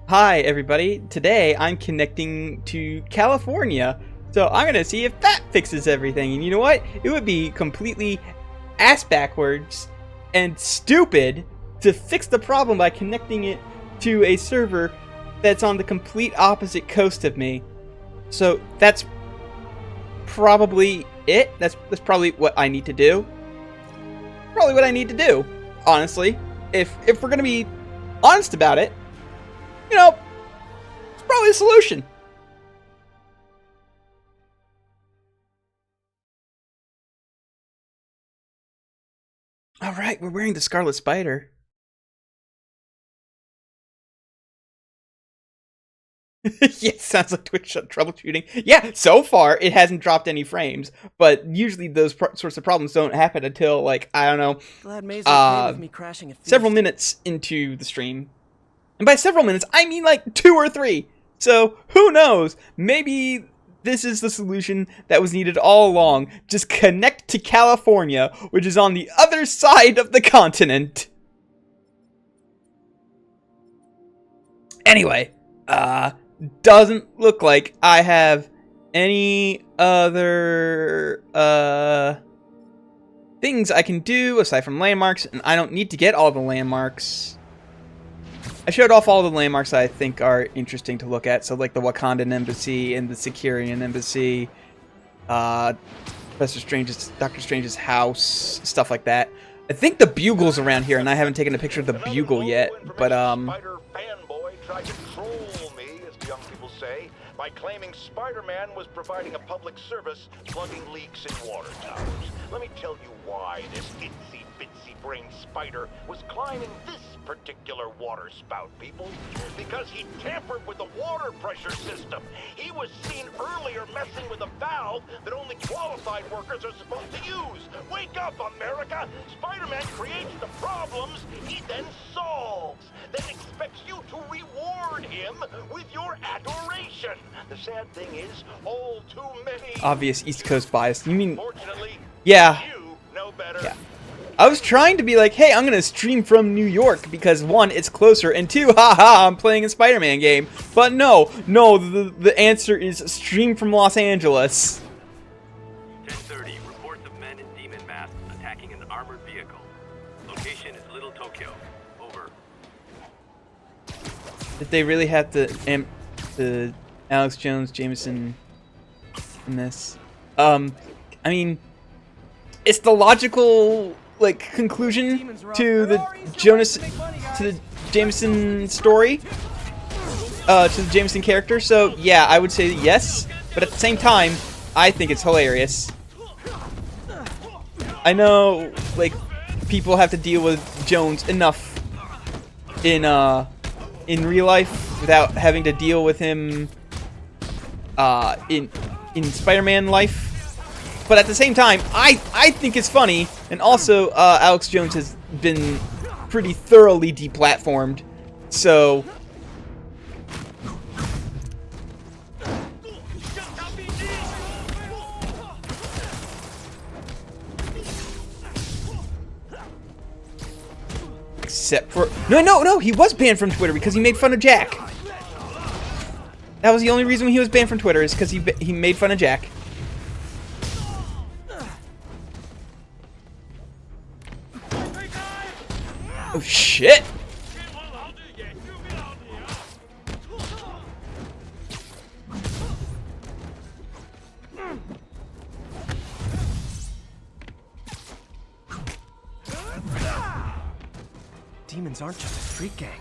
Hi everybody, today I'm connecting to California, so I'm gonna see if that fixes everything. And you know what? It would be completely ass backwards and stupid to fix the problem by connecting it to a server that's on the complete opposite coast of me. So that's probably it. That's probably what I need to do. Probably what I need to do, honestly. If we're gonna be honest about it, you know, it's probably a solution. All right, we're wearing the Scarlet Spider. Yeah, sounds like Twitch troubleshooting. Yeah, so far it hasn't dropped any frames, but usually those sorts of problems don't happen until, like, I don't know, Glad May's okay with me crashing at several minutes into the stream. And by several minutes, I mean like 2 or 3. So, who knows? Maybe this is the solution that was needed all along. Just connect to California, which is on the other side of the continent. Anyway, doesn't look like I have any other, things I can do aside from landmarks, and I don't need to get all the landmarks. I showed off all the landmarks I think are interesting to look at, so like the Wakandan Embassy and the Securian Embassy, Professor Strange's, Doctor Strange's house, stuff like that. I think the Bugle's around here, and I haven't taken a picture of the Bugle yet, but Spider fanboy tried to troll me, as the young people say, by claiming Spider-Man was providing a public service plugging leaks in water towers. Let me tell you why this itsy-bitsy-brain spider was climbing this particular water spout, people. Because he tampered with the water pressure system. He was seen earlier messing with a valve that only qualified workers are supposed to use. Wake up, America! Spider-Man creates the problems he then solves, then expects you to reward him with your adoration. The sad thing is, all too many... Obvious East Coast bias. You mean... Fortunately, yeah. you know better. Yeah. I was trying to be like, hey, I'm going to stream from New York because, 1, it's closer, and 2, haha, I'm playing a Spider-Man game. But no, the answer is stream from Los Angeles. 10:30, reports of men in demon masks attacking an armored vehicle. Location is Little Tokyo. Over. Did they really have the Alex Jones, Jameson in this? I mean, it's the logical, like, conclusion to the Jameson story, to the Jameson character. So yeah, I would say yes, but at the same time, I think it's hilarious. I know, like, people have to deal with Jones enough in real life without having to deal with him in Spider-Man life. But at the same time, I think it's funny, and also Alex Jones has been pretty thoroughly deplatformed, so... Except for... No, he was banned from Twitter because he made fun of Jack. That was the only reason he was banned from Twitter, is because he made fun of Jack. Oh shit! Demons aren't just a street gang.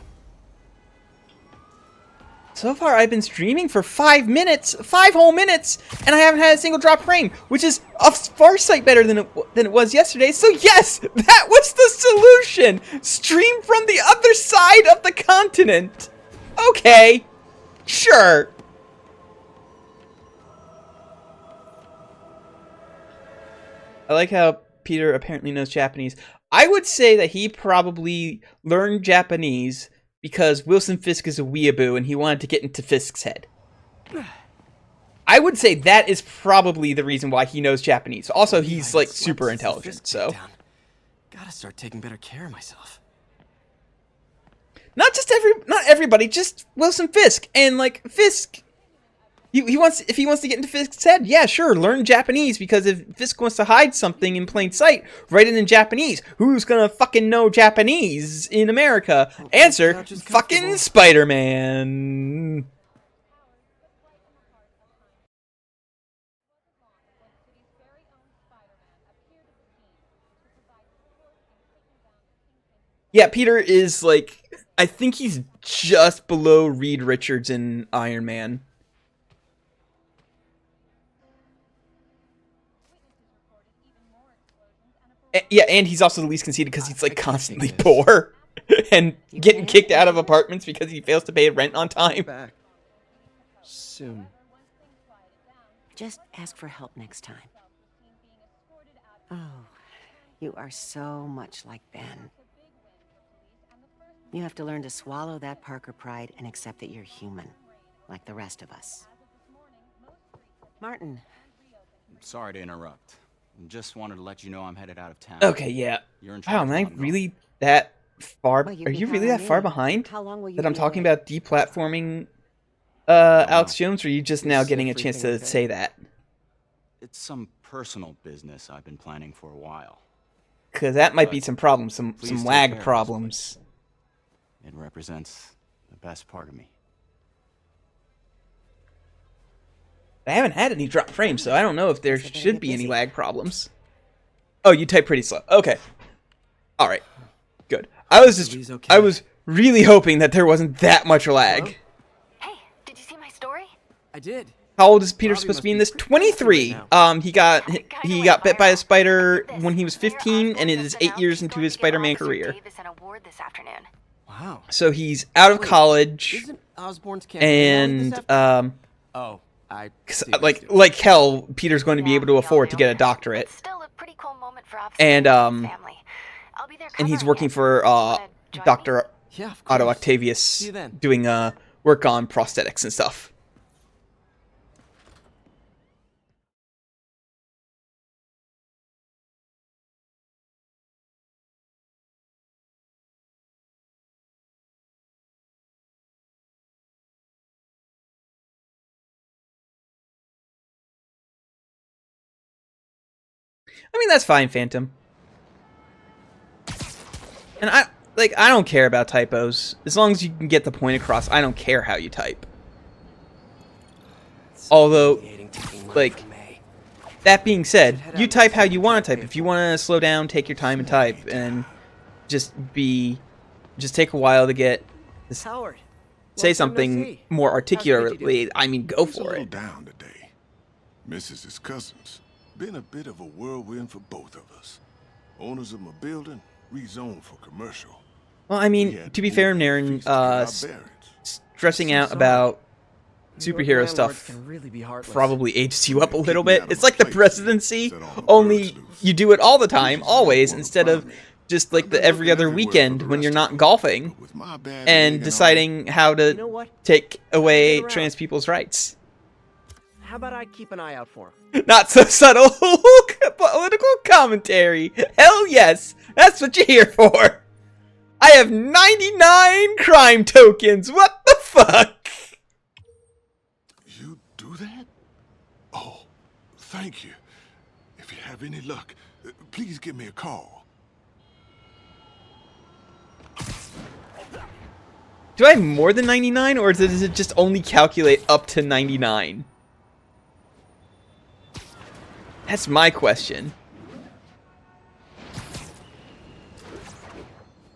So far, I've been streaming for 5 minutes, 5 whole minutes, and I haven't had a single drop frame, which is a far sight better than it was yesterday. So yes, that was the solution. Stream from the other side of the continent. Okay, sure. I like how Peter apparently knows Japanese. I would say that he probably learned Japanese because Wilson Fisk is a weeaboo and he wanted to get into Fisk's head. I would say that is probably the reason why he knows Japanese. Also, he's like super intelligent, so. Gotta start taking better care of myself. not everybody, just Wilson Fisk. And like Fisk, if he wants to get into Fisk's head, yeah, sure, learn Japanese, because if Fisk wants to hide something in plain sight, write it in Japanese. Who's gonna fucking know Japanese in America? Answer, fucking Spider-Man. Yeah, Peter is like, I think he's just below Reed Richards in Iron Man. Yeah, and he's also the least conceited because he's like constantly poor and getting kicked out of apartments because he fails to pay rent on time. Back. Soon. Just ask for help next time. Oh, you are so much like Ben. You have to learn to swallow that Parker pride and accept that you're human, like the rest of us. Martin. Sorry to interrupt. Just wanted to let you know I'm headed out of town. Okay, yeah. You're in Wow, charge am I while I'm really that far? Well, you Are can you really count that on far me. behind? How long will you That I'm be talking away? about deplatforming Alex Jones, or are you just now Is getting a chance to everything okay? say that? It's some personal business I've been planning for a while. Because that might be some problems, some Please take care lag of this problems. It represents the best part of me. I haven't had any drop frames, so I don't know if there Guess I better should get be any busy. lag problems. Oh, you type pretty slow. Okay. All right. Good. I He's okay. I was really hoping that there wasn't that much lag. Hey, did you see my story? I did. How old is Peter Bobby supposed to must be in be this? pretty 23. happy right He got bit by a spider when he was 15, and it is 8 years into his Spider-Man career. Wow. So he's out of Wait, college, Isn't Osborn's campaign rally this and afternoon? Oh, I 'cause, see what like he's doing. like hell, Peter's going to be able to afford to get a doctorate, It's still a pretty cool moment for And, family. I'll be there and he's covering working it. for Wanna join me? Dr. Yeah, of Otto course. Octavius, See you then. doing work on prosthetics and stuff. I mean, that's fine, Phantom. And I don't care about typos. As long as you can get the point across, I don't care how you type. Although, Humiliating taking money like, from May. that being said, you type how you want to type. If you want to slow down, take your time and type, and just take a while to get Howard. say long time no something see. more How's Mickey articulately. doing? I mean, go He's a for little it. down today. Misses his cousins. Been a bit of a whirlwind for both of us. Owners of my building rezoned for commercial. Well, I We mean, had to be move fair, and Naren, feast to get our bearings. stressing out sorry. about New York superhero landlords stuff can really be heartless. probably ages you up a Keep little me bit. out of It's my like the place, presidency, set all the only birds loose. you do it all the time, Just always, wanna instead of find me. just like I've the been every looking other everywhere for weekend the when you're rest not of it, golfing but with my bad leg and all, deciding how to You know what? take away Get around. trans people's rights. How about I keep an eye out for him? Not so subtle political commentary. Hell yes, that's what you're here for. I have 99 crime tokens. What the fuck? You do that? Oh, thank you. If you have any luck, please give me a call. Do I have more than 99, or does it just only calculate up to 99? That's my question.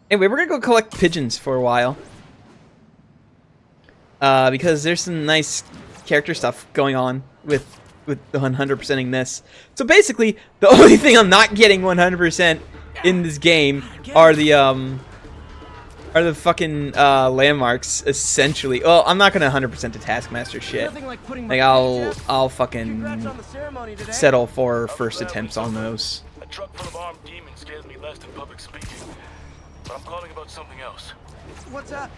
Anyway, we're gonna go collect pigeons for a while. Because there's some nice character stuff going on with the 100%ing this. So basically, the only thing I'm not getting 100% in this game are the fucking landmarks, essentially. Well, I'm not gonna 100% the Taskmaster shit. Nothing like putting my Like picture, Jeff. I'll Congrats fucking on the ceremony today. settle for first attempts on those. A truck full of armed demons scares me less than public speaking. But I'm calling about something else. What's up?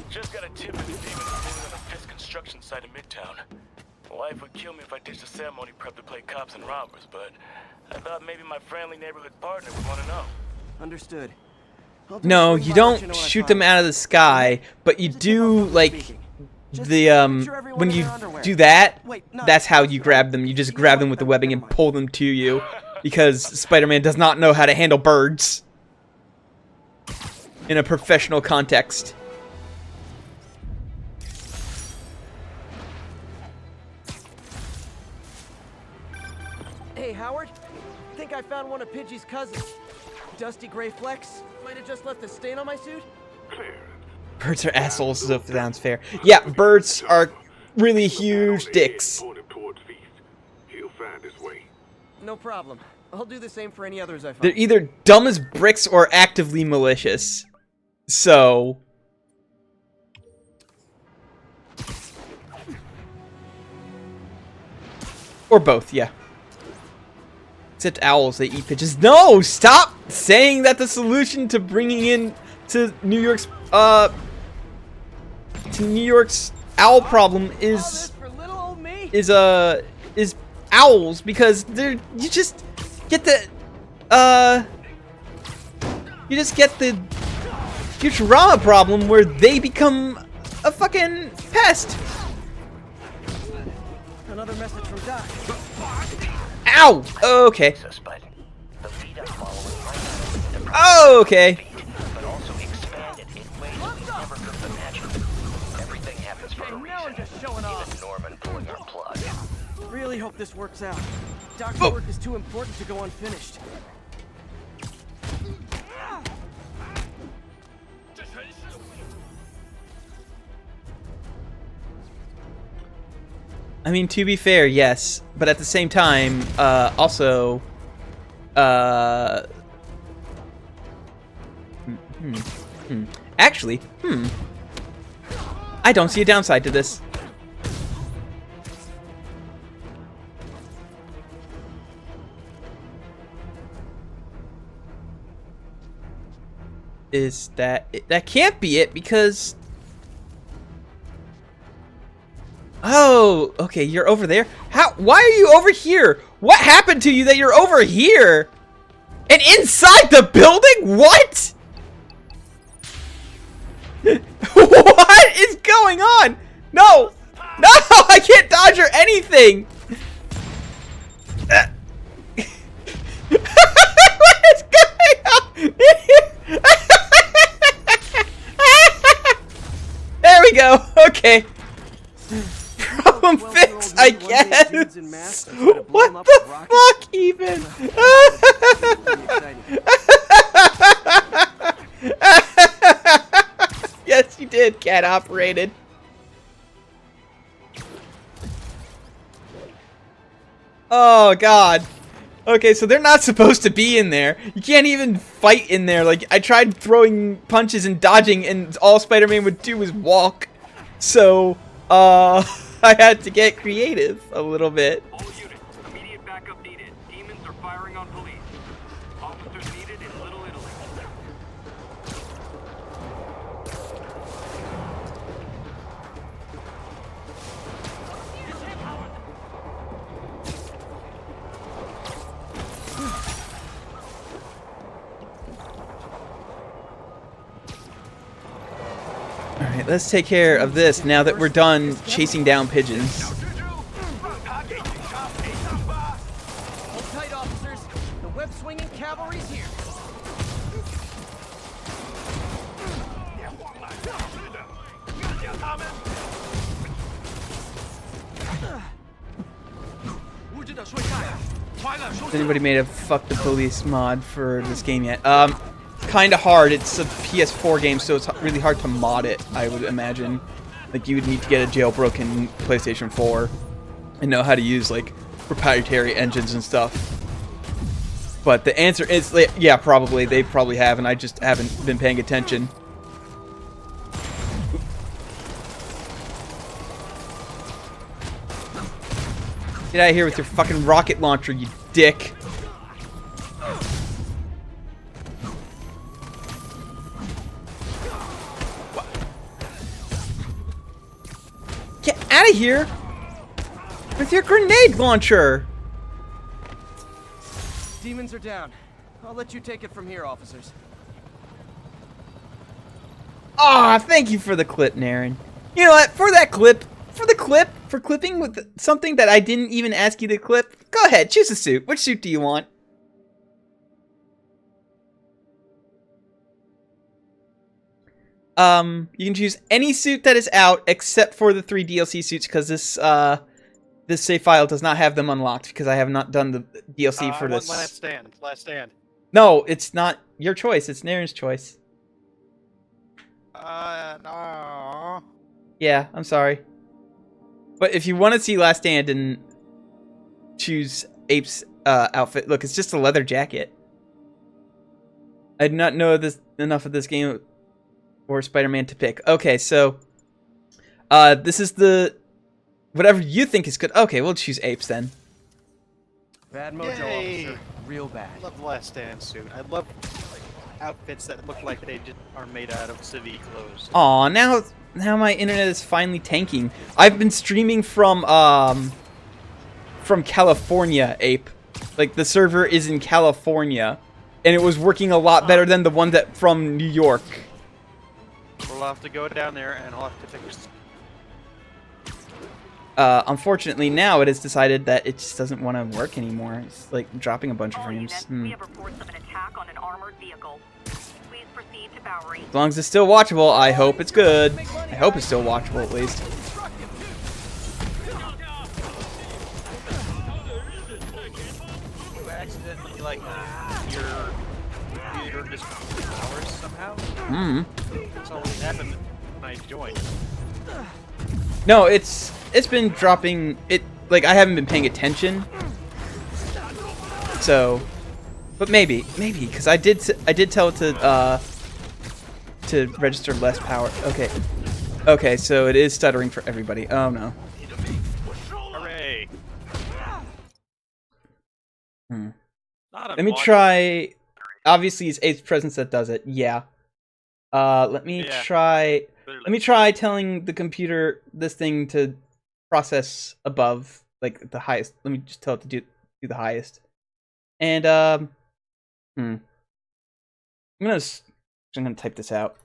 Just got a tip that the demons are moving on a Fisk construction site in Midtown. My wife would kill me if I ditched the ceremony prep to play cops and robbers, but I thought maybe my friendly neighborhood partner would want to know. Understood. I'll do No, a swing you by, let you don't know what I shoot find. them out of the sky, but you Just tip do, off from like, speaking. Just the, picture everyone when in you their underwear. do that, Wait, no, that's how you grab them. You just grab them with the webbing and pull them to you, because Spider-Man does not know how to handle birds in a professional context. Hey, Howard. Think I found one of Pidgey's cousins. Dusty Gray Flex. Might have just left a stain on my suit. Birds are assholes, so if that sounds fair. Yeah, birds are really huge dicks. He'll find his way. No problem. I'll do the same for any others I find. They're either dumb as bricks or actively malicious. So... or both, yeah. Except owls, they eat pigeons. No! Stop saying that the solution to bringing in to New York's owl problem All is this for little old me? is owls, because they're you just get the Futurama problem where they become a fucking pest. Another message from Doc. Ow! Okay. But the lead I'm following Oh, okay. but also expanded in ways we never could have imagined. Everything happens for a reason. Now I'm just showing off. Even Norman pulling our plug. Really hope this works out. Doc's Oh. work is too important to go unfinished. I mean, to be fair, yes, but at the same time, also, actually, I don't see a downside to this. Is that it? That can't be it, because... oh, okay, you're over there. How? Why are you over here? What happened to you that you're over here? And inside the building? What? What is going on? No! No! I can't dodge or anything! What is going on? There we go. Okay. Problem fixed, I guess. What the fuck, even? Yes, you did. Cat operated. Oh god. Okay, so they're not supposed to be in there. You can't even fight in there. Like, I tried throwing punches and dodging, and all Spider-Man would do was walk. So, I had to get creative a little bit. All units, immediate backup needed. Demons are firing on police. Officers needed in Little Italy. Alright, let's take care of this now that we're done chasing down pigeons. Hold tight, officers. The web-swinging cavalry's here. Has anybody made a fuck the police mod for this game yet? Kinda hard. It's a PS4 game, so it's really hard to mod it, I would imagine. Like, you would need to get a jailbroken PlayStation 4 and know how to use, like, proprietary engines and stuff. But the answer is, like, yeah, probably. They probably have, and I just haven't been paying attention. Get out of here with your fucking rocket launcher, you dick. Get out of here with your grenade launcher. Demons are down. I'll let you take it from here, officers. Ah, thank you for the clip, Naren. You know what? For clipping with something that I didn't even ask you to clip, go ahead, choose a suit. Which suit do you want? You can choose any suit that is out except for the 3 DLC suits, because this save file does not have them unlocked because I have not done the DLC for this. Last stand. No, it's not your choice. It's Naren's choice. No. Yeah, I'm sorry. But if you want to see Last Stand and choose Ape's outfit, look, it's just a leather jacket. I did not know enough of this game or Spider-Man to pick. Okay, so this is the whatever you think is good. Okay, we'll choose Apes then. Bad mojo, Yay. officer. Real bad. I love the Last Stand suit. I love outfits that look like they are made out of civvy clothes. Aw, now my internet is finally tanking. I've been streaming from California, Ape. Like, the server is in California, and it was working a lot better than the one that from New York. We'll have to go down there and I'll have to fix. Unfortunately, now it has decided that it just doesn't want to work anymore. It's like dropping a bunch of frames. We have reports of an attack on an armored vehicle. Please proceed to Bowery. As long as it's still watchable, I hope it's good. I hope it's still watchable at least. You accidentally, like, your computer just hours somehow? That's always happened when I joined. No, it's been dropping. It like I haven't been paying attention. So, but maybe because I did tell it to register less power. Okay, so it is stuttering for everybody. Oh no. Hooray! Let me try. Obviously, it's Ape's presence that does it. Yeah. Let me try. Let me try telling the computer this thing to process above, like the highest. Let me just tell it to do the highest. And I'm gonna type this out.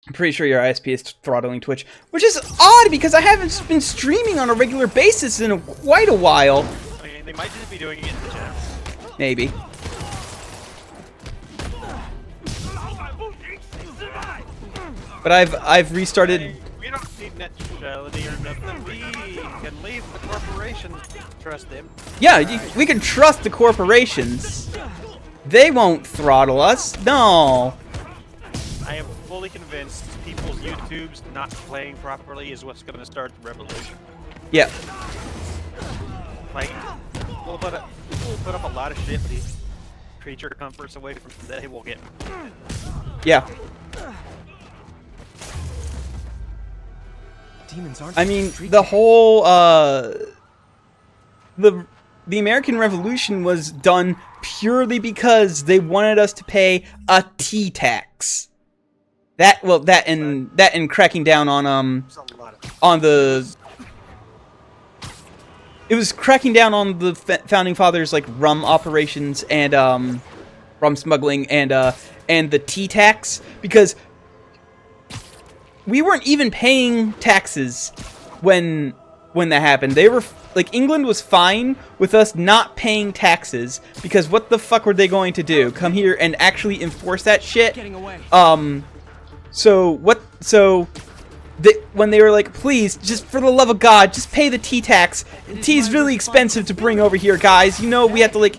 I'm pretty sure your ISP is throttling Twitch, which is odd because I haven't been streaming on a regular basis in quite a while. I mean, they might just be doing it in the chat. Maybe. But I've restarted. Hey, we don't need net neutrality or nothing. We can leave the corporations. Trust them. Yeah, we can trust the corporations. They won't throttle us. No. I am fully convinced people's YouTubes not playing properly is what's going to start the revolution. Yeah. Like, we'll put up a lot of shit, but these creature comforts away from today will get. Yeah. Demons aren't. I mean, the whole the American Revolution was done purely because they wanted us to pay a tea tax. That and cracking down on the. It was cracking down on the founding fathers like rum operations and rum smuggling and the tea tax, because we weren't even paying taxes when that happened. They were like, England was fine with us not paying taxes, because what the fuck were they going to do? Come here and actually enforce that shit? When they were like, please, just for the love of God, just pay the tea tax. Tea is really expensive to bring over here, guys. You know, we have to like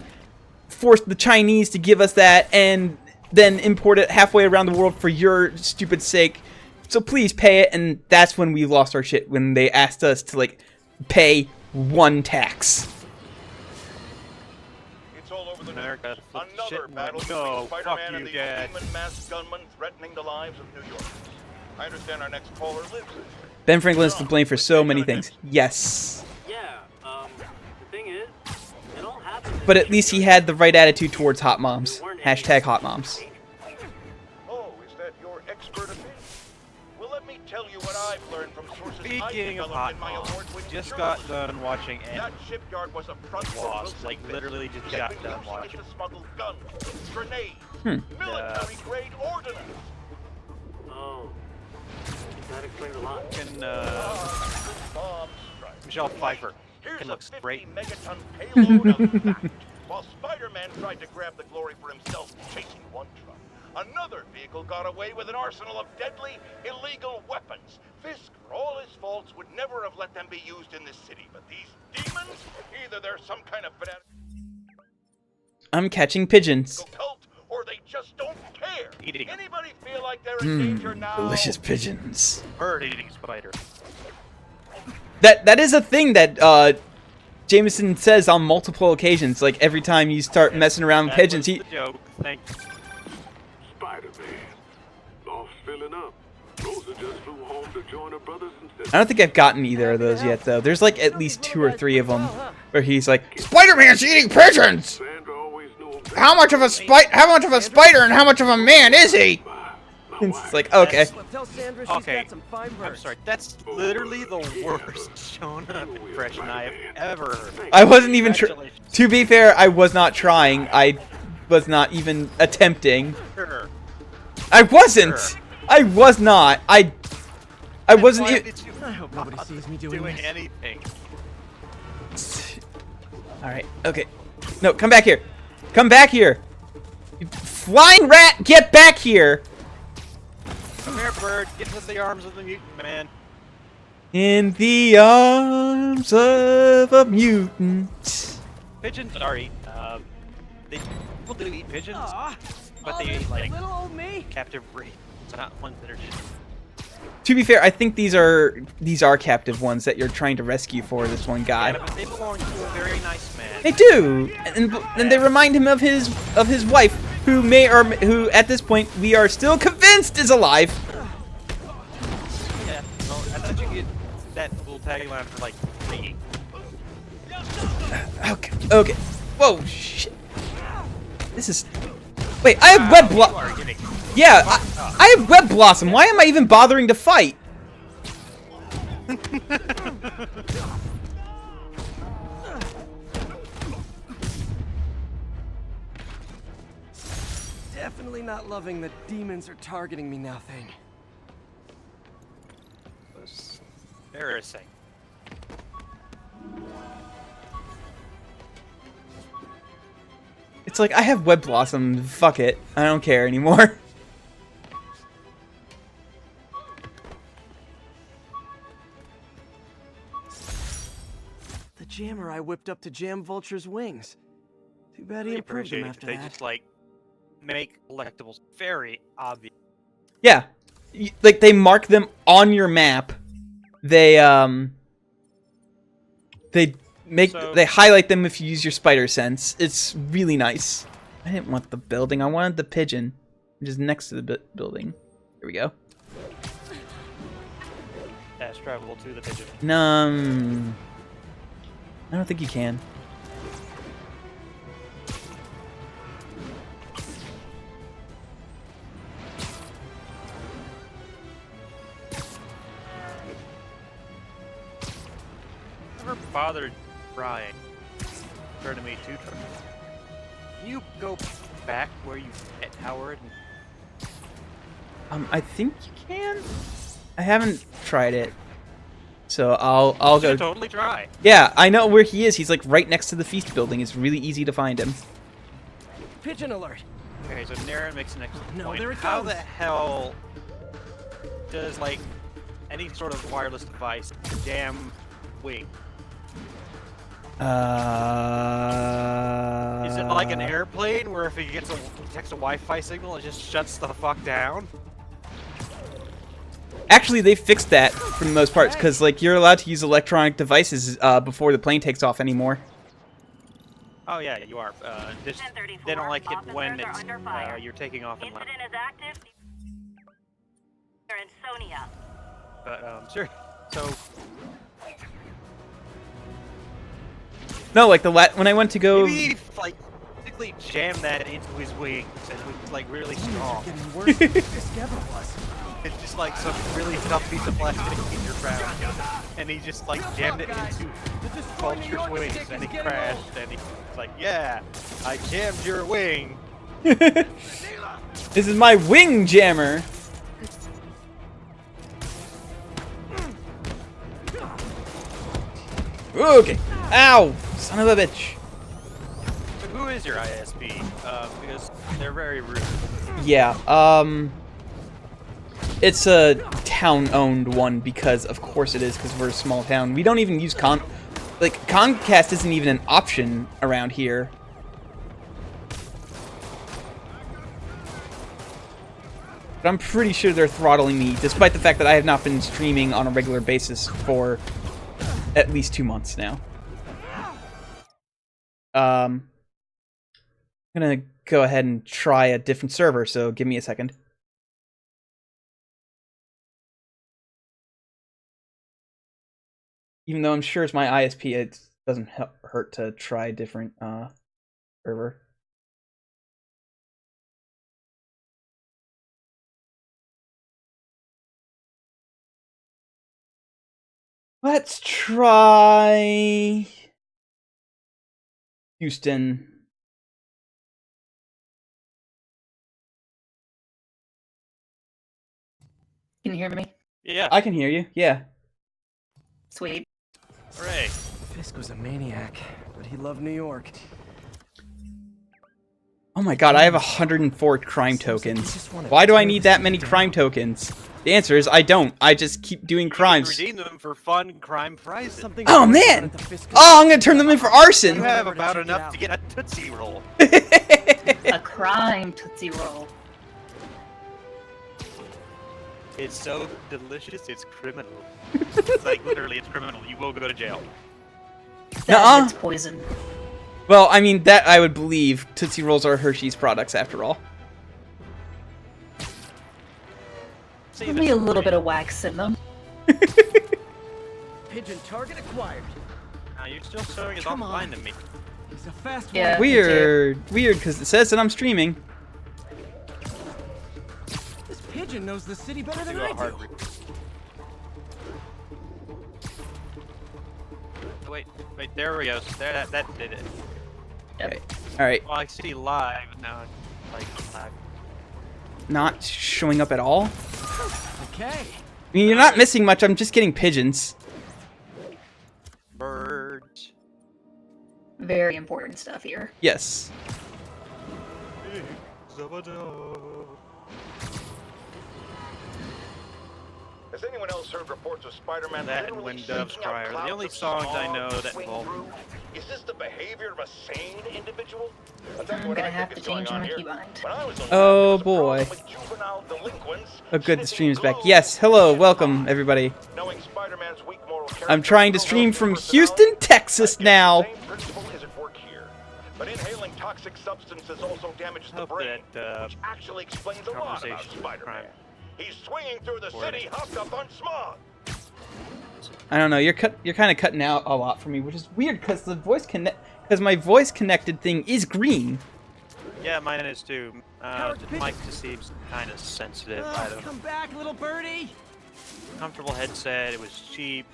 force the Chinese to give us that and then import it halfway around the world for your stupid sake. So please pay it. And that's when we lost our shit, when they asked us to like pay one tax. It's all over the America. Another battle between Spider-Man and the demon masked gunman threatening the lives of New Yorkers. I understand our next caller lives there. Ben Franklin is to blame for so many things. Yes. Yeah, the thing is, it all happened. But at least he had the right attitude towards hot moms. We weren't Hashtag hot moms. Oh, is that your expert opinion? Well, let me tell you what I've learned from sources I Speaking of developed hot in my moms, award-winning just journalism. got done watching That shipyard was a front for Lost, Wilson like, Fisk. literally just They've got been done using it watching. to smuggle guns, grenades, Hmm. military-grade ordnance. Oh, that explains a lot. Can Bomb strike. Michelle Pfeiffer Here's can a look great. 50-megaton payload of fact. While Spider-Man tried to grab the glory for himself chasing one truck, another vehicle got away with an arsenal of deadly, illegal weapons. Fisk, for all his faults, would never have let them be used in this city. But these demons, either they're some kind of fanatic I'm catching pigeons. cult, or they just don't care. Eating. Anybody feel like they're in danger now? Delicious pigeons. Bird eating spider. That is a thing that Jameson says on multiple occasions. Like every time you start messing around with That pigeons, was he the joke. Thanks. Spider-Man. Lost filling up. Rosa just flew home to join her brothers and sisters. I don't think I've gotten either of those yet, though. There's like at least 2 or 3 of them where he's like, "Spider-Man's eating pigeons. Sandra always knew him. How much of a spider and how much of a man is he?" It's like, okay. Tell Sandra she's Okay, got some fine I'm birds. sorry. That's literally the worst shown up impression I have ever heard. I wasn't even Congratulations. to be fair, I was not trying. I was not even attempting. Sure. I wasn't. Sure. I was not. I wasn't Why even. did you I hope nobody not sees me doing doing this. anything? All right. Okay. No, come back here. Come back here. You flying rat, get back here. Come here, bird. Get into the arms of the mutant man. In the arms of a mutant. Pigeons are eaten. People do eat pigeons, but they eat like little old me. captive breeds, not ones that are just. To be fair, I think these are captive ones that you're trying to rescue for this one guy. Yeah, but they belong to a very nice man. They do, and they remind him of his wife, who at this point we are still convinced is alive. Yeah. Well, I thought you get that little tagline for like free. Okay. Whoa, shit. This is. Wait, I have web You are getting. Yeah, I have web blossom. Why am I even bothering to fight? Definitely not loving that demons are targeting me now thing. Was embarrassing. It's like I have web blossom. Fuck it. I don't care anymore. The jammer I whipped up to jam Vulture's wings. Too bad he I improved appreciate him it. after They that. just like make collectibles very obvious. Yeah, like they mark them on your map. They they highlight them if you use your spider sense. It's really nice. I didn't want the building. I wanted the pigeon, which is next to the building. Here we go. Fast travel to the pigeon. No, I don't think you can. Never bothered trying. Turn to me too. Can you go back where you met Howard? I think you can. I haven't tried it, so I'll go. Totally try. Yeah, I know where he is. He's like right next to the feast building. It's really easy to find him. Pigeon alert. Okay, so Naren makes an excellent No, point. there it How goes. the hell does like any sort of wireless device jam wing? Is it like an airplane where if it detects a Wi-Fi signal, it just shuts the fuck down? Actually, they fixed that for the most part, because like you're allowed to use electronic devices before the plane takes off anymore. Oh yeah, you are. They don't like it when it's you're taking off and landing. Incident is active. They're in Sonia. But sure. So No, like when I went to go. maybe like basically jammed that into his wings, and it was like really strong. Getting worse than this ever was. It's just like some really tough piece of plastic in your found, and he just like jammed it into Vulture's wings, and he crashed, and he's like, "Yeah, I jammed your wing." This is my wing jammer. Okay. Ow! Son of a bitch. But who is your ISP? Because they're very rude. Yeah, it's a town-owned one because, of course it is, because we're a small town. We don't even use Comcast isn't even an option around here. But I'm pretty sure they're throttling me, despite the fact that I have not been streaming on a regular basis for at least 2 months now. I'm gonna go ahead and try a different server, so give me a second. Even though I'm sure it's my ISP, it doesn't hurt to try a different server. Let's try Houston. Can you hear me? Yeah. I can hear you. Yeah. Sweet. Hooray. Fisk was a maniac, but he loved New York. Oh my god, I have 104 crime tokens. Why do I need that many crime tokens? The answer is I don't. I just keep doing crimes. Redeem them for fun crime prizes. Oh man! Oh, I'm gonna turn them in for arson! You have about enough to get a Tootsie Roll. A crime Tootsie Roll. It's so delicious, it's criminal. It's like, literally, it's criminal. You will go to jail. That's poison. Well, I mean, that I would believe. Tootsie Rolls are Hershey's products, after all. Only a little bit of wax in them. Pigeon target acquired. Now you're still showing us offline to me. He's a fast one. Yeah. Weird. Weird, because it says that I'm streaming. This pigeon knows the city better than Do a I hard do. Wait, there we go. There, that did it. Okay. Alright. Well, I see live now. Like, live. Not showing up at all? Okay. I mean, you're not missing much. I'm just getting pigeons. Birds. Very important stuff here. Yes. Has anyone else heard reports of Spider-Man That and literally When Doves seeking out Cry are the clouds only of songs I smog know to that swing involve through? Is this the behavior of a sane individual? I'll tell you I'm what gonna I have think to is going change on my here. keybind. When I was a Oh lad, boy. there was a problem with juvenile delinquents Oh good, the sniffing stream is back. glue. Yes, hello, welcome, everybody. Knowing Spider-Man's weak moral I'm character, trying to criminal stream from personality, Houston, Texas I guess now. the same principle is at work here. But inhaling toxic substances also damages the Hope brain, that, which actually explains a lot about conversation Spider-Man. crime. He's swinging through the city, hopped up on smog. I don't know, you're kind of cutting out a lot for me, which is weird because my voice connected thing is green. Yeah, mine is too. Mike just seems kind of sensitive. I don't Come back, little birdie. comfortable headset. It was cheap.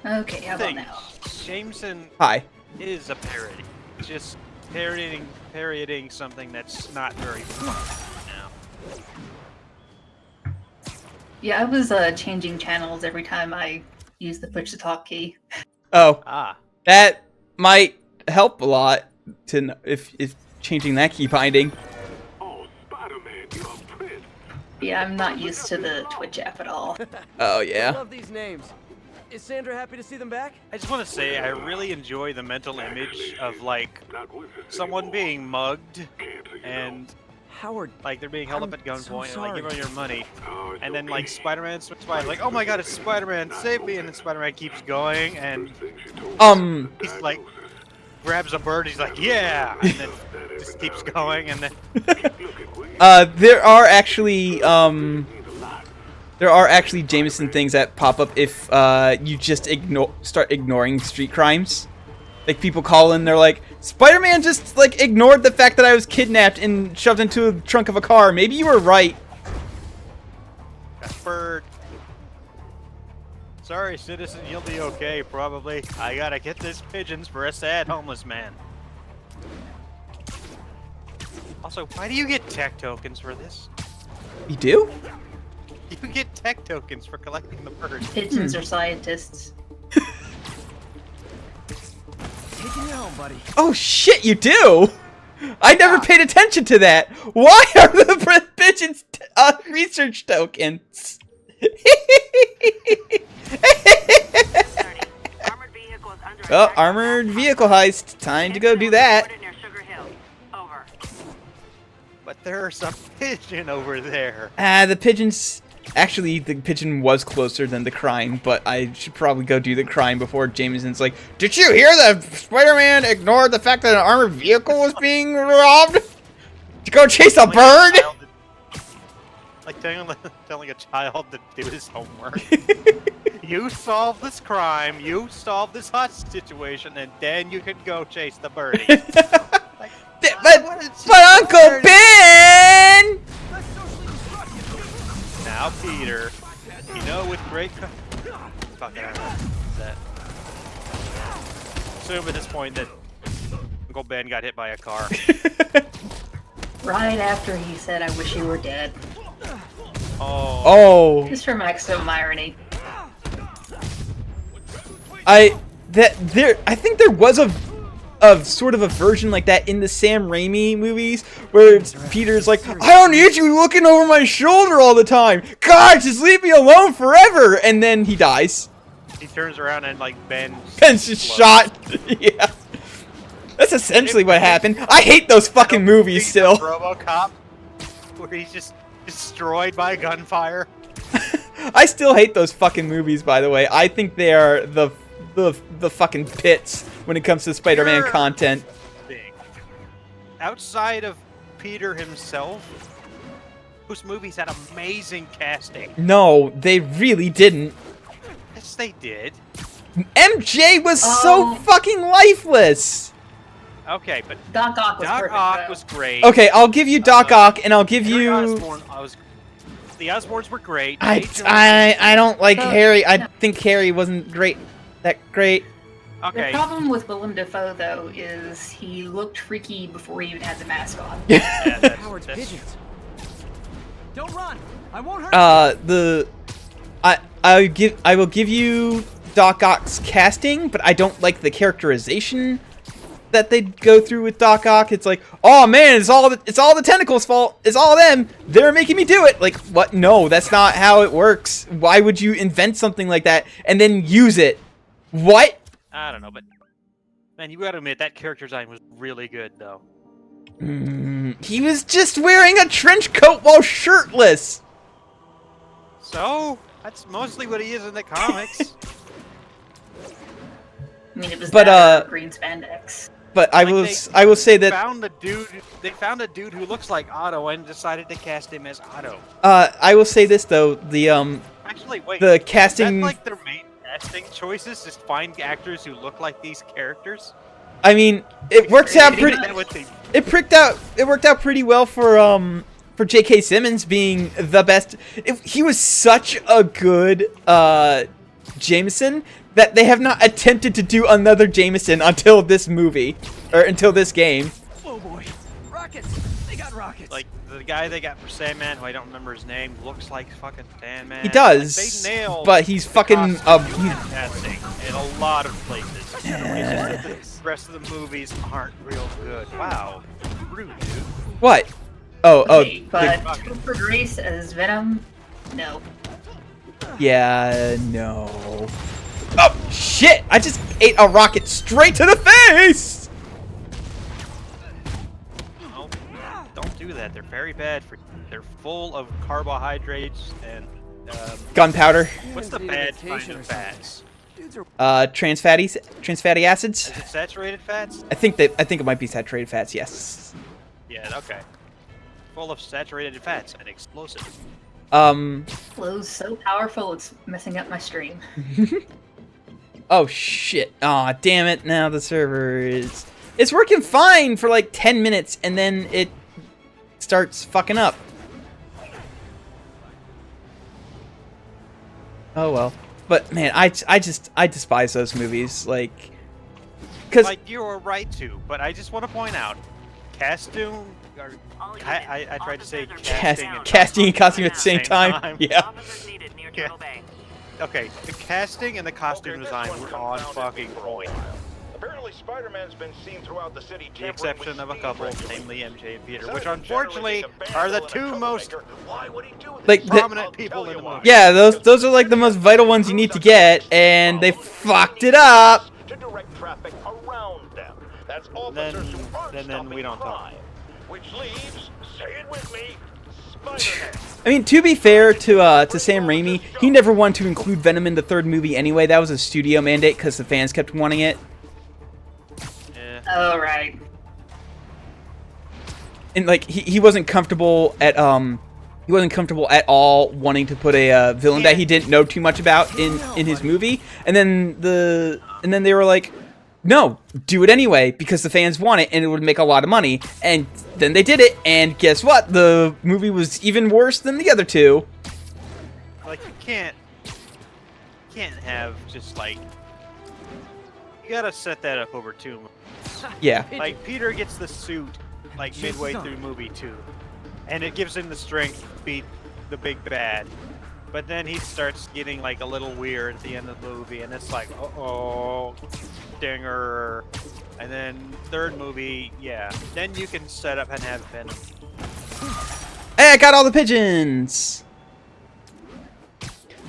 Okay, how about Thing, now? Jameson Hi. is a parody. It's just parodying something that's not very fun now. Yeah, I was changing channels every time I use the push to talk key. Oh. Ah. That might help a lot to if changing that key binding. Yeah, I'm not used to the Twitch app at all. Oh I yeah. love these names. Is Sandra happy to see them back? I just want to say I really enjoy the mental image of like someone being mugged and Howard, like they're being held up at so gunpoint and like sorry. give them your money, and then like Spider-Man swings by like, oh my god, it's Spider-Man, save me, and then Spider-Man keeps going and he's like grabs a bird, he's like, yeah, and then just keeps going, and then There are actually there are actually Jameson things that pop up if you just start ignoring street crimes. Like, people call in, they're like, Spider-Man just, like, ignored the fact that I was kidnapped and shoved into the trunk of a car. Maybe you were right. Bird. Sorry, citizen, you'll be okay, probably. I gotta get this pigeons for a sad homeless man. Also, why do you get tech tokens for this? You do? You get tech tokens for collecting the birds. Pigeons are scientists. Taking you home, buddy. Oh shit, you do! I never paid attention to that. Why are the pigeons research tokens? Oh, armored vehicle heist. Time to go do that. But there's a pigeon over there. The pigeons... Actually, the pigeon was closer than the crime, but I should probably go do the crime before Jameson's like, did you hear that Spider-Man ignored the fact that an armored vehicle was being robbed? To go chase a bird? Like telling a child to do his homework. You solve this crime, you solve this hostage situation, and then you can go chase the birdie. But Uncle Ben! Now, Peter, you know, with great fucking that. Assume at this point that Uncle Ben got hit by a car. Right after he said, "I wish you were dead." Oh. Just for maximum irony. I think there was a sort of a version like that in the Sam Raimi movies, where Peter's like, I don't need you looking over my shoulder all the time. God, just leave me alone forever. And then he dies. He turns around and like Ben's just shot. Yeah. That's essentially what happened. I hate those fucking movies still. RoboCop, where he's just destroyed by gunfire. I still hate those fucking movies, by the way. I think they are the fucking pits when it comes to Spider-Man content. Outside of Peter himself, whose movies had amazing casting. No, they really didn't. Yes, they did. MJ was so fucking lifeless. Okay, but Doc Ock was great. Okay, I'll give you Doc Ock, and I'll give you. Osborn, the Osborns were great. I don't like Harry. I think Harry wasn't that great. Okay. The problem with Willem Dafoe, though, is he looked freaky before he even had the mask on. Howard's pigeons. Don't run. I won't hurt you. I will give you Doc Ock's casting, but I don't like the characterization that they go through with Doc Ock. It's like, oh man, it's all the Tentacles' fault. It's all them. They're making me do it. Like, what? No, that's not how it works. Why would you invent something like that and then use it? What? I don't know, but man, you gotta admit that character design was really good, though. He was just wearing a trench coat while shirtless. So that's mostly what he is in the comics. I mean, it was that or green spandex. But I will say that they found a dude who looks like Otto and decided to cast him as Otto. I will say this though, Actually, wait, the casting, is that like their main casting choices, just find actors who look like these characters? I mean, it works out pretty. It worked out pretty well for J.K. Simmons being the best. He was such a good Jameson that they have not attempted to do another Jameson until this movie or until this game. Oh boy, rockets! They got rockets. Like the guy they got for Sandman, who I don't remember his name, looks like fucking Sandman. He does, like, they nailed but he's fucking casting in a lot of places. It's just that the rest of the movies aren't real good. Wow, rude, dude. What? Oh. But Topher Grace as Venom, no. Yeah, no. Oh shit! I just ate a rocket straight to the face. No, don't do that. They're very bad for you. They're full of carbohydrates and gunpowder. What's the bad kind of fats? Trans fatty acids. Is it saturated fats? I think it might be saturated fats. Yes. Yeah. Okay. Full of saturated fats and explosive. Flow's so powerful, it's messing up my stream. Oh shit. Aw, damn it. Now the server is... It's working fine for like 10 minutes and then it starts fucking up. Oh well. But man, I despise those movies. Like... Cause... Like, you're right to, but I just want to point out, costume... I tried to say casting and costume at the same time. Yeah. Okay, the casting and the costume design were on fucking point. Apparently, Spider-Man's been seen throughout the city. The exception of a couple, namely MJ and Peter, which unfortunately are the two most like prominent people in the movie. Yeah, those are like the most vital ones you need to get, and they fucked it up. To direct traffic around them. That's officers who aren't then we don't talk. Which leaves, say it with me, Spider-Man. I mean, to be fair to Sam Raimi, he never wanted to include Venom in the third movie anyway. That was a studio mandate because the fans kept wanting it. Yeah. Oh, right. And like he wasn't comfortable at all wanting to put a villain that he didn't know too much about in his movie. And then they were like, no, do it anyway because the fans want it and it would make a lot of money. And then they did it, and guess what? The movie was even worse than the other two. Like, you can't have just like, you gotta set that up over 2 movies. Yeah. Like, Peter gets the suit like midway through movie 2, and it gives him the strength to beat the big bad. But then he starts getting like a little weird at the end of the movie, and it's like, uh-oh, dinger. And then third movie, yeah, then you can set up and have Venom. Hey, I got all the pigeons!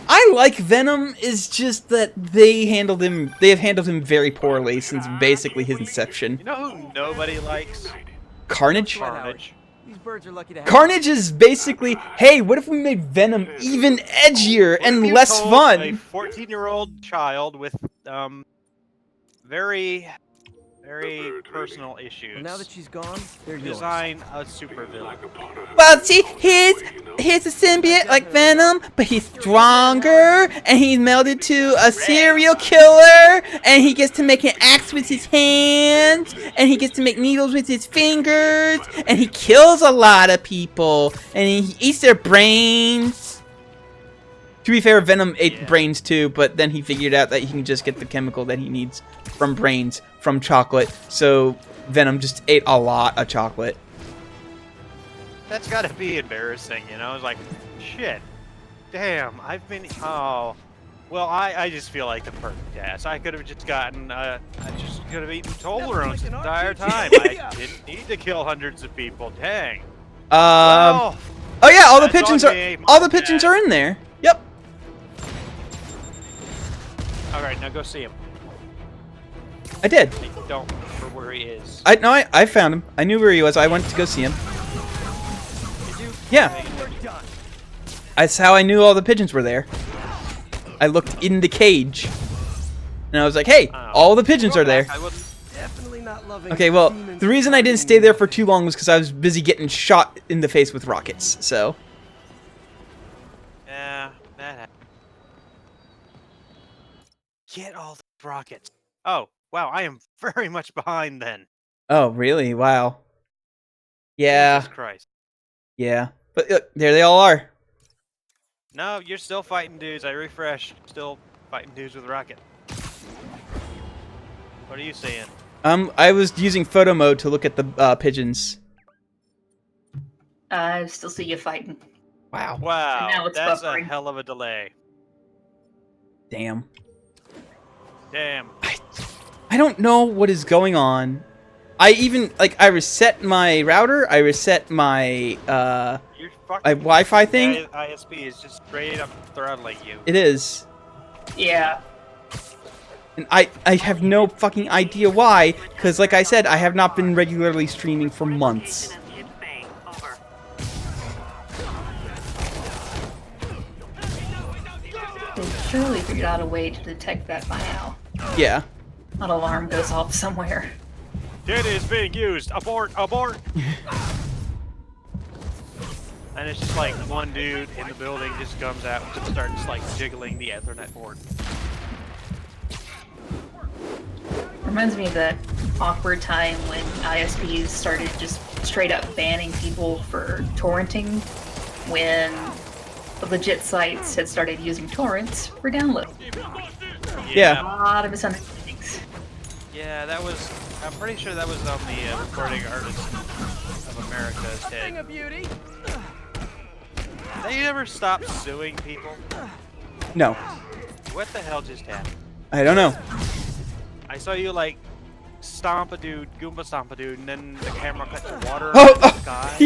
I like Venom, is just that they have handled him very poorly since basically his inception. You know who nobody likes? Carnage? Carnage. These birds are lucky to have Carnage is basically, hey, what if we made Venom even edgier and less A fun? 14-year-old child with very personal issues. Well, now that she's gone, they're yours. Design a supervillain. Well, see, here's a symbiote like Venom, but he's stronger, and he's melded to a serial killer, and he gets to make an axe with his hands, and he gets to make needles with his fingers, and he kills a lot of people, and he eats their brains. To be fair, Venom ate brains too, but then he figured out that he can just get the chemical that he needs from brains from chocolate, so Venom just ate a lot of chocolate. That's gotta be embarrassing, you know? It's like, shit. Damn, I've been... Oh. Well, I just feel like the perfect ass. I could have just gotten... I just could have eaten Toblerones the entire time. I didn't need to kill hundreds of people. Dang. Oh yeah, all the pigeons are in there. Yep. Alright, now go see him. I did. I don't remember where he is. I found him. I knew where he was. I went to go see him. Did you? Yeah. That's how I knew all the pigeons were there. I looked in the cage. And I was like, hey, all the pigeons are there. Definitely not loving Okay, well, the reason I didn't stay there for too long was because I was busy getting shot in the face with rockets, so. Yeah, that happened. Get all the rockets. Oh, wow, I am very much behind then. Oh, really? Wow. Yeah. Jesus Christ. Yeah. But there they all are. No, you're still fighting dudes. I refreshed. Still fighting dudes with rocket. What are you saying? I was using photo mode to look at the pigeons. I still see you fighting. Wow. Wow, now it's that's buffering. a hell of a delay. Damn. Damn. I don't know what is going on. I even, like, I reset my router, I reset my, my Wi-Fi thing. ISP is just straight up throttling you. It is. Yeah. And I have no fucking idea why, because like I said, I have not been regularly streaming for months. They've surely figured out a way to detect that by now. Yeah. An alarm goes off somewhere. It is being used. Abort! Abort! And it's just like one dude in the building just comes out and just starts like jiggling the Ethernet port. Reminds me of that awkward time when ISPs started just straight up banning people for torrenting when legit sites had started using torrents for download. Yeah. A lot of misunderstandings. Yeah, that was. I'm pretty sure that was on the Recording Artists of America's head. A beauty. They ever stop suing people? No. What the hell just happened? I don't know. I saw you like stomp a dude, Goomba stomp a dude, and then the camera cut to water Oh, in the sky.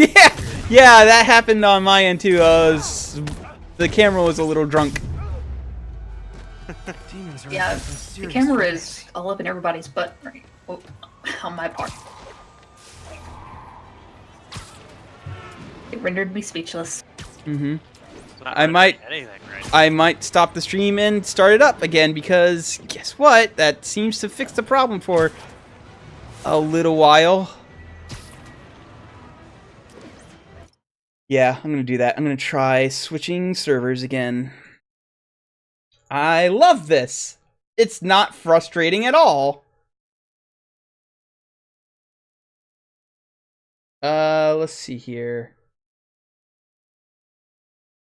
Yeah, that happened on my end too. The camera was a little drunk. Yeah, the camera is all up in everybody's butt right on my part. It rendered me speechless. Mm-hmm. I might stop the stream and start it up again because guess what? That seems to fix the problem for a little while. Yeah, I'm gonna do that. I'm gonna try switching servers again. I love this. It's not frustrating at all. Let's see here.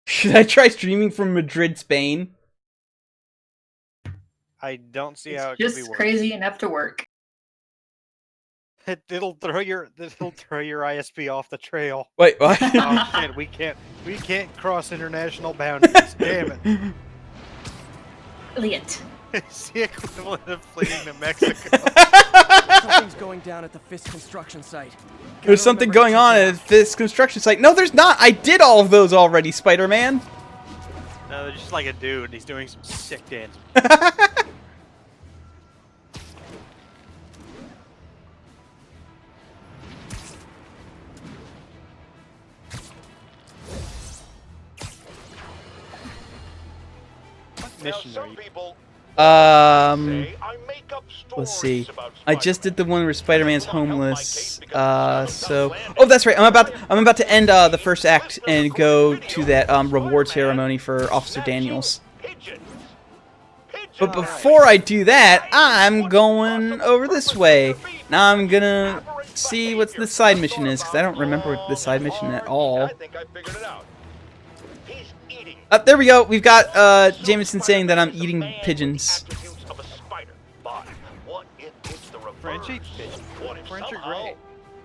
Should I try streaming from Madrid, Spain? I don't see how it could be Just worse. crazy enough to work. It'll throw your ISP off the trail. Wait, what? Oh shit, we can't cross international boundaries. Damn it. Elliot. It's the equivalent of fleeing to Mexico. Something's going down at the Fisk construction site. There's something going on at this construction site. No, there's not. I did all of those already, Spider-Man. No, they're just like a dude, and he's doing some sick dance. Some people let's see. I just did the one where Spider-Man's homeless. So, oh, that's right. I'm about to end the first act and go to that reward ceremony for Officer Daniels. But before I do that, I'm going over this way. Now I'm gonna see what the side mission is because I don't remember the side mission at all. There we go. We've got Jameson saying that I'm eating pigeons. Frenchie? French are great.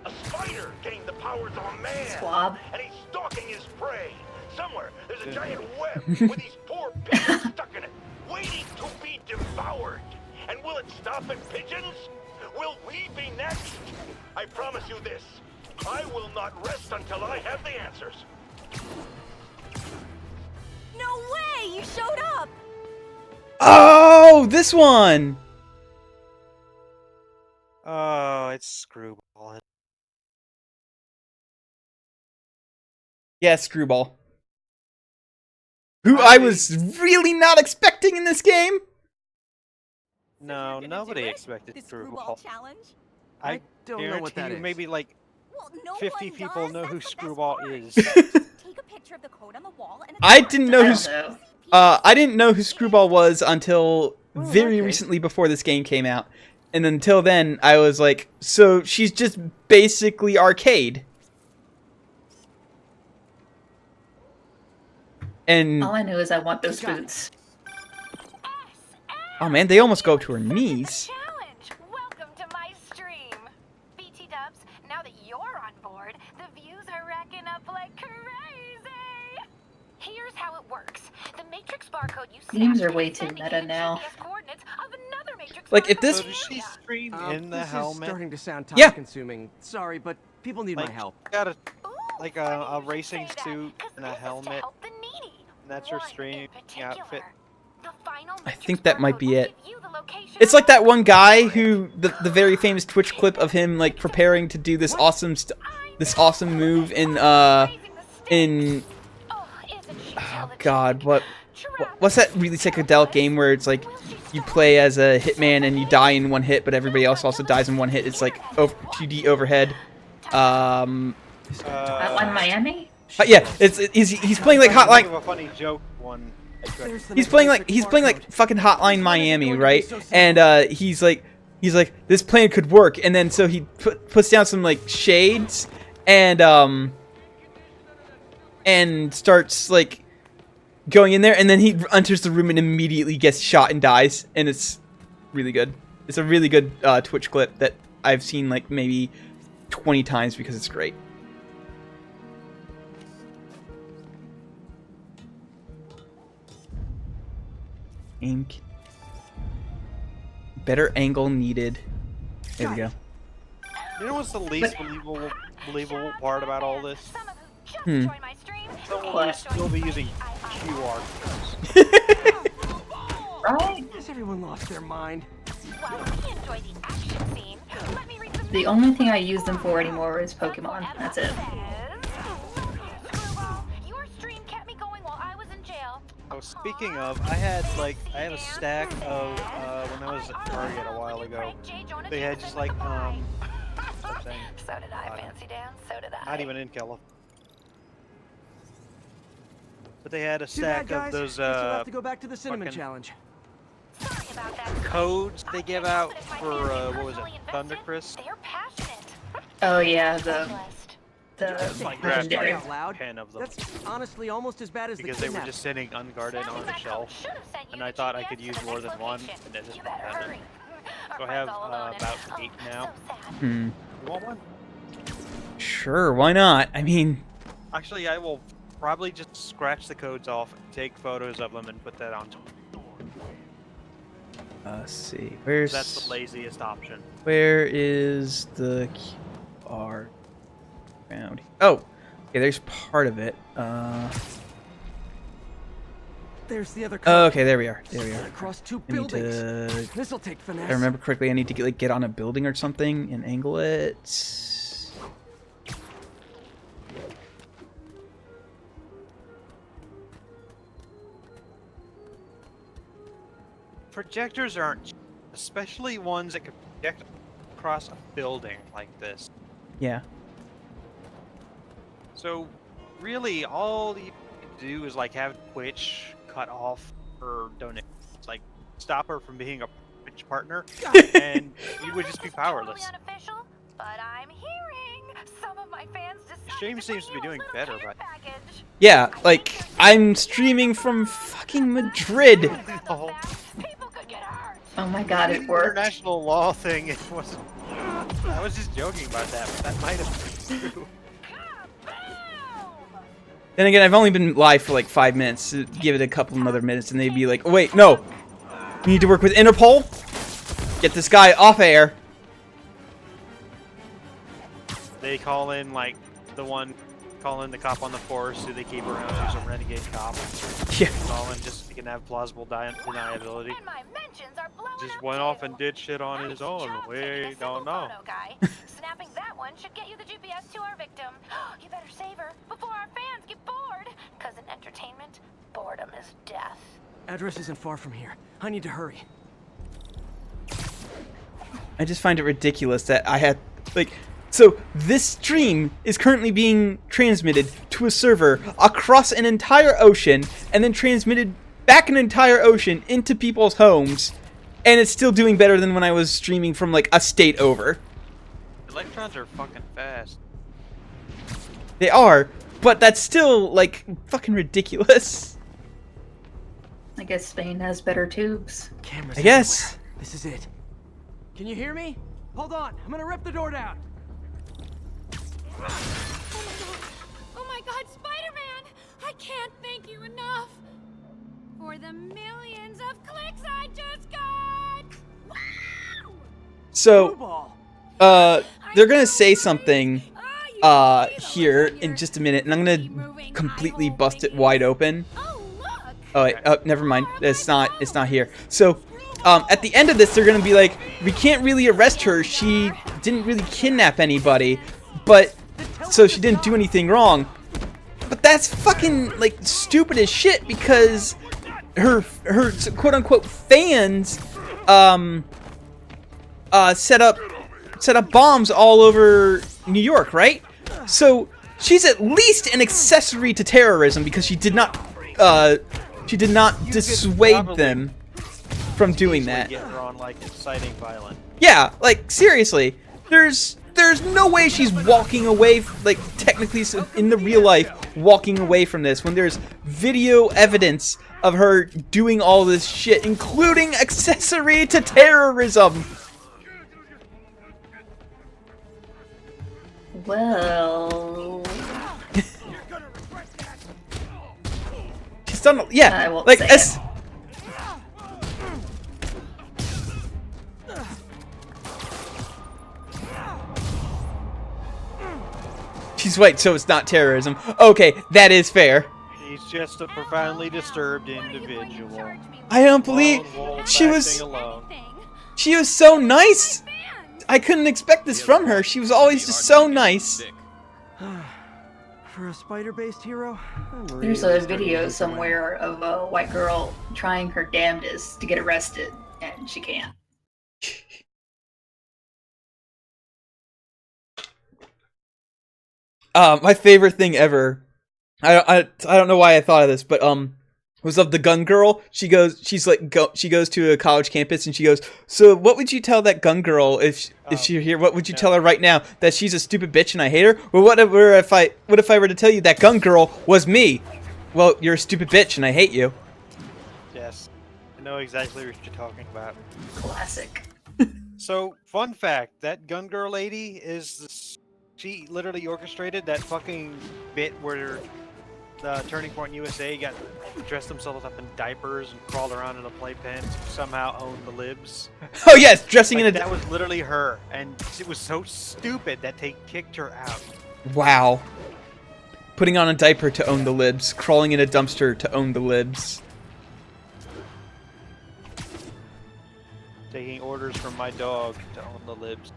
A spider gained the powers of a man. Swab. And he's stalking his prey. Somewhere there's a giant web with these poor pigeons stuck in it, waiting to be devoured. And will it stop at pigeons? Will we be next? I promise you this. I will not rest until I have the answers. No way! You showed up! Oh, this one! Oh, it's Screwball. Yeah, Screwball. Who I was really not expecting in this game. No, nobody expected Screwball. Challenge? I don't know what that you is. maybe like Well, no 50 one people does. know who That's the best Screwball part. is. Take a picture of the code on the wall and I didn't know who. know. I didn't know who Screwball was until very recently before this game came out. And until then, I was like, so she's just basically Arcade. And, All I know is I want those boots. oh man, they almost go up to her knees. Challenge! Welcome to my stream. BT Dubs, now that you're on board, the views are racking up like crazy. Here's how it works. The matrix barcode you Memes snap are way is too sending meta you now. GPS coordinates of another matrix Like, if barcode this- So does she stream area. in the this helmet? is starting to sound Yeah. time-consuming. Sorry, but people need Like, my help. got a Ooh, like funny a you should racing say that, suit 'cause and a this is to helmet. help the needy. And that's her One in streaming particular. outfit. The final I matrix think that might barcode be will it. give you the location It's of like that the one guy who, the very famous Twitch clip of him, like, preparing to do this awesome move in, Oh, isn't she oh god, what's that really psychedelic game where it's like, you play as a hitman and you die in one hit, but everybody else also dies in one hit? It's like 2D overhead. Hotline Miami? Yeah, he's playing like Think Hotline. of a funny joke one. He's playing like fucking Hotline Miami, right? And he's like this plan could work, and then so he puts down some like shades and starts like going in there, and then he enters the room and immediately gets shot and dies, and it's really good. It's a really good Twitch clip that I've seen like maybe 20 times because it's great. Ink. Better angle needed. There we go. You know what's the least believable part about all this? Hmm. Someone will still be using QR codes. Right? Has everyone lost their mind? The only thing I use them for anymore is Pokemon. That's it. Oh, speaking of, I had a stack of when I was at Target a while ago. They had just like So did I, Fancy Dan. So did I. not even in California, but they had a stack of those Guess you'll have to go back to the cinnamon challenge. codes they give out for what was it, Thunder Chris? Oh yeah, the Like legendary. grabbed like 10 of them. That's honestly almost as bad as Because the they were kidnapping. just sitting unguarded on the shelf, and I thought I could use more than one, and it just happened. So I have about 8 now. Hmm. You want one? Sure, why not? I mean, Actually, I will probably just scratch the codes off, take photos of them, and put that on. let's see. Where's That's the laziest option. Where is the QR found? Oh, okay. There's part of it. There's the other Oh, okay, there we are. There we are. Across 2 I need buildings. to. This'll take finesse. If I remember correctly, I need to get on a building or something and angle it. Projectors aren't, especially ones that can project across a building like this. Yeah. So, really, all you can do is like have Twitch cut off her donations, like stop her from being a Twitch partner, and you would just be powerless. But I'm hearing some of my fans Shame seems to be doing better, but Yeah, like I'm streaming from fucking Madrid. Oh my god, it worked. International law thing. It wasn't. I was just joking about that, but that might have been true. Then again, I've only been live for like 5 minutes. So give it a couple other minutes, and they'd be like, oh, "Wait, no, we need to work with Interpol. Get this guy off air." They call in like call in the cop on the force who they keep around who's a renegade cop. Yeah. Call in just so he can have plausible deniability. Just went off and did shit on his own. We don't know. Snapping that one should get you the GPS to our victim. You better save her before our fans get bored. Cause in entertainment, boredom is death. Address isn't far from here. I need to hurry. I just find it ridiculous that I had like. So this stream is currently being transmitted to a server across an entire ocean, and then transmitted back an entire ocean into people's homes, and it's still doing better than when I was streaming from like a state over. Electrons are fucking fast. They are, but that's still like fucking ridiculous. I guess Spain has better tubes. Cameras I guess. everywhere. This is it. Can you hear me? Hold on, I'm gonna rip the door down. Oh my god, Spider-Man! I can't thank you enough for the millions of clicks I just got! Wow! So, they're gonna say something here in just a minute, and I'm gonna completely bust it wide open. Oh wait, never mind. It's not here. So, at the end of this, they're gonna be like, we can't really arrest her. She didn't really kidnap anybody, but so she didn't do anything wrong. But that's fucking like stupid as shit because her quote unquote fans set up bombs all over New York, right? So she's at least an accessory to terrorism because she did not dissuade them from doing that. Get her on like inciting violence. Yeah, like seriously, there's no way she's walking away, like technically in the real life, walking away from this when there's video evidence of her doing all this shit, including accessory to terrorism. Well, she's done, yeah, I won't like say as. it. She's right, so it's not terrorism. Okay, that is fair. He's just a profoundly disturbed individual. I don't believe she was so nice. I couldn't expect this from her. She was always just so nice. For a spider-based hero, I'm There's really a starting to video think somewhere of a white girl trying her damnedest to get arrested, and she can't. My favorite thing ever. I don't know why I thought of this, but was of the gun girl. She goes to a college campus and she goes, "So what would you tell that gun girl if she were here? What would you tell her right now? That she's a stupid bitch and I hate her? Well, what if I were to tell you that gun girl was me? Well, you're a stupid bitch and I hate you." Yes, I know exactly what you're talking about. Classic. So, fun fact: that gun girl lady she literally orchestrated that fucking bit where the Turning Point USA dressed themselves up in diapers and crawled around in a playpen to somehow own the libs. Oh yes, dressing in a. That was literally her, and it was so stupid that they kicked her out. Wow. Putting on a diaper to own the libs, crawling in a dumpster to own the libs. Taking orders from my dog to own the libs.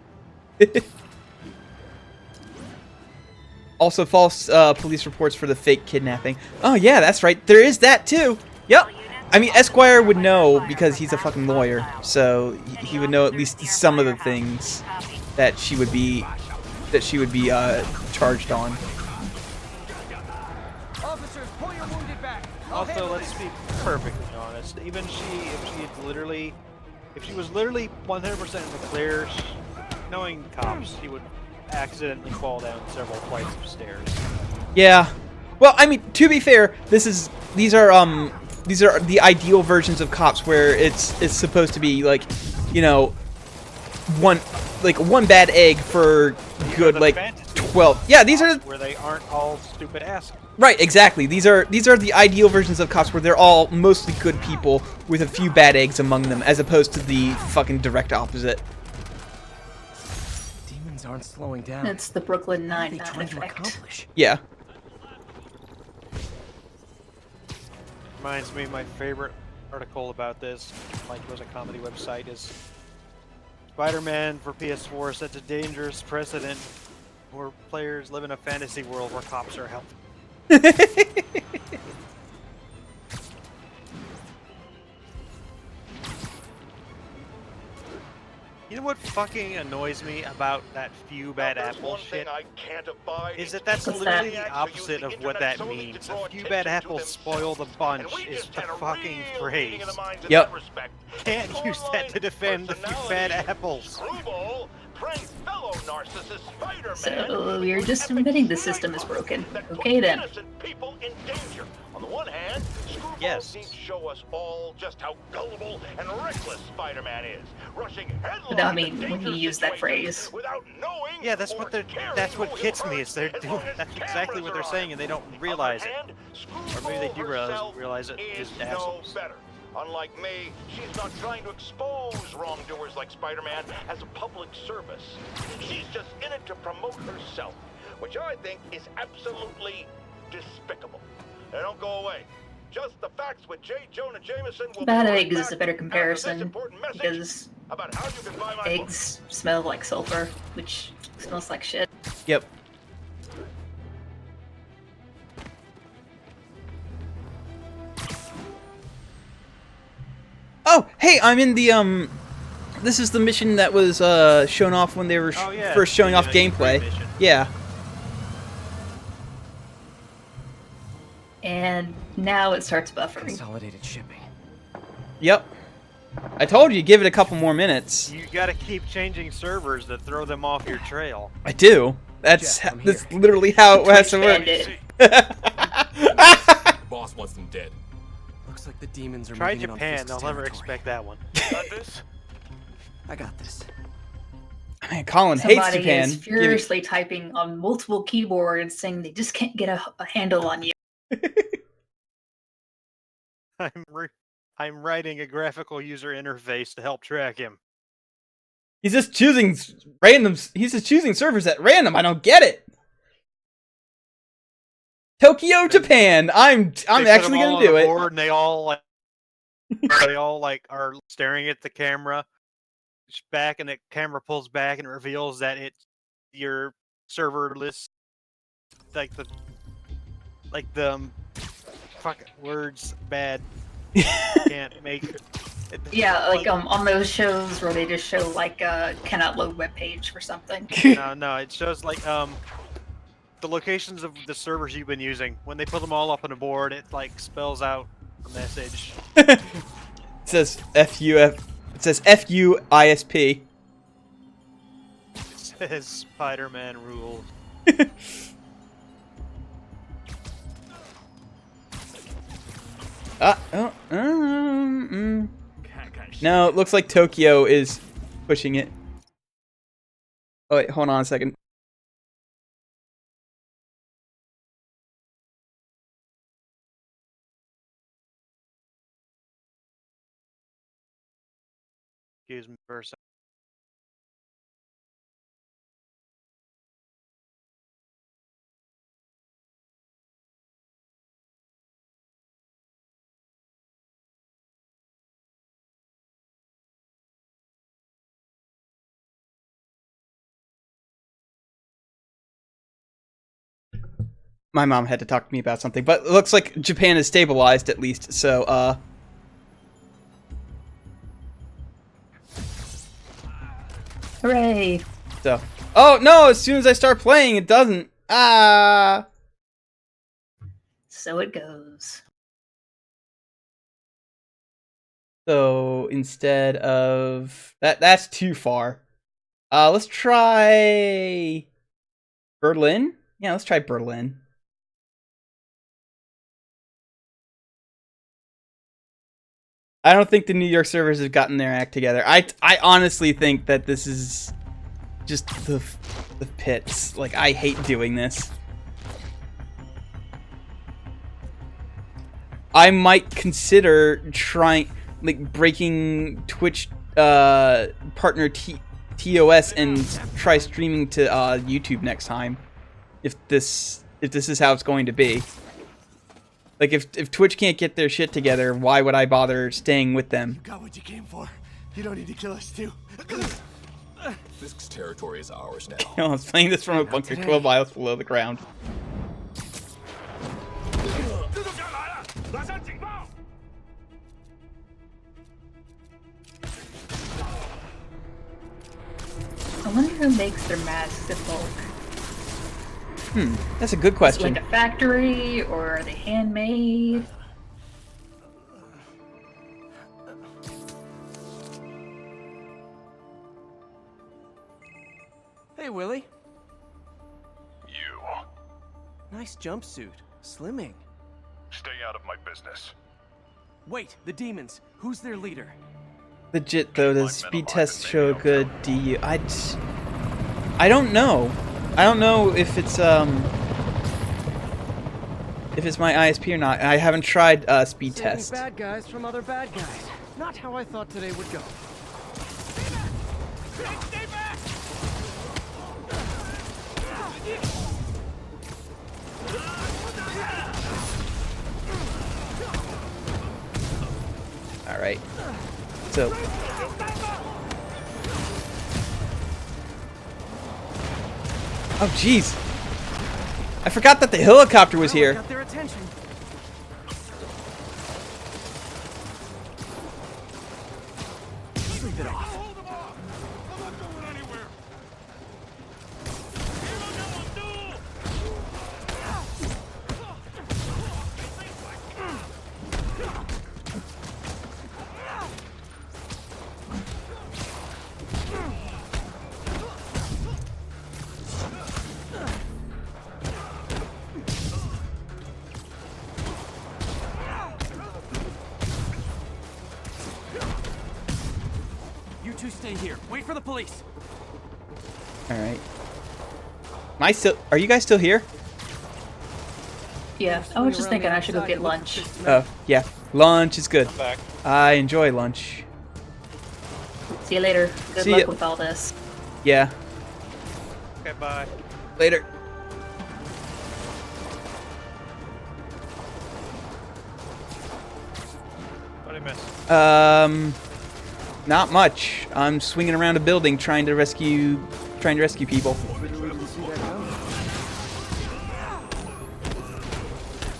Also, false police reports for the fake kidnapping. Oh yeah, that's right. There is that too. Yep. I mean, Esquire would know because he's a fucking lawyer, so he would know at least some of the things that she would be charged on. Officers, pull your wounded back. Also, let's be perfectly honest. Even if she was literally 100% in the clear, knowing cops, she would accidentally fall down several flights of stairs. Yeah. Well, I mean, to be fair, these are the ideal versions of cops where it's supposed to be like, you know, one bad egg for good like 12. Yeah, these are where they aren't all stupid ass. Right, exactly. These are the ideal versions of cops where they're all mostly good people with a few bad eggs among them, as opposed to the fucking direct opposite. Aren't slowing down. It's the Brooklyn What are they Nine-Nine trying to effect. accomplish? Yeah. Reminds me, my favorite article about this, like it was a comedy website, is Spider-Man for PS4 sets a dangerous precedent where players live in a fantasy world where cops are helping. You know what fucking annoys me about that few bad apple shit? Is that that's literally the opposite of what that means. A few bad apples spoil the bunch is the fucking phrase. Yep. Can't use that to defend the few bad apples. So you're just admitting the system is broken. Okay then. On the one hand, Screwball seems to show us all just how gullible and reckless Spider-Man is, rushing headlong But I mean, when you use that phrase. Yeah, that's what gets me. Is they're doing that's exactly what they're saying, and they don't realize it. Or maybe they do realize it. Is assholes. Better. Unlike me, she's not trying to expose wrongdoers like Spider-Man as a public service. She's just in it to promote herself, which I think is absolutely despicable. Now don't go away. Just the facts with J. Jonah Jameson will Bad be right eggs is back a better after this comparison important message because about how you can buy my book. eggs smell like sulfur, which smells like shit. Yep. Oh, hey, I'm in the this is the mission that was shown off when they were first showing off gameplay. Yeah. and now it starts buffering. Consolidated shipping. Yep. I told you, give it a couple more minutes. You gotta keep changing servers to throw them off your trail. I do. That's literally how it has to work. Boss wants them dead. Looks like the demons are Try moving in on Japan, Fisk's they'll never territory. expect that one. Got this? I got this. Man, Colin hates Somebody Japan. is furiously typing on multiple keyboards saying they just can't get a handle on you. I'm writing a graphical user interface to help track him. He's just choosing random. He's just choosing servers at random. I don't get it. Tokyo, Japan. I'm actually gonna do it. And they all like are staring at the camera. It's back, and the camera pulls back and reveals that it's your server list, like the fuck words bad. Can't make it. Yeah, like on those shows where they just show like cannot load web page for something. No, it shows like the locations of the servers you've been using. When they put them all up on a board, it like spells out a message. It says FUF. It says FUISP. It says Spider-Man rules. No, it looks like Tokyo is pushing it. Oh wait, hold on a second. Excuse me for a second. My mom had to talk to me about something, but it looks like Japan is stabilized at least, so, Hooray! So. Oh, no! As soon as I start playing, it doesn't. Ah! So it goes. So, instead of... That's too far. Let's try... Berlin? Yeah, let's try Berlin. I don't think the New York servers have gotten their act together. I honestly think that this is just the pits. Like, I hate doing this. I might consider trying, like, breaking Twitch partner TOS and try streaming to YouTube next time. If this is how it's going to be. Like, if Twitch can't get their shit together, why would I bother staying with them? You got what you came for. You don't need to kill us too. Fisk's territory is ours now. I was playing this from a bunker 12 miles below the ground. I wonder who makes their masks in bulk. That's a good question. Is it like a factory, or are they handmade? Hey, Willie. You. Nice jumpsuit. Slimming. Stay out of my business. Wait, the demons. Who's their leader? Legit though, does speed tests show a good DU? I don't know. I don't know if it's my ISP or not. I haven't tried speed Saving test. bad guys from other bad guys. Not how I thought today would go. Stay back! All right. So. Oh, jeez. I forgot that the helicopter was here. Got their attention. Sleep it off. stay here. Wait for the police. All right. Are you guys still here? Yeah, I was just thinking I should go get lunch. Oh, yeah. Lunch is good. I'm back. I enjoy lunch. See you later. Good See luck ya. with all this. Yeah. Okay, bye. Later. What did I miss? Not much. I'm swinging around a building trying to rescue people.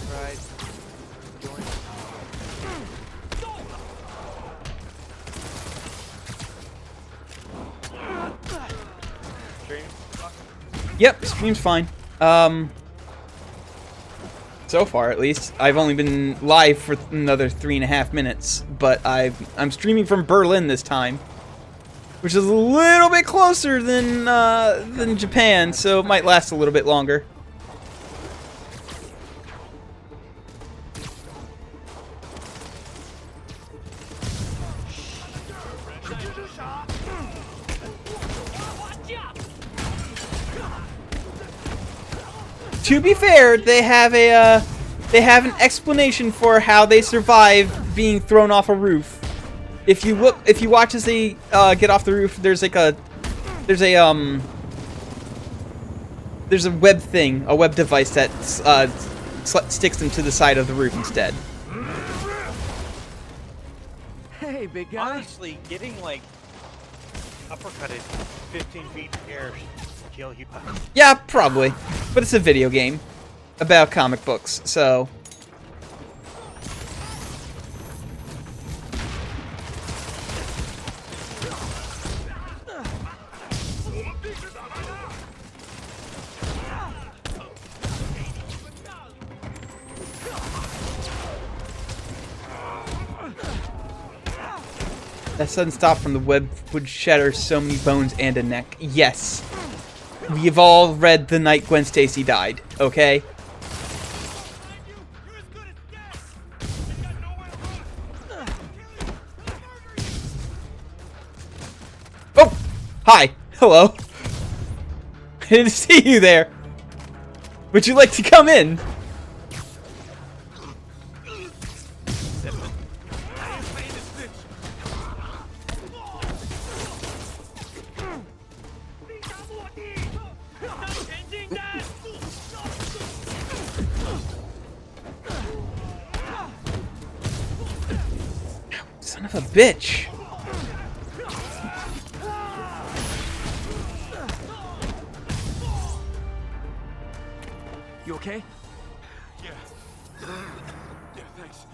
Right. Stream? Yep, stream's fine. So far at least. I've only been live for another 3.5 minutes, but I'm streaming from Berlin this time, which is a little bit closer than Japan, so it might last a little bit longer. To be fair, they have an explanation for how they survive being thrown off a roof. If you watch as they get off the roof, there's a web thing, a web device that sticks them to the side of the roof instead. Hey, big guy. Honestly, getting like uppercutted 15 feet in the air should kill you. Yeah, probably, but it's a video game about comic books, so. That sudden stop from the web would shatter so many bones and a neck. Yes. We've all read the night Gwen Stacy died, okay? Oh! Hi! Hello! I didn't see you there! Would you like to come in? Son of a bitch. You okay? Yeah, thanks.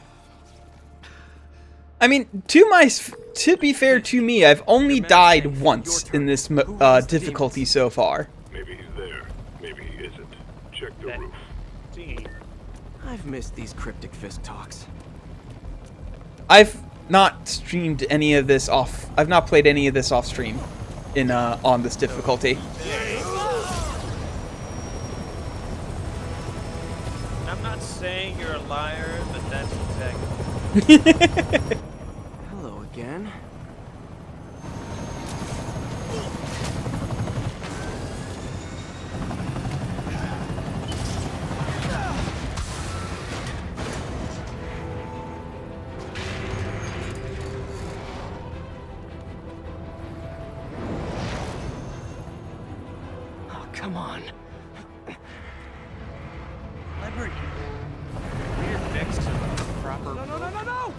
I mean, to be fair to me, I've only died once in this difficulty so far. Maybe he's there. Maybe he isn't. Check the roof. I've missed these cryptic fist talks. I've not streamed any of this off. I've not played any of this off stream in on this difficulty. I'm not saying you're a liar, but that's exactly. Hello again. Oh, come on. Leopard. Weird mix of proper. No!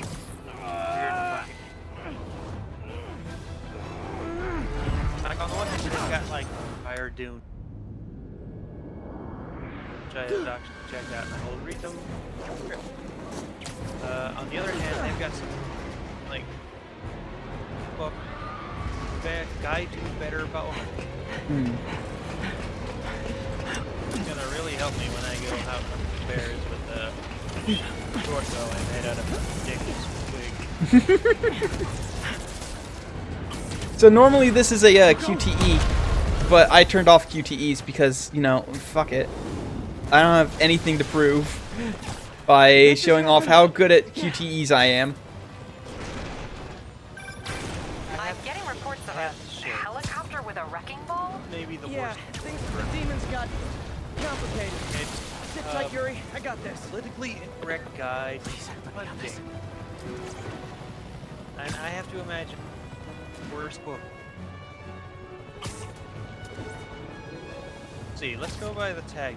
Like on the one hand, they've got like Fire Dune, which I have actually checked out, and I'll read them. On the other hand, they've got some like book guide to better bow. It's gonna really help me when I go out with the bears with the short bow I made out of ridiculous twig. So normally this is a QTE, but I turned off QTEs because, you know, fuck it. I don't have anything to prove by showing off how good at QTEs I am. I'm getting reports of a with a wrecking ball? Maybe the Yeah, worst. things with the demons got complicated. Sit tight, Yuri. I got this. Politically incorrect guide. Hunting. And I have to imagine worst book. Let's see, let's go by the tag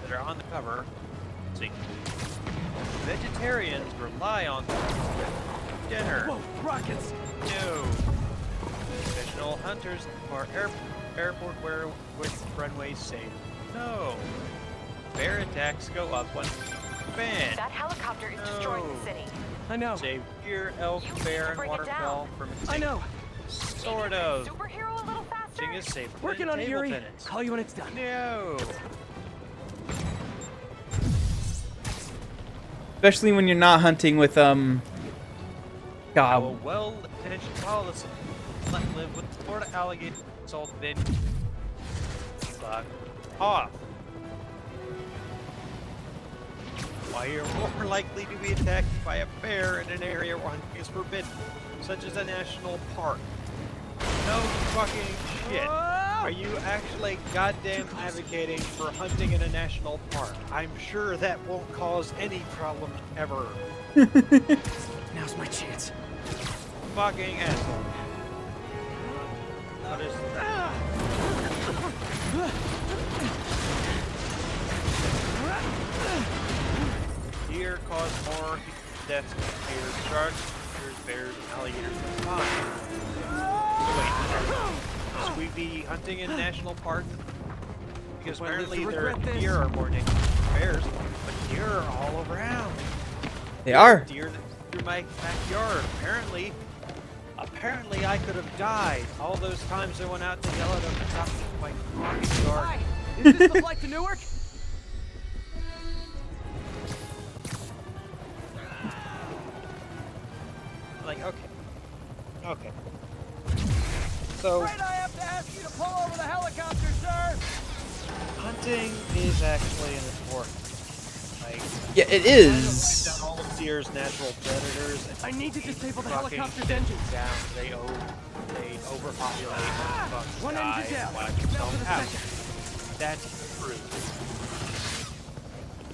that are on the cover. Let's see. Vegetarians rely on dinner. Whoa, rockets! No. Traditional hunters for airport where with runways safe. No. Bear attacks go up when banned. That helicopter is destroying the city. I know. Save deer, elk, bear, and bring it waterfall from I know. Sort of. Superhero a little faster? Hunting is safe. Working on it, Table Yuri. tennis. Call you when it's done. No. Especially when you're not hunting with A God. well-intentioned policy. Let live with Florida alligator assault then. Fuck off. Why you're more likely to be attacked by a bear in an area where hunting is forbidden, such as a national park. No fucking shit. Are you actually goddamn advocating for hunting in a national park? I'm sure that won't cause any problems ever. Now's my chance. Fucking asshole. What is that? Deer cause more deaths than deer, sharks, deers, bears, and alligators combined. So wait, should we be hunting in national park? Because Well, apparently let's there regret this. deer are more dangerous than bears, but deer are all around. They are. Deer through my backyard. Apparently I could have died all those times I went out to yell at them to stop my fucking yard. Hi, is this the flight to Newark? Like, okay. So, Afraid I have to ask you to pull over the helicopter, sir. hunting is actually an sport. Like, Yeah, it I is. know we've done all of deer's natural predators. And I need to disable the fucking helicopter's engine. down. They overpopulate. Fuck One die, engine down. wipe Now yourself for the out. second. That's true.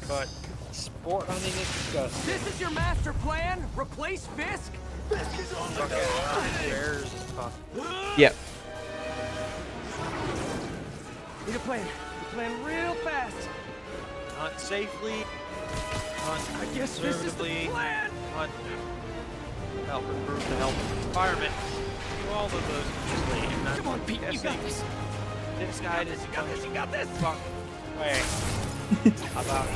But sport hunting is disgusting. This is your master plan? Replace Fisk? Fisk is on the Fucking bears is fuck. Yep. Need a plan. A plan real fast. Hunt safely. Hunt I guess this is the conservatively. plan. Hunt. Help improve the health of the environment. Do all of those easily. And not Come on, Pete, you got guessing. this. This guy is You got this. You got this. fuck way about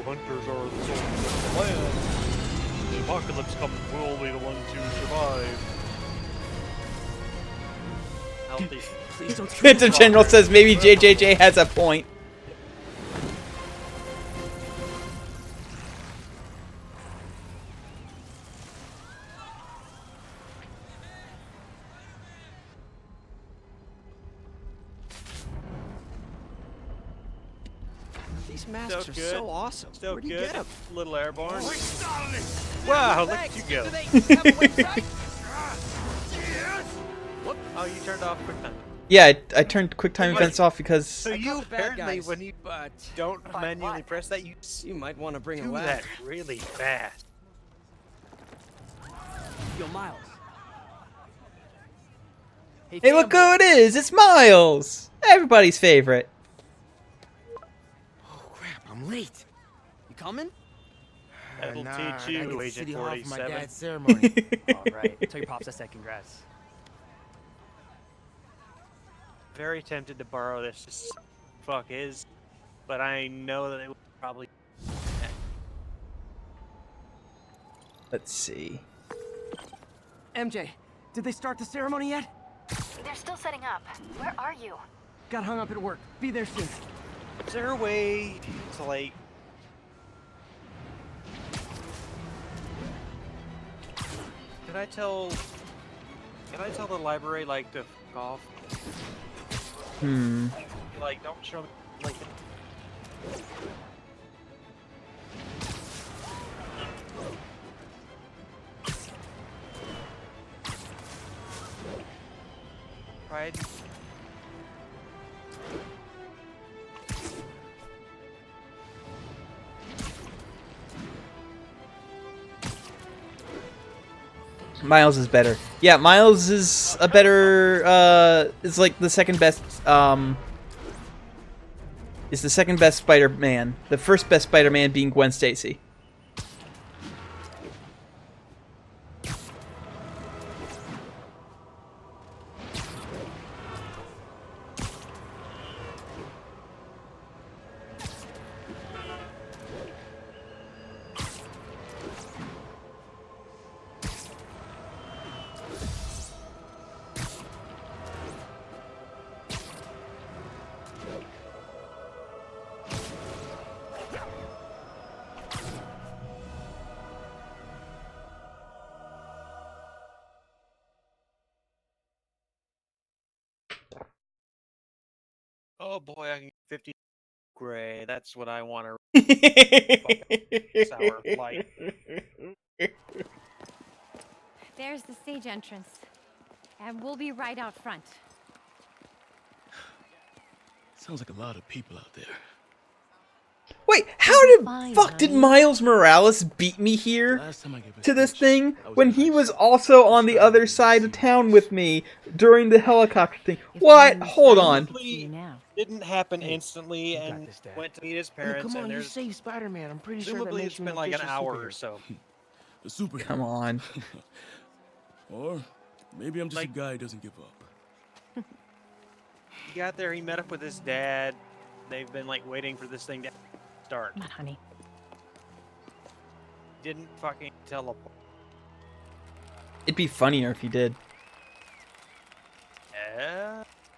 hunters are the soldiers of the land. The apocalypse comes, we'll be the ones who survive. Healthy. Please don't The general says maybe JJJ has a point. These masks So are good. so awesome. So Where'd you good. get them? Little airborne. Oh, Wow, look at you go. Do they have a website? Whoop. Oh, you turned off quick time. Yeah, I turned QuickTime Wait. events off because So I you caught the bad apparently, guys, when you but don't manually press that, you you might want to bring a do ladder. that really fast. Yo, Miles. hey, look who it is! It's Miles, everybody's favorite. Oh crap! I'm late. You coming? That'll Nah, teach you, I get Agent City Hall for my 47. dad's ceremony. All right. Tell your pops I said congrats. Very tempted to borrow this. Just fuck is, but I know that it would probably. Let's see. MJ, did they start the ceremony yet? They're still setting up. Where are you? Got hung up at work. Be there soon. Is there a way to like? Can I tell the library like to fuck off? Like, don't show me like. Pride. Miles is better. Yeah, Miles is a better, is like the second best, is the second best Spider-Man. The first best Spider-Man being Gwen Stacy. Oh boy, I can get 50 gray. That's what I want to sour light. There's the stage entrance. And we'll be right out front. Sounds like a lot of people out there. Wait, how the fuck did Miles Morales beat me here to this thing when he was also on the other side of town with me during the helicopter thing? What? Hold on. Didn't happen instantly and went to meet his parents. Come on, and you there's saved Spider-Man. I'm pretty sure that presumably makes it's you been like an official hour superhero. or so. The super. Come on. Or maybe I'm just a guy who doesn't give up. He got there, he met up with his dad. They've been like waiting for this thing to start. Come on, honey. Didn't fucking teleport. It'd be funnier if he did.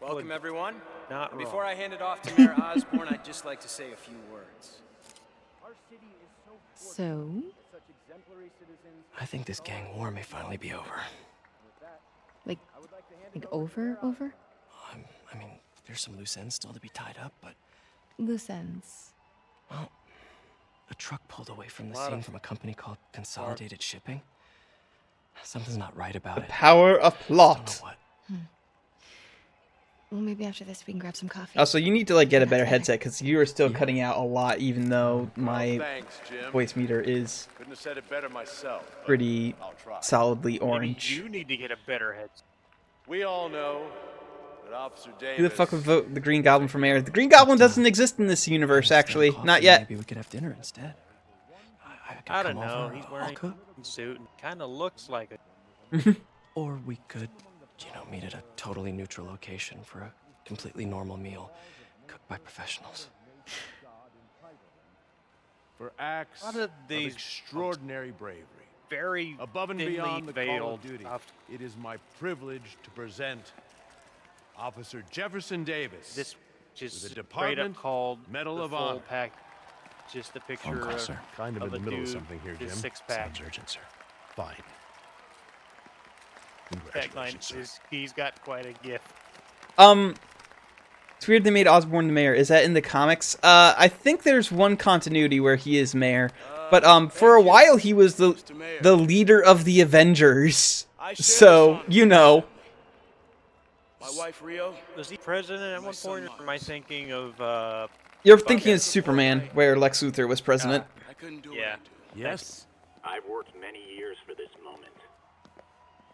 Welcome, everyone. Not wrong. Before I hand it off to Mayor Osborn, I'd just like to say a few words. So? I think this gang war may finally be over. Like over? I mean, there's some loose ends still to be tied up, but... Loose ends. Well, a truck pulled away from the Lot scene of- from a company called Consolidated Shipping. Something's not right about The it. power of plot. Well, maybe after this we can grab some coffee. Also, you need to like get a better headset because you are still cutting out a lot, even though my Thanks, Jim. voice meter is Couldn't have said it better myself. but pretty I'll try. solidly Maybe orange. you need to get a better head. We all know that Officer Davis. Who the fuck would vote the Green Goblin for mayor? The Green Goblin doesn't exist in this universe, actually. Not yet. Maybe we could have dinner instead. could I don't come know. over, He's I'll wearing cook. a suit and kind of looks like it. Or we could, meet at a totally neutral location for a completely normal meal, cooked by professionals. For acts How did of these extraordinary bravery, very above and thinly beyond the call veiled of duty, stuff. it is my privilege to present Officer Jefferson Davis. This just with the straight up Department called Medal the of full Honor. pack. Just a picture Phone call, of, sir. Kind of in a the middle of dude, something here, his Jim. six-pack. Sounds urgent, sir. Fine. Tagline Congratulations, sir. is he's got quite a gift. It's weird they made Osborn the mayor. Is that in the comics? I think there's one continuity where he is mayor, but for a while he was the leader of the Avengers. So you know. My wife Rio. Was he president at one point, or am I thinking of? You're thinking of Superman, where Lex Luthor was president. I couldn't do Yeah. Yes? I've worked many years for this moment.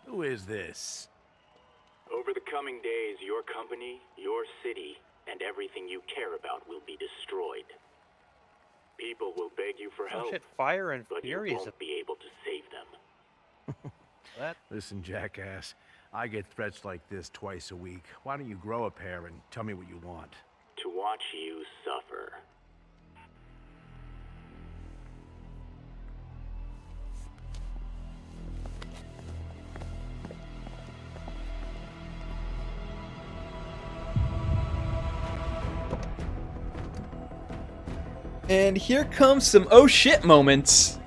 Who is this? Over the coming days, your company, your city, and everything you care about will be destroyed. People will beg you for Oh help, shit! Fire and but you Fury is won't be able to save them. that. Listen, jackass. I get threats like this twice a week. Why don't you grow a pair and tell me what you want? To watch you suffer. And here comes some oh shit moments.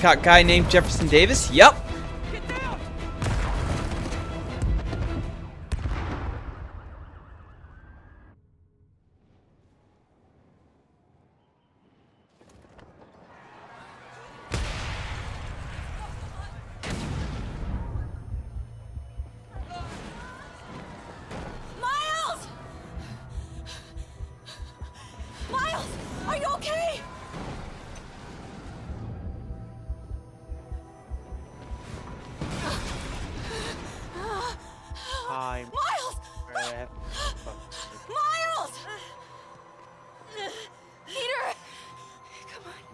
Got guy named Jefferson Davis? Yup.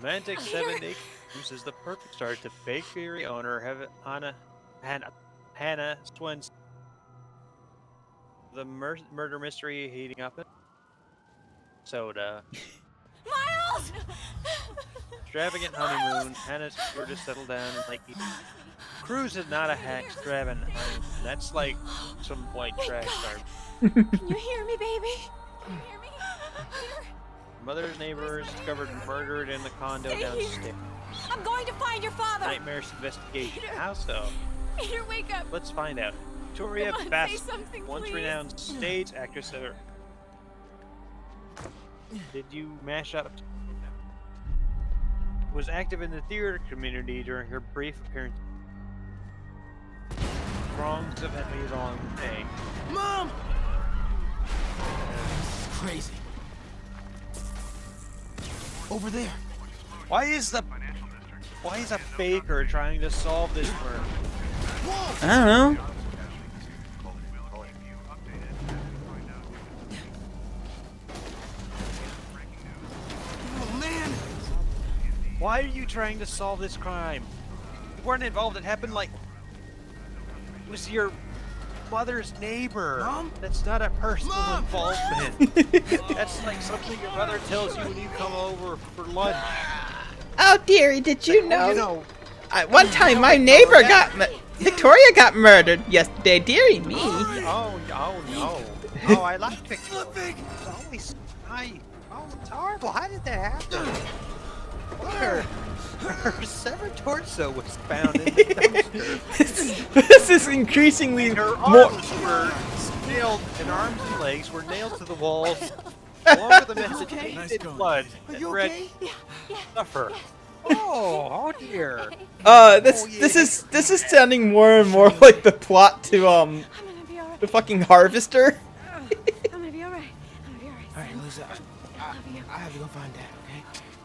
romantic 7-day cruise is the perfect start to bakery owner Hannah Swenson. The murder mystery heating up. Soda. Miles! Extravagant honeymoon. Hannah's eager to settle down in Lake East. Cruise is not a hack extravagant honeymoon. That's like some white trash garbage. Can you hear me, baby? Can you hear me? Mother's neighbors discovered murdered in the condo Stay downstairs. here. I'm going to find your father. Nightmares investigation. Peter. How so? Peter, wake up. Let's find out. Victoria Come on, say Bass, something, once please. renowned stage actress. Did you mash up? Was active in the theater community during her brief appearance. Throngs of enemies on thing. Mom! Crazy. Over there. Why is a baker trying to solve this murder? I don't know. Oh man! Why are you trying to solve this crime? You weren't involved. It happened like it was your mother's neighbor. Mom? That's not a personal Mom! involvement. That's like something your mother tells you when you come over for lunch. Oh, dearie, did you know? You know, One time my neighbor Victoria got murdered yesterday, dearie me. Oh no. Oh, I like Victoria. It's always it's horrible. How did that happen? Her severed torso was found in the dumpster. This is increasingly Her more. arms were nailed, and arms and legs were nailed to the walls, along with a message painted in blood that read, "Suffer." Oh dear. This is sounding more and more like the plot to the fucking Harvester. I'm gonna be alright. I'm gonna be alright. Alright, Lisa. I have to go find Dad, okay?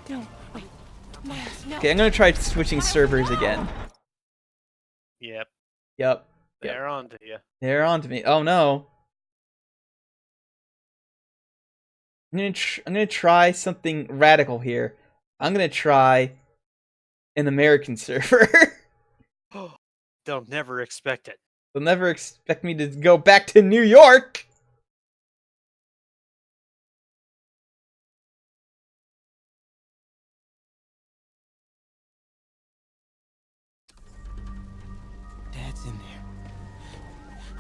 No, wait. Miles, no. Okay, I'm gonna try switching servers again. Yep. Yep. They're on to you. They're on to me. Oh no. I'm gonna try something radical here. I'm gonna try an American server. They'll never expect it. They'll never expect me to go back to New York. Dad's in there.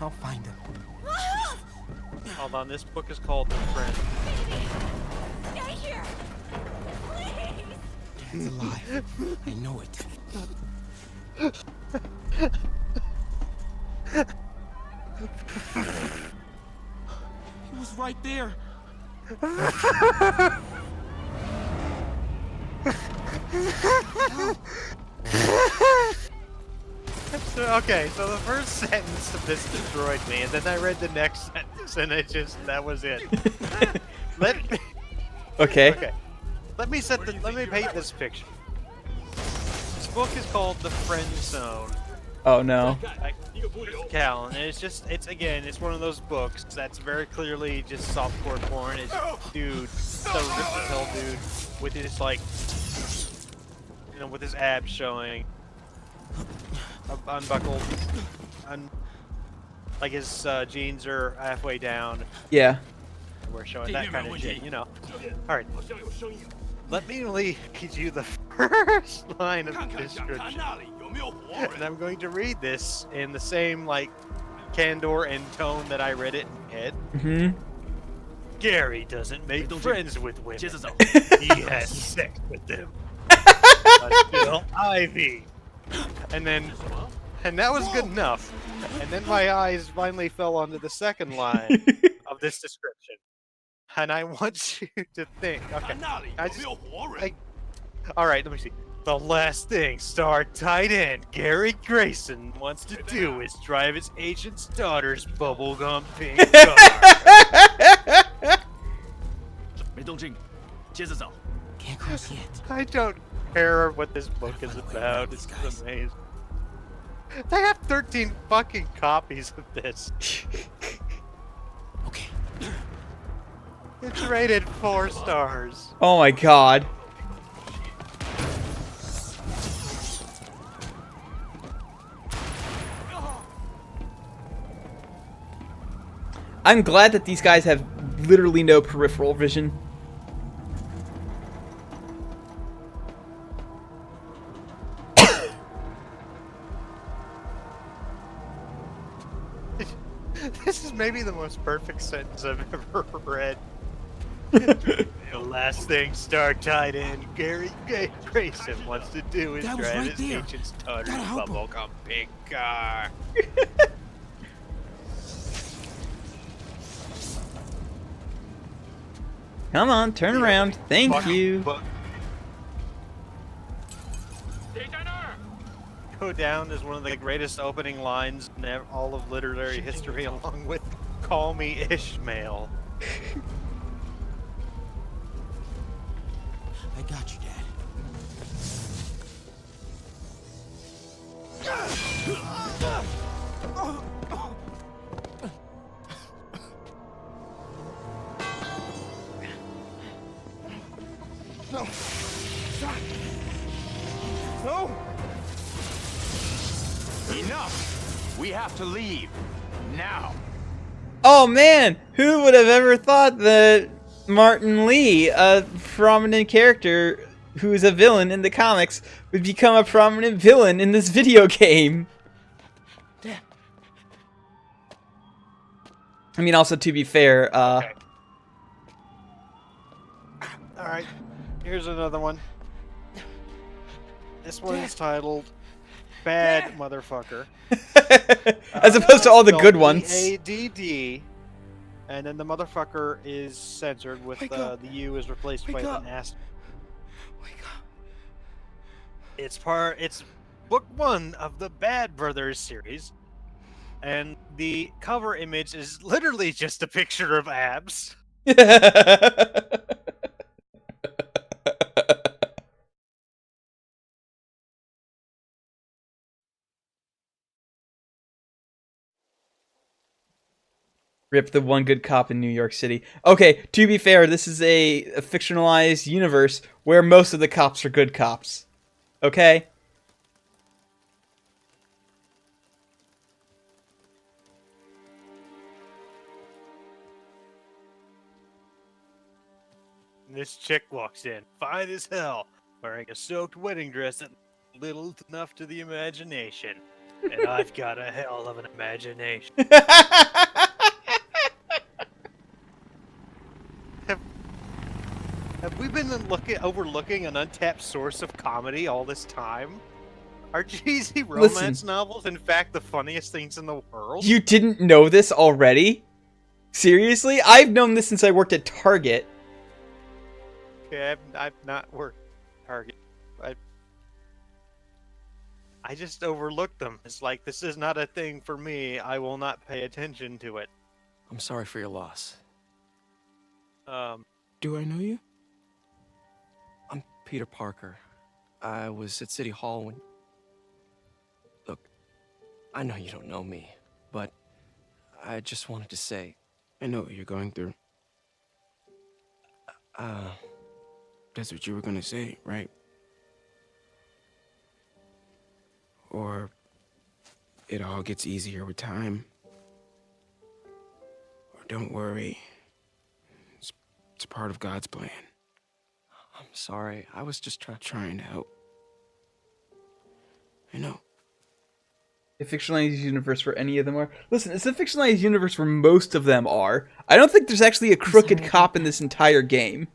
I'll find him. Hold on, this book is called The Friend. Stay here. Please. Dad's alive. I know it. He was right there. Okay, so the first sentence of this destroyed me, and then I read the next sentence, and that was it. Okay. Let me paint this picture. This book is called The Friend Zone. Oh no. Cal, and it's one of those books that's very clearly just softcore porn. It's dude, the rip-the-pill dude with his with his abs showing, unbuckled, like his jeans are halfway down. Yeah. We're showing that kind of shit, you know. All right. Let me read you the first line of the description. And I'm going to read this in the same, candor and tone that I read it in head. Mm-hmm. Gary doesn't make friends with women. He has sex with them. Until Ivy. And that was good enough. And then my eyes finally fell onto the second line of this description. And I want you to think. Okay. Alright, let me see. The last thing star tight end Gary Grayson wants to do is drive his agent's daughter's bubblegum pink car. Can't cross yet. I don't care what this book is about. It's amazing. They have 13 fucking copies of this. Okay. It's rated 4 stars. Oh my god. I'm glad that these guys have literally no peripheral vision. This is maybe the most perfect sentence I've ever read. The last thing Stark tied in Gary Grayson wants to do is drive his ancient stutter bubblegum pink car. Come on, turn around. Thank you. Go down as one of the greatest opening lines in all of literary history, along with "Call Me Ishmael." I got you, No! Stop! No! Enough! We have to leave. Now! Oh man! Who would have ever thought that Martin Lee, a prominent character who is a villain in the comics, would become a prominent villain in this video game? I mean, also, to be fair, Okay. Alright, here's another one. This one is titled Bad Motherfucker. As opposed to all the good ones. ADD, and then the motherfucker is censored with the U is replaced by an S. Wake up. It's book 1 of the Bad Brothers series, and the cover image is literally just a picture of abs. Rip the one good cop in New York City. Okay, to be fair, this is a fictionalized universe where most of the cops are good cops. Okay? This chick walks in, fine as hell, wearing a soaked wedding dress that little enough to the imagination. And I've got a hell of an imagination. Have we been overlooking an untapped source of comedy all this time? Are cheesy romance novels, in fact, the funniest things in the world? You didn't know this already? Seriously? I've known this since I worked at Target. Okay, I've not worked at Target. I just overlooked them. It's like, this is not a thing for me. I will not pay attention to it. I'm sorry for your loss. Do I know you? I'm Peter Parker. I was at City Hall when... Look, I know you don't know me, but I just wanted to say... I know what you're going through. That's what you were gonna say, right? Or it all gets easier with time. Or don't worry. It's part of God's plan. I'm sorry. I was just trying to help. I know. A fictionalized universe where any of them are. Listen, it's a fictionalized universe where most of them are. I don't think there's actually a crooked cop in this entire game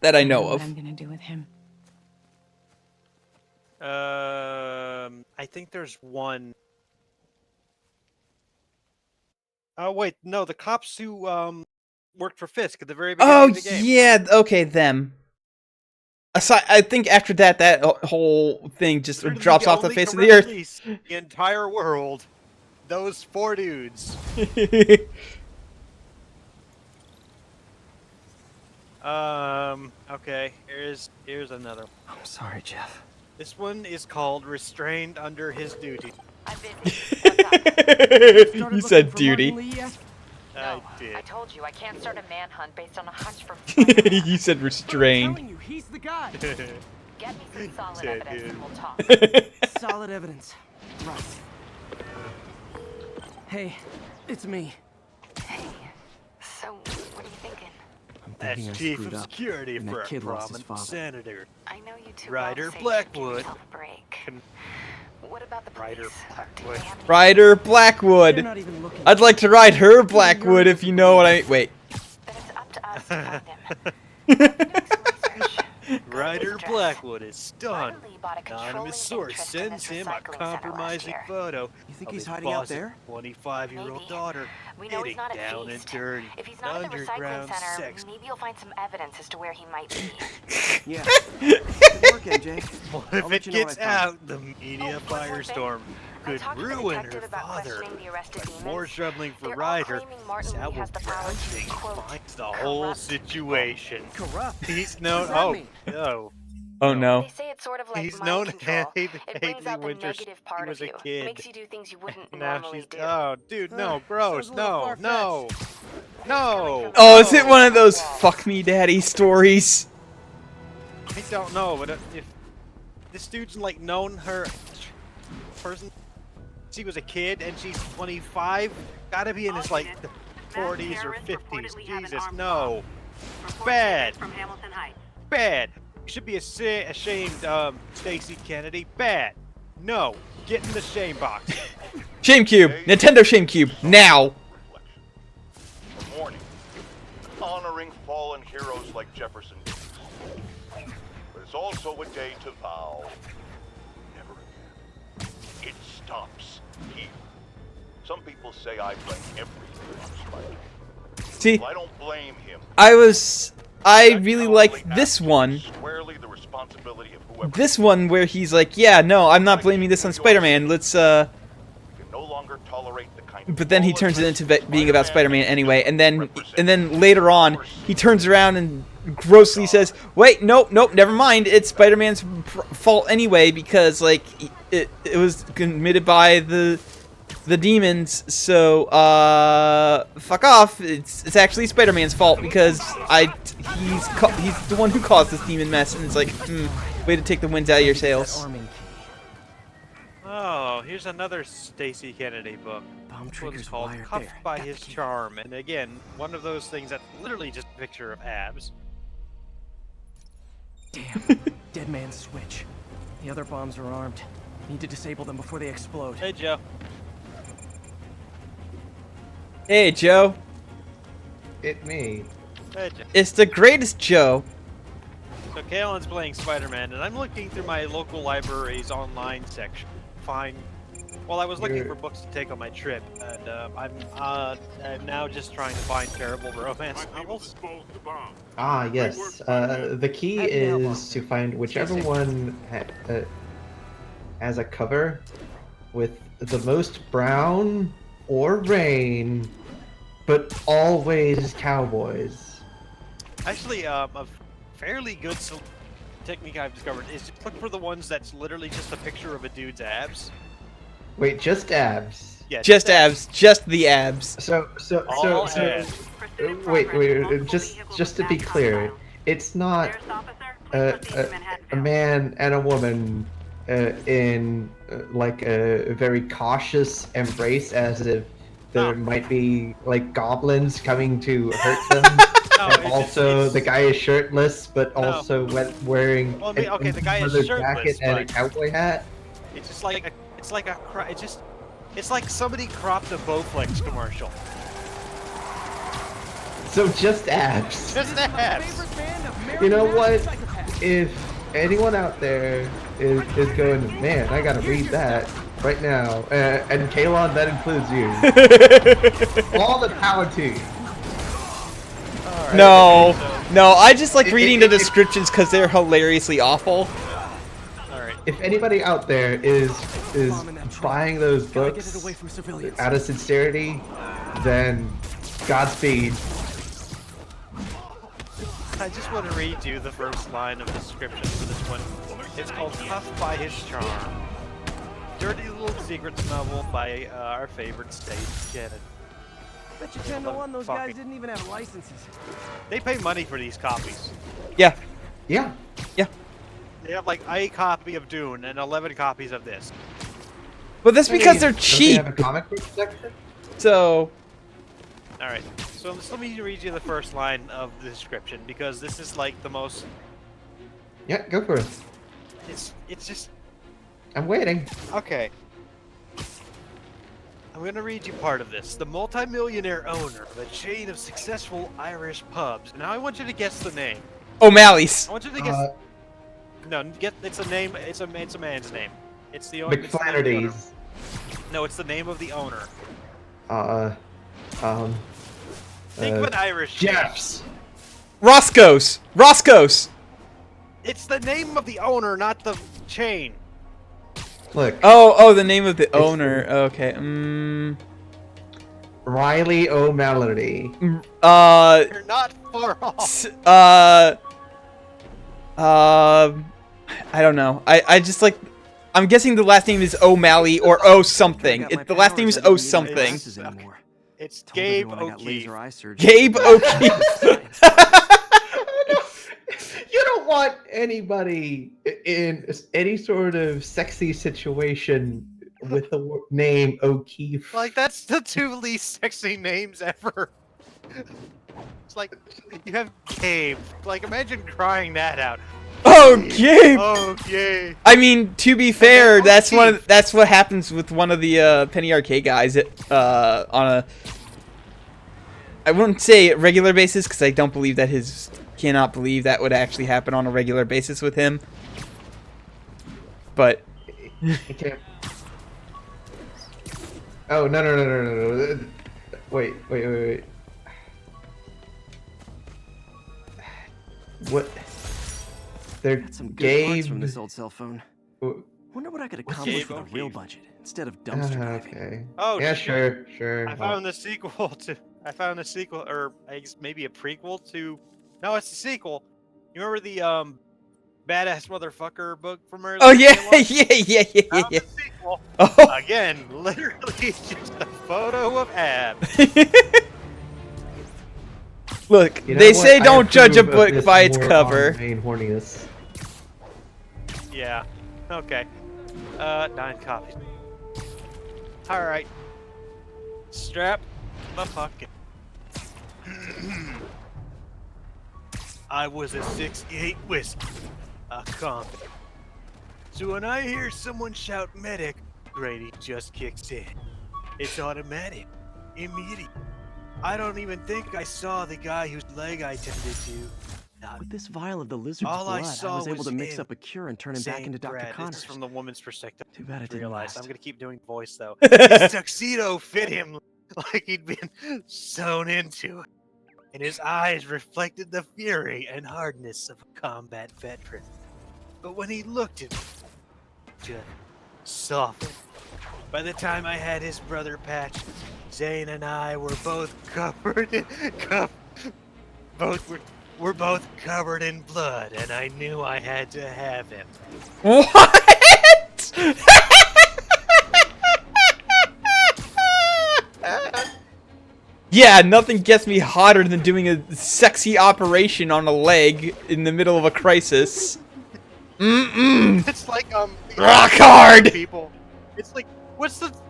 that I know of. What I'm gonna do with him. I think there's one. Oh wait, no, the cops who worked for Fisk at the very beginning of the game. Yeah, okay, them. Aside, I think after that, that whole thing just drops off the face of the earth. The entire world, those 4 dudes. Okay, here's another. I'm sorry, Jeff. This one is called Restrained Under His Duty. You said duty. I did. I told you I can't start a manhunt based on a hunch from. You said restrained. I'm telling you, he's the guy. Get me some solid evidence and we'll talk. Solid evidence. Right. Hey, it's me. So, what are you thinking? That's thinking I chief screwed of up, security and for that a kid lost his prominent father. senator. I know you too Ryder well to say Blackwood. give yourself a break. What about the police? Ryder Blackwood. Ryder Blackwood. I'd like to ride her Blackwood if you know what I. Wait. Then it's up to us to find him. Ryder Blackwood is stunned. Lee bought a controlling Anonymous source interest in sends this him a recycling center last compromising year. photo. You think of he's his hiding out boss's there? 25-year-old daughter We know he's getting not at down and Feast. dirty. If he's not at the recycling underground center, sex. maybe you'll find some evidence as to where he might be. Yeah. Good work, MJ. What I'll if let it you know what gets I find. out? The media firestorm could ruin her father. More troubling for Ryder is how Brownsing finds the whole situation. Corrupt. He's known. What does that Oh mean? no. Oh no. They say it's sort of like He's mind known control. Haley It brings out the Winters negative part he was of a you. kid. Makes you do things you wouldn't Now normally she's. do. Oh, dude, no, gross, sounds a little no, no. Oh, is it one of those fuck me daddy stories? I don't know, but if this dude's like known her person, she was a kid and she's 25, gotta be in his like the 40s or 50s. Jesus, no. Bad. From Hamilton Heights. Bad. You should be ashamed, Stacy Kennedy. Bad. No. Get in the shame box. Shame Cube. Nintendo Shame Cube. Now. A morning honoring fallen heroes like Jefferson Davis. But it's also a day to vow never again. It stops here. Some people say I blame everything on Spider-Man. See, Well, I don't blame him. I really like this one. Squarely the responsibility of whoever. This one where he's like, yeah, no, I'm not blaming this on Spider-Man. Let's can no longer tolerate the kind of But then he turns it into being about Spider-Man anyway, and then later on he turns around and grossly says, "Wait, nope, never mind. It's Spider-Man's fault anyway because like it was committed by the demons. So fuck off. It's actually Spider-Man's fault because he's the one who caused this demon mess." And it's like, way to take the wind out of your sails. Oh, here's another Stacy Kennedy book. It's called Cuffed by His Charm. And again, one of those things that's literally just a picture of abs. Damn. Dead man's switch. The other bombs are armed. Need to disable them before they explode. Hey, Joe. Hey, Joe. It me. Hey, Joe. It's the greatest Joe. So Kalen's playing Spider-Man, and I'm looking through my local library's online section. Well, I was looking for books to take on my trip, and I'm now just trying to find terrible romance novels. Ah, yes. The key is to find whichever one has a cover with the most brown or rain, but always cowboys. Actually, a fairly good technique I've discovered is to look for the ones that's literally just a picture of a dude's abs. Wait, just abs? Yeah, just abs. Just the abs. So, wait, just to be clear, it's not a man and a woman in like a very cautious embrace, as if there might be like goblins coming to hurt them. And also, the guy is shirtless, but also wearing the guy is leather shirtless, jacket and a cowboy hat. It's just like it's like somebody cropped a Bowflex commercial. So just abs. Just abs. You know what? If anyone out there is going, man, I gotta read that right now, and Kalon, that includes you. All the power to you. Right, No, I just like reading the descriptions because they're hilariously awful. Alright. If anybody out there is buying those books out of sincerity, then Godspeed. I just want to read you the first line of the description for this one. It's called Cuffed by His Charm. Dirty little secrets novel by our favorite Stacy Kennedy. Bet you 10 to 1 those guys didn't even have licenses. They pay money for these copies. Yeah. Yeah. They have like a copy of Dune and 11 copies of this. Well, that's because they're cheap. Have a comic book section? So. Alright, so let me read you the first line of the description because this is like the most. Yeah, go for it. It's just. I'm waiting. Okay. I'm gonna read you part of this. The multi-millionaire owner of a chain of successful Irish pubs. Now I want you to guess the name. O'Malley's. I want you to guess. No, it's a name. It's a man's name. It's the owner. McFlannery's. No, it's the name of the owner. Think of an Irish. Jeff's. Roscoe's. Roscoe's. It's the name of the owner, not the chain. Look. Oh, the name of the owner. Okay. Riley O'Malley. You're not far off. I don't know. I just like. I'm guessing the last name is O'Malley or O something. The last name is O something. It's Gabe O'Keefe. Gabe O'Keefe. You don't want anybody in any sort of sexy situation with the name O'Keefe. Like, that's the two least sexy names ever. It's like, you have Gabe. Like, imagine crying that out. Oh, Gabe! Oh, Gabe! I mean, to be fair, that's what happens with one of the Penny Arcade guys on a. I wouldn't say a regular basis because I don't believe that cannot believe that would actually happen on a regular basis with him. But. Okay. Oh no! Wait. What? They're some good Gabe. parts from this old cell phone. Wonder what I could accomplish with a real budget instead of dumpster diving. Okay. Oh, yeah, shit. sure. I found the sequel to. I found a sequel, or I guess maybe a prequel to. No, it's a sequel. You remember the badass motherfucker book from earlier? Oh yeah. Sequel. Oh. Again, literally just a photo of Ab. Look, You know they what? say I don't judge a approve of book this by its more cover. on main horniness. Yeah. Okay. 9 copies. All right. Strap my pocket. I was a 68 whiskey, a comp. So when I hear someone shout medic, Grady just kicks in. It's automatic, immediate. I don't even think I saw the guy whose leg I tended to. With this vial of the lizard's All I blood, saw I was able to was mix him. up a cure and turn him back Same into Dr. thread. This Connors. is from the woman's perspective. Too bad it didn't Realize. last. I'm gonna keep doing voice though. His tuxedo fit him like he'd been sewn into it, and his eyes reflected the fury and hardness of a combat veteran. But when he looked at me, just softened. By the time I had his brother Patch, Zane and I were both covered in we're both covered in blood, and I knew I had to have him. What? Yeah, nothing gets me hotter than doing a sexy operation on a leg in the middle of a crisis. It's like rock hard. People. It's like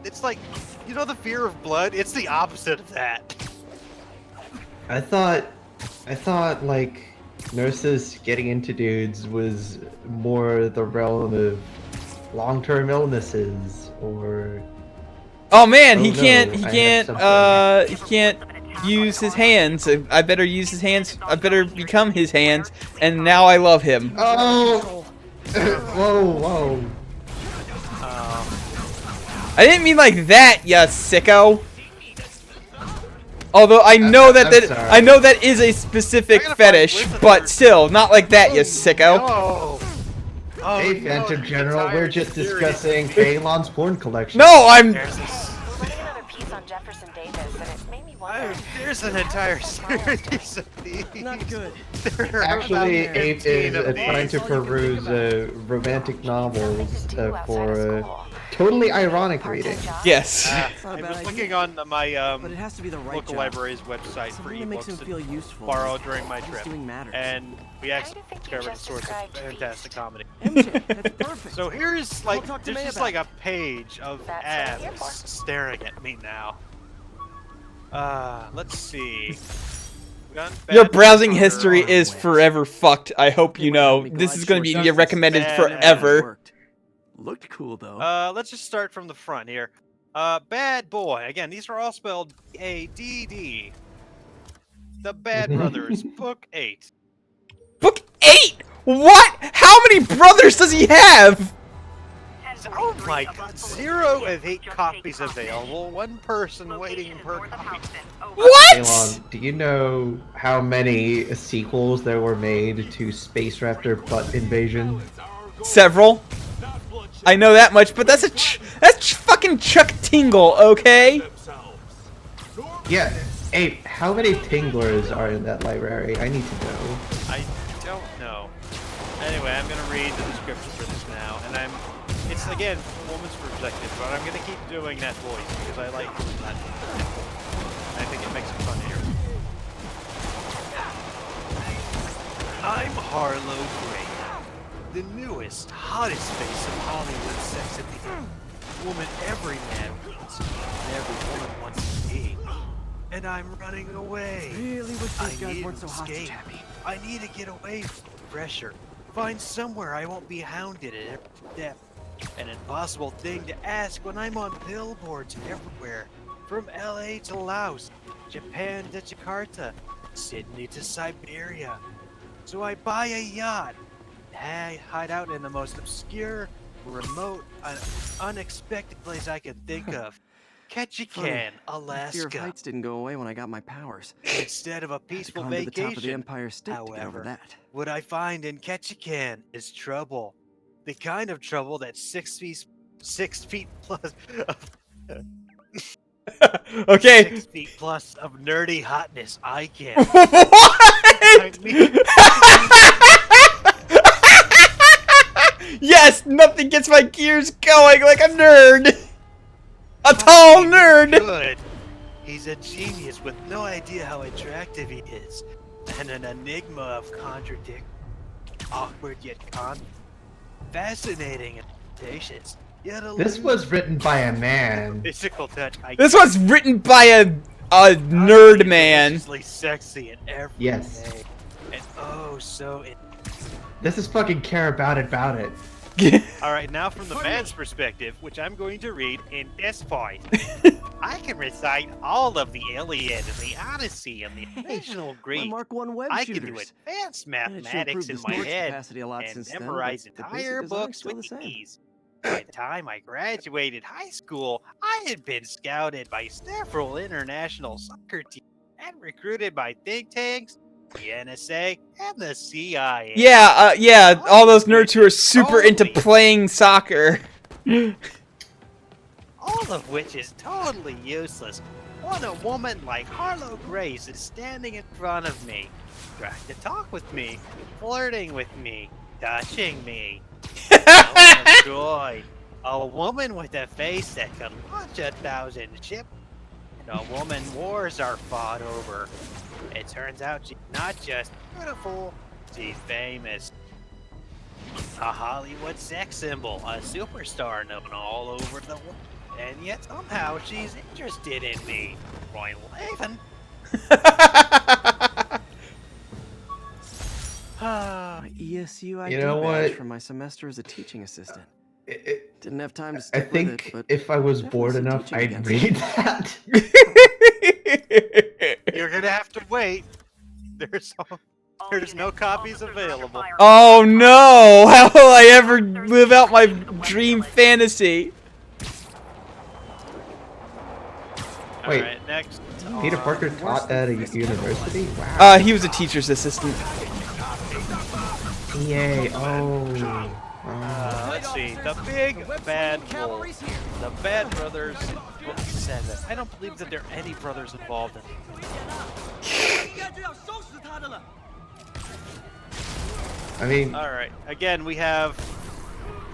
it's like, you know, the fear of blood. It's the opposite of that. I thought like nurses getting into dudes was more the realm of long-term illnesses or. Oh man, Oh, he no, can't I have use his hands. I better use his hands. I better become his hands. And now I love him. Oh. Whoa. I didn't mean like that, ya sicko. Although I know that is a specific fetish, but still, not like that, you sicko. Hey, Phantom General, we're just discussing Kalon's porn collection. No, I'm. There's an entire series of these. Not good. Actually, Ape is trying to peruse romantic novels for totally ironic reading. Yes. I was looking on my but it has to be the right local job. library's website for Something that makes him ebooks feel to useful. borrow during my What he's trip, doing matters. and we actually discovered a source of fantastic comedy. MJ, that's perfect. So here's like, talk to there's May just about like a page of That's what I'm here abs staring at me now. Let's see. Your browsing history is forever fucked. I hope you know. This is going to be recommended forever. Looked cool though. Let's just start from the front here. Bad Boy. Again, these are all spelled B-A-D-D. The Bad Brothers, Book 8. Book 8? What? How many brothers does he have? Oh my god, 0 of 8 copies available, 1 person waiting per copy. What? Elon, do you know how many sequels there were made to Space Raptor Butt Invasion? Several. I know that much, but that's fucking Chuck Tingle, okay? Yeah, hey, how many Tinglers are in that library? I need to know. I don't know. Anyway, I'm gonna read the description for this now, and it's again woman's perspective, but I'm gonna keep doing that voice because I like that. I think it makes it funnier. I'm Harlow Gray, the newest, hottest face of Hollywood sex appeal. Woman every man wants, and every woman wants to be. And I'm running away. Really wish these guys weren't so hostage. I need to get away from the pressure. Find somewhere I won't be hounded at every step. An impossible thing to ask when I'm on billboards everywhere. From LA to Laos, Japan to Jakarta, Sydney to Siberia. So I buy a yacht. I hide out in the most obscure, remote, unexpected place I can think of. Ketchikan, Alaska. Fear of heights didn't go away when I got my powers. Instead of a peaceful vacation, to the top of the vacation, Empire State to get over that. What I find in Ketchikan is trouble. The kind of trouble that 6 feet plus Okay. 6 feet plus of nerdy hotness I can. Yes, nothing gets my gears going like a nerd. A tall nerd. Good. He's a genius with no idea how attractive he is, and an enigma of contradiction. Awkward yet confident. Fascinating and audacious. Yet This was written by a man. Physical touch. This was written by a nerd man. Sexy in every Yes. way. And oh, so. This is fucking care about it. Alright, now from the man's perspective, which I'm going to read in this voice. I can recite all of the Iliad and the Odyssey and the original Greek. Mark 1 web I shooters. can do advanced And it sure mathematics in improved my the storage head capacity a lot and since then, memorize but the entire basic design's books still with the same. ease. By the time I graduated high school, I had been scouted by several international soccer teams and recruited by think tanks, the NSA, and the CIA. Yeah, yeah, all those nerds who are super into playing soccer. All of which is totally useless when a woman like Harlow Grace is standing in front of me, trying to talk with me, flirting with me, touching me. Oh, joy. A woman with a face that could launch 1,000 ships. And a woman wars are fought over. It turns out she's not just beautiful, she's famous. A Hollywood sex symbol, a superstar known all over the world. And yet somehow she's interested in me. Roy Levin. My ESU ID You know badge what? from my semester as a teaching assistant. Didn't have time to I stick with think it, but if I was definitely bored some enough, teaching I'd against read it. that. You're gonna have to wait. There's no copies available. Oh no! How will I ever live out my dream fantasy? Wait, Alright, next. Peter Parker taught at a university? Wow. He was a teacher's assistant. Yay, oh. Let's see. The Big Bad Wolf. The Bad Brothers, Book 7. I don't believe that there are any brothers involved in it. I mean... Alright, again, we have,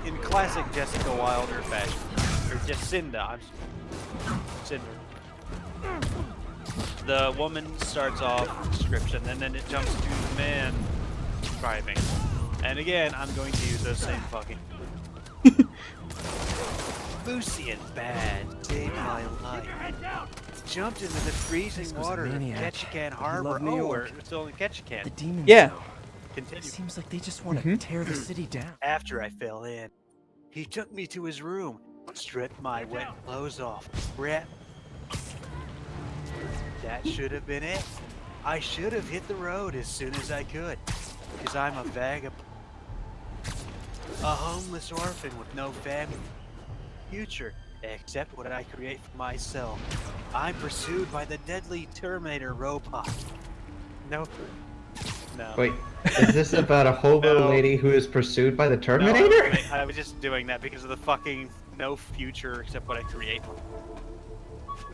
in classic Jessica Wilder fashion, or Jacinda, Cinder. The woman starts off description, and then it jumps to the man driving. And again, I'm going to use those same fucking... Lucy and Bad saved my life. jumped into the freezing water of Ketchikan Harbor. New York. We're still in Ketchikan. The demons. Yeah. Know. Continue. It seems like they just want to Mhm. tear the city down. After I fell in, he took me to his room, stripped my wet clothes off, wrapped. That should have been it. I should have hit the road as soon as I could, because I'm a vagabond. A homeless orphan with no family. Future, except what I create for myself. I'm pursued by the deadly Terminator robot. No. Wait, is this about a hobo No. lady who is pursued by the No, Terminator? I was just doing that because of the fucking no future except what I create.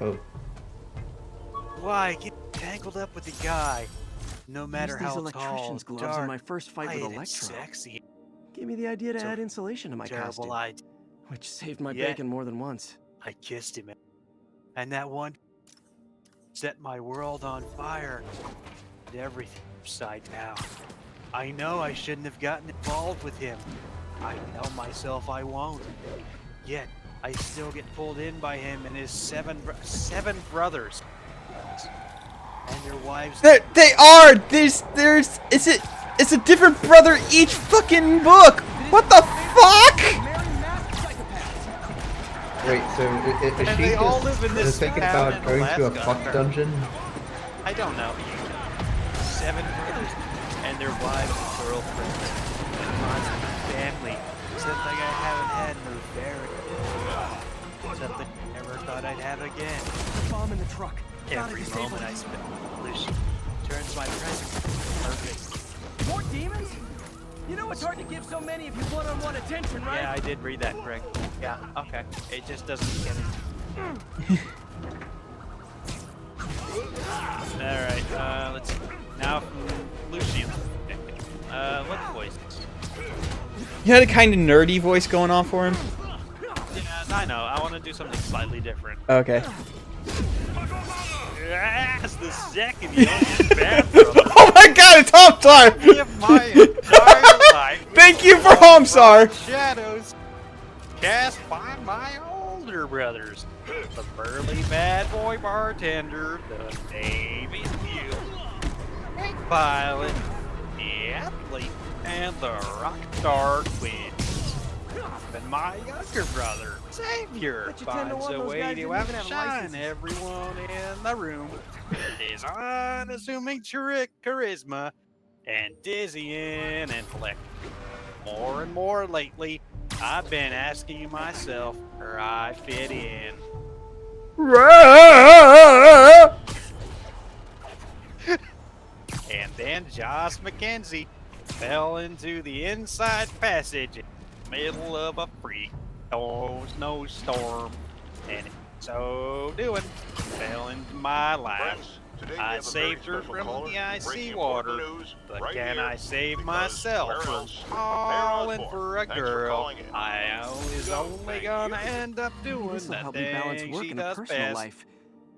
Oh. Why get tangled up with the guy? No matter Used how these tall, electrician's gloves dark, in my first fight with quiet, and Electro. sexy. Gave me the idea to So add insulation to my terrible costume, idea. which saved my Yeah. bacon more than once. I kissed him, and that one set my world on fire. Did everything upside down. I know I shouldn't have gotten involved with him. I tell myself I won't. Yet I still get pulled in by him and his seven brothers and their wives. They are. It's a different brother each fucking book. What the fuck? Wait, so is And she they all live in just this thinking town about in going to a Alaska. fuck dungeon? I don't know. 7 brothers and their wives and girlfriends. And constant family. Something I haven't had in a very something I never thought I'd have again. Bomb in the truck. Every moment I spend with Lucy turns my present perfect. More demons? You know it's hard to give so many of you one-on-one attention, right? Yeah, I did read that correct. Yeah, okay. It just doesn't get it. Alright, let's see. Now from Lucian. What voice? You had a kind of nerdy voice going on for him. Yeah, I know. I want to do something slightly different. Okay. Yes, the second youngest bad brother. Oh my god, it's Homsar! Live my entire life. Thank you for Homsar! Shadows cast by my older brothers. The burly bad boy bartender, the Navy SEAL, pilot, the athlete, and the rock star twins. And my younger brother, Savior, Bet you 10 to finds 1 a those way guys to didn't even have outshine licenses. everyone in the room. His unassuming charisma and dizzying intellect. More and more lately, I've been asking myself where I fit in. And then Josh McKenzie fell into the inside passage in the middle of a freak snowstorm, and in so doing, fell into my life. Friends, today we I have a saved very her special from caller, the icy bringing water, important news but right can here, I save because myself where from else? falling Perry for a Osborne. Thanks for girl? calling in. I was only gonna end up doing This'll the help me balance thing work she and does personal best. life.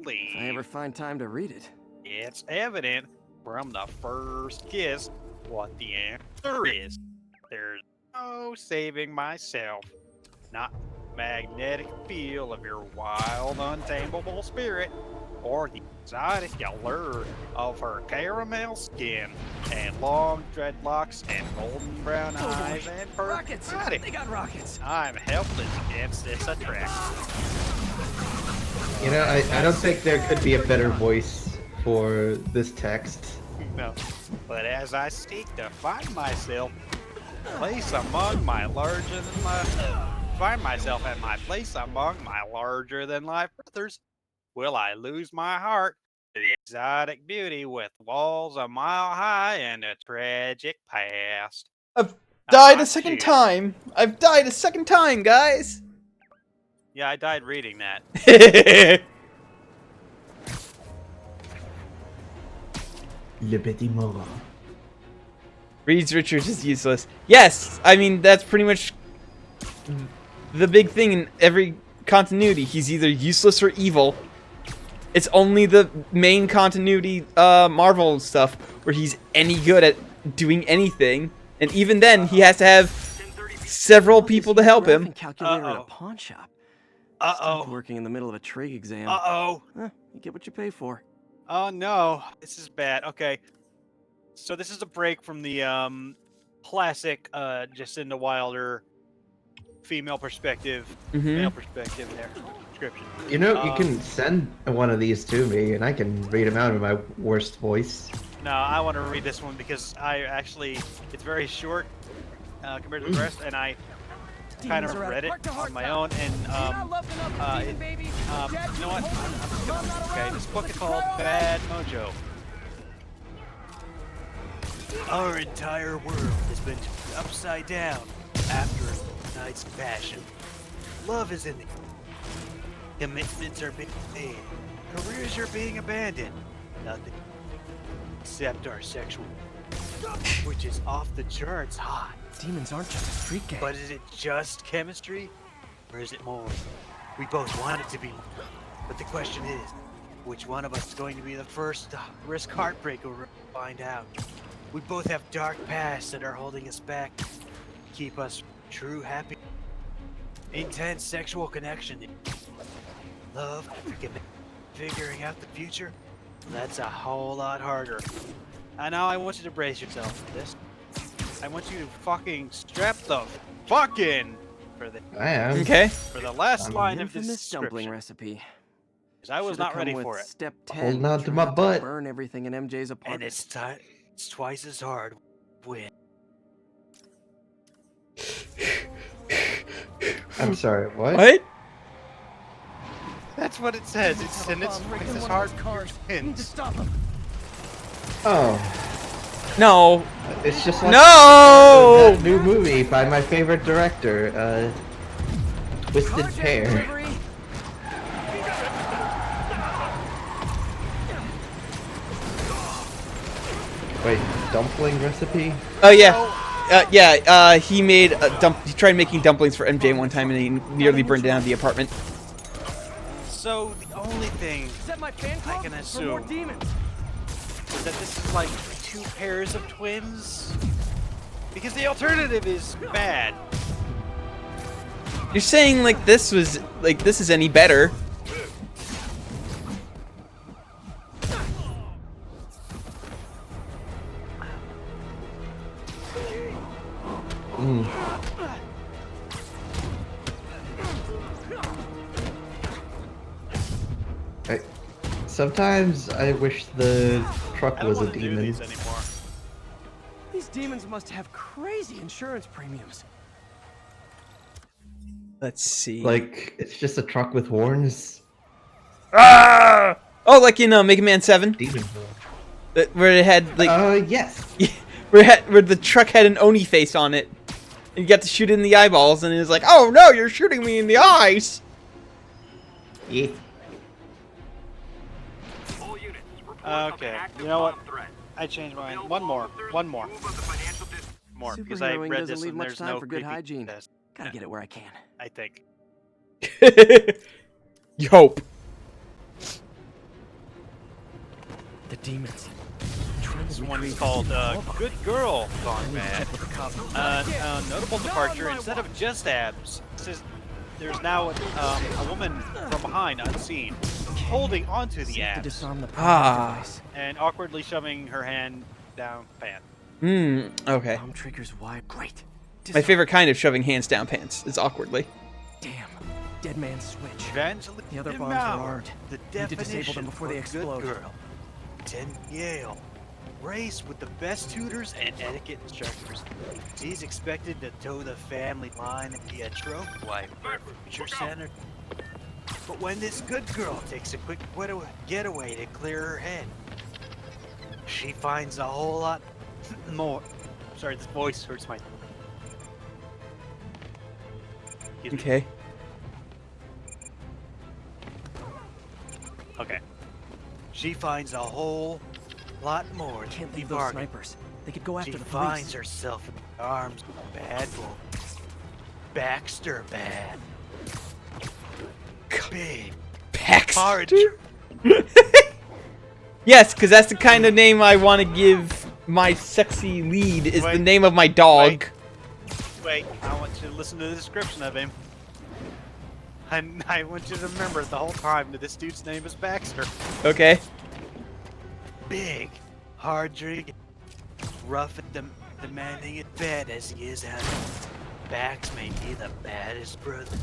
If I ever find time to read it. It's evident from the first kiss what the answer is. There's no saving myself. Not the magnetic feel of your wild, untamable spirit, or the exotic allure of her caramel skin and long dreadlocks and golden brown eyes and perfect Rockets! body. They got rockets! I'm helpless against this attraction. You know, I don't think there could be a better voice for this text. No. But as I seek to find myself, place among my larger than life, find myself at my place among my larger than life brothers, will I lose my heart to the exotic beauty with walls a mile high and a tragic past? I've died Ah, a second shit. time. I've died a second time, guys. Yeah, I died reading that. Le petit mot. Reeds Richards is useless. Yes, I mean that's pretty much the big thing in every continuity. He's either useless or evil. It's only the main continuity Marvel stuff where he's any good at doing anything, and even then he has to have several people to help him. Calculator at a pawn shop. Stopped working in the middle of a trig exam. Uh-oh. Huh, you get what you pay for. Oh no, this is bad. Okay, so this is a break from the classic Jacinda Wilder female perspective, male perspective there. Description. You know, you can send one of these to me, and I can read them out in my worst voice. No, I want to read this one because it's very short compared to the rest, and I kind of read it on my own, and you know what? Okay, this book is called Bad Mojo. Our entire world has been upside down after a night's passion. Love is in the commitments are being made. Careers are being abandoned. Nothing except our sexual, which is off the charts hot. Demons aren't just a street gang. But is it just chemistry, or is it more? We both want it to be, but the question is, which one of us is going to be the first to risk heartbreak or find out? We both have dark pasts that are holding us back, keep us true happy, intense sexual connection, love, figuring out the future. That's a whole lot harder. And now I want you to brace yourself for this. I want you to fucking strap the fucking for the Okay. for the last line of Infamous this dumpling recipe. Because I was Should've not come ready with for it. Step 10. Holding on to trying my not butt. Burn everything in MJ's apartment. And it's twice as hard. Win. I'm sorry, what? What? That's what it says. It's as hard Need to stop him. Oh, No. it's just like No! that new movie by my favorite director, Twisted Pair. Wait, dumpling recipe? Oh yeah. He made he tried making dumplings for MJ one time and he nearly burned down the apartment. So the only thing Set my fan I club can for more assume demons. is that this is like two pairs of twins. Because the alternative is bad. You're saying like this is any better? Sometimes I wish the truck I don't was a want to do demon. these anymore. These demons must have crazy insurance premiums. Let's see. Like, it's just a truck with horns? Ah! Oh, like in Mega Man 7? Demon Where it had like yes. where the truck had an Oni face on it. And you got to shoot it in the eyeballs and it was like, "Oh no, you're shooting me in the eyes." Yeah. Okay, you know what? I changed mine. One more. More, because I Superheroing read doesn't this leave and much there's time no for good creepy hygiene. test. Gotta get it where I can. I think. You hope. The demons. This one is called Good Girl Gone Bad. Notable departure, instead of just abs, there's now a woman from behind, unseen, holding onto the abs and awkwardly shoving her hand down pant. Okay. Bomb triggers wide. Great. My favorite kind of shoving hands down pants is awkwardly. Damn. Dead man's switch. Evangeline The other bombs are armed. The Need to disable them before they explode. Good girl. Attend Yale. Raised with the best tutors and etiquette instructors. She's expected to toe the family line and be a trophy wife for a future senator. But when this good girl takes a quick getaway to clear her head, she finds a whole lot more. Sorry, this voice hurts my. Okay. Okay. She finds a whole lot more. Can't leave those snipers. They could go after She the police. finds herself in the arms of a bad boy. Baxter Bad. Big. Baxter? Yes, because that's the kind of name I want to give my sexy lead is the name of my dog. Wait, I want you to listen to the description of him. And I want you to remember the whole time that this dude's name is Baxter. Okay. Big, hard drinking, rough and demanding at bed as he is out. Bax may be the baddest brother.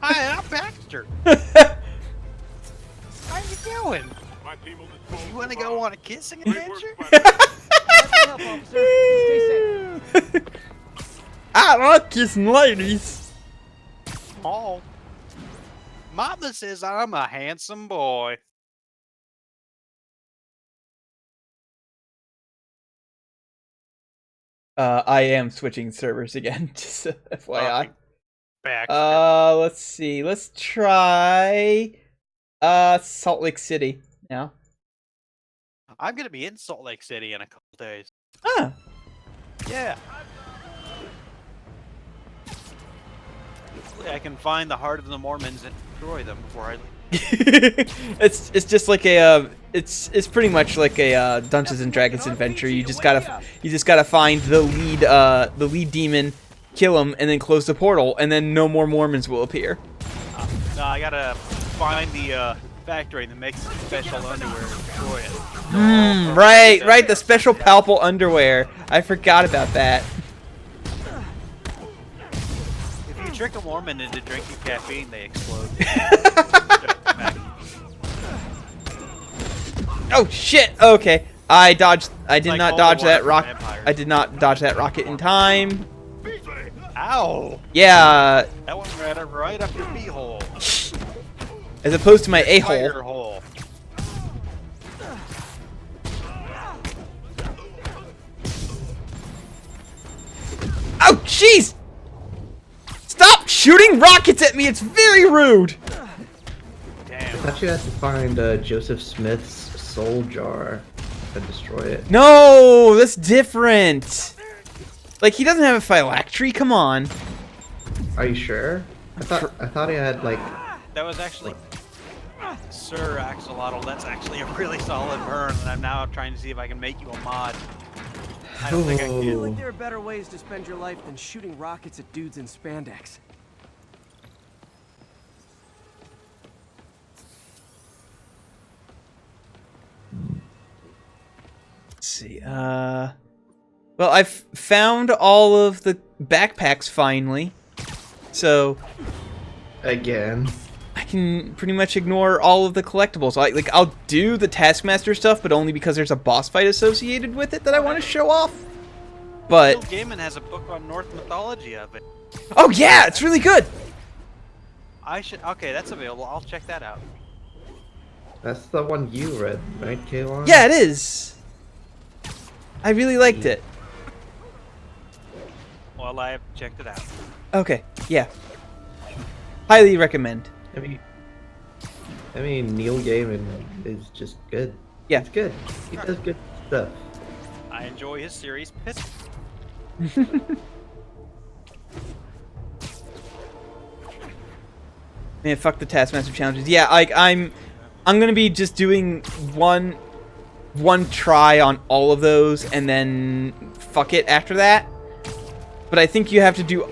Hi, I'm Baxter. How you doing? You want to go on a kissing adventure? I like kissing ladies. Oh. Mama says I'm a handsome boy. I am switching servers again, just FYI. Back. Let's see. Let's try Salt Lake City now. I'm gonna be in Salt Lake City in a couple days. Ah. Yeah. Hopefully I can find the Heart of the Mormons and destroy them before I leave. It's just like a it's pretty much like a Dungeons and Dragons adventure. You just gotta find the lead demon, kill him, and then close the portal, and then no more Mormons will appear. No, I gotta find the factory that makes special underwear and destroy it. Right, the special Palpal underwear. I forgot about that. If you trick a Mormon into drinking caffeine, they explode. Oh shit! Okay, I dodged. I did Like not all dodge the that water rock. from vampires. I did not dodge that rocket in time. Ow! Yeah, That one right up your beehole. as opposed to my a-hole. Fire hole. Oh jeez! Stop shooting rockets at me! It's very rude. I thought you had to find Joseph Smith's soul jar and destroy it. No, that's different. Like he doesn't have a phylactery. Come on. Are you sure? I thought he had like. That was actually Sir Axolotl. That's actually a really solid burn, and I'm now trying to see if I can make you a mod. I don't think I I feel can. like there are better ways to spend your life than shooting rockets at dudes in spandex. Let's see. Well, I've found all of the backpacks finally, so again, I can pretty much ignore all of the collectibles. I'll do the Taskmaster stuff, but only because there's a boss fight associated with it that I want to show off. But Neil Gaiman has a book on Norse mythology of it. oh yeah, it's really good. I should. Okay, that's available. I'll check that out. That's the one you read, right, Kaylon? Yeah, it is. I really liked it. Well, I have checked it out. Okay, yeah. Highly recommend. I mean, Neil Gaiman is just good. Yeah. It's good. He does good stuff. I enjoy his series. Piss. Man, fuck the Taskmaster challenges. Yeah, I'm gonna be just doing one try on all of those, and then fuck it after that. But I think you have to do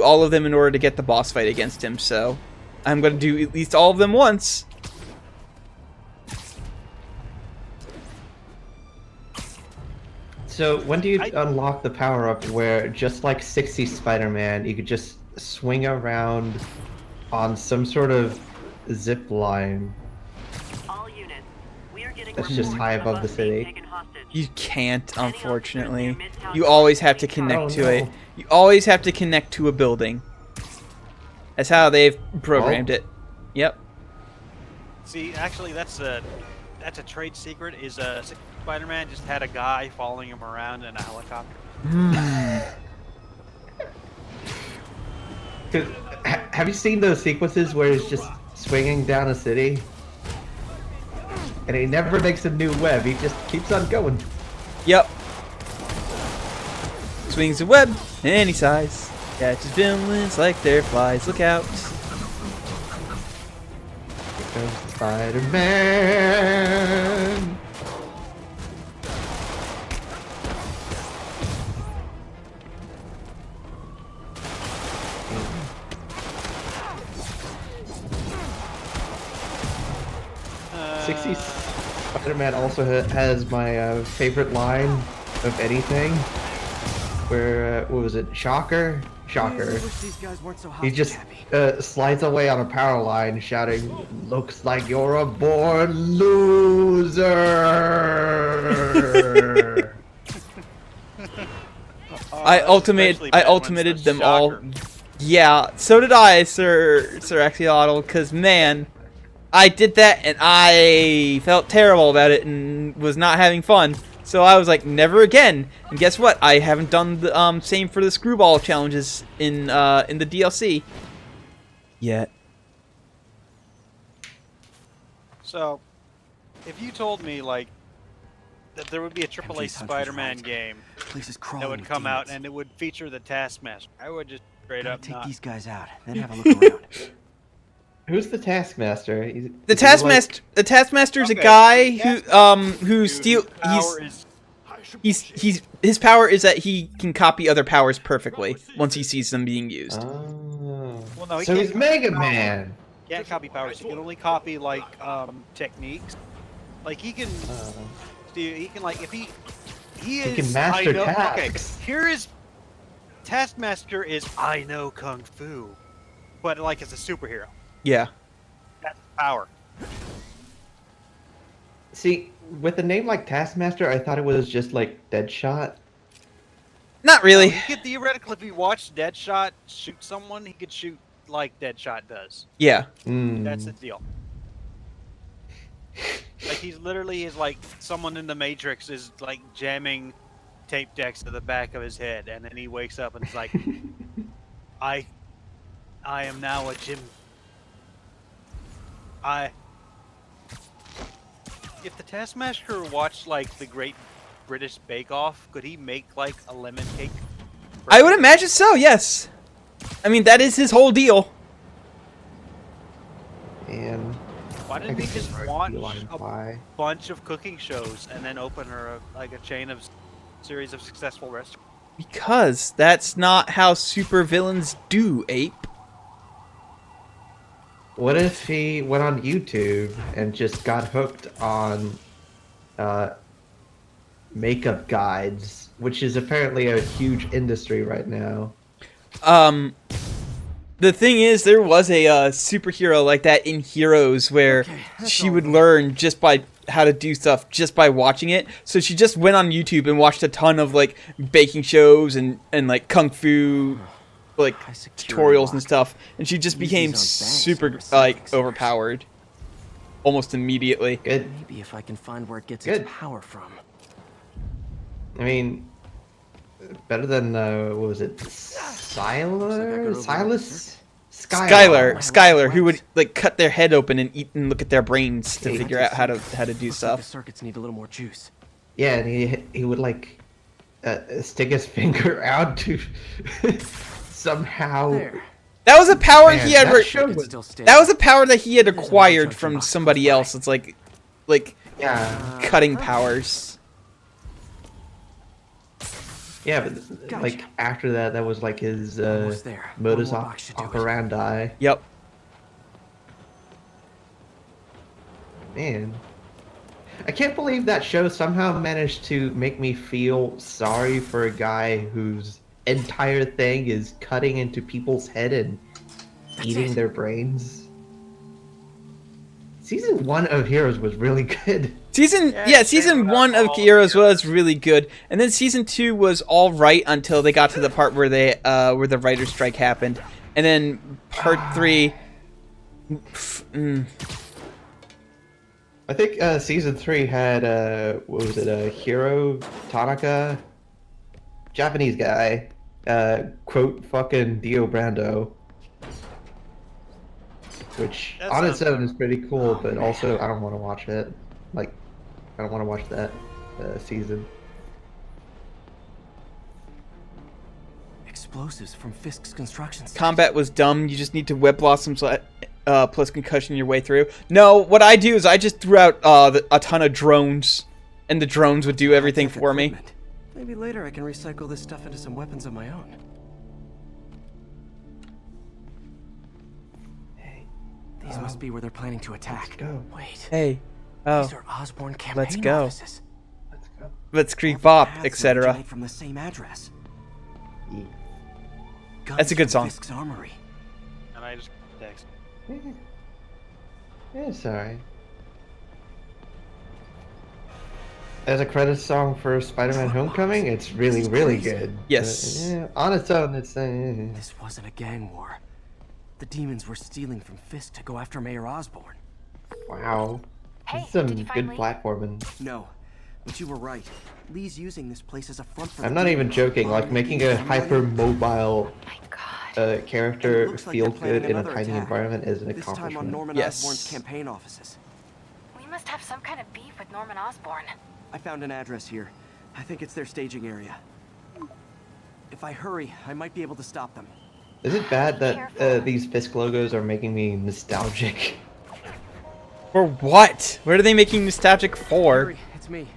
all of them in order to get the boss fight against him. So I'm gonna do at least all of them once. So when do you unlock the power-up where, just like 60 Spider-Man, you could just swing around on some sort of zip line that's just high above the city? You can't, unfortunately. You always have to connect to it. You always have to connect to a building. That's how they've programmed it. Yep. See, actually, that's a trade secret. Is Spider-Man just had a guy following him around in a helicopter? Have you seen those sequences where he's just swinging down a city? And he never makes a new web, he just keeps on going. Yep. Swings a web, any size. Catches villains like they're flies. Look out. Here comes Spider-Man. 60s Spider-Man also has my favorite line of anything. Where, what was it? Shocker? Shocker. He just slides away on a power line shouting, "Looks like you're a born loser!" I ultimated them all. Yeah, so did I, Sir Axolotl, because, man, I did that and I felt terrible about it and was not having fun. So I was like, never again. And guess what? I haven't done the same for the Screwball challenges in the DLC yet. So, if you told me like that there would be a AAA Spider-Man game that would come out and it would feature the Taskmaster, I would just straight up take not. these guys out, then have a look around. Who's the Taskmaster? The Taskmaster's a guy who steal. His power is that he can copy other powers perfectly once he sees them being used. Oh. Well, no, So he's Mega Man. He can't copy powers. He can only copy like techniques. Like he can. He can like if he is. He can master tasks. Okay, here is. Taskmaster is I know Kung Fu, but like as a superhero. Yeah. That's power. See, with a name like Taskmaster, I thought it was just like Deadshot. Not really. He could theoretically, if he watched Deadshot shoot someone, he could shoot like Deadshot does. Yeah. That's the deal. Like he's literally is like someone in the Matrix is like jamming tape decks to the back of his head, and then he wakes up and it's like, I am now a gym. If the Taskmaster watched like the Great British Bake Off, could he make like a lemon cake? I would imagine so. Yes. I mean that is his whole deal. And why didn't he just watch a bunch of cooking shows and then open her like a chain of series of successful restaurants? Because that's not how supervillains do, Ape. What if he went on YouTube and just got hooked on makeup guides, which is apparently a huge industry right now? The thing is, there was a superhero like that in Heroes where she would learn just by how to do stuff just by watching it. So she just went on YouTube and watched a ton of like baking shows and like kung fu like tutorials and stuff, and she just became super like overpowered almost immediately. Good. Maybe if I can find where it gets its power from. I mean, better than what was it, Skylar, who would like cut their head open and eat and look at their brains to figure out how to do stuff. The circuits need a little more juice. Yeah, and he would like stick his finger out to somehow. That was a power Man, he had. that was a power that he had acquired from somebody else. It's like cutting powers. Yeah, but like after that, that was like his modus operandi. Yep. Man, I can't believe that show somehow managed to make me feel sorry for a guy whose entire thing is cutting into people's head and eating their brains. Season 1 of Heroes was really good. Season 1 of Heroes was really good, and then season 2 was all right until they got to the part where where the writer's strike happened, and then part 3. I think season 3 had what was it? Hiro Tanaka, Japanese guy, quote fucking Dio Brando. Which on its own is pretty cool, but also I don't want to watch it. Like, I don't want to watch that season. Explosives from Fisk's construction. Combat was dumb. You just need to web blossoms plus concussion your way through. No, what I do is I just threw out a ton of drones, and the drones would do everything for me. Maybe later I can recycle this stuff into some weapons of my own. These must be where they're planning to attack. Let's go. Wait. Hey. Oh, These are Osborn campaign let's go. offices. Let's Creek Bop, Paths etc. originate from the same address. That's a good Guns song. from Fisk's Armory. And I just text. It's alright. As a credit song for Spider-Man Homecoming, it's really, really good. Yes. Yeah, on its own, it's This wasn't a gang war. The demons were stealing from Fisk to go after Mayor Osborn. wow. This is some good platforming. No, but you were right. Lee's using this place as a front for I'm not even joking. Like making a hyper-mobile character feel good in a tiny environment is an This time on accomplishment. Norman Osborn's campaign offices. We must have some kind of beef with Norman Osborn. I found an address here. I think it's their staging area. If I hurry, I might be able to stop them. Is it bad that these Fisk logos are making me nostalgic? For what? What are they making nostalgic for? Hurry, it's me.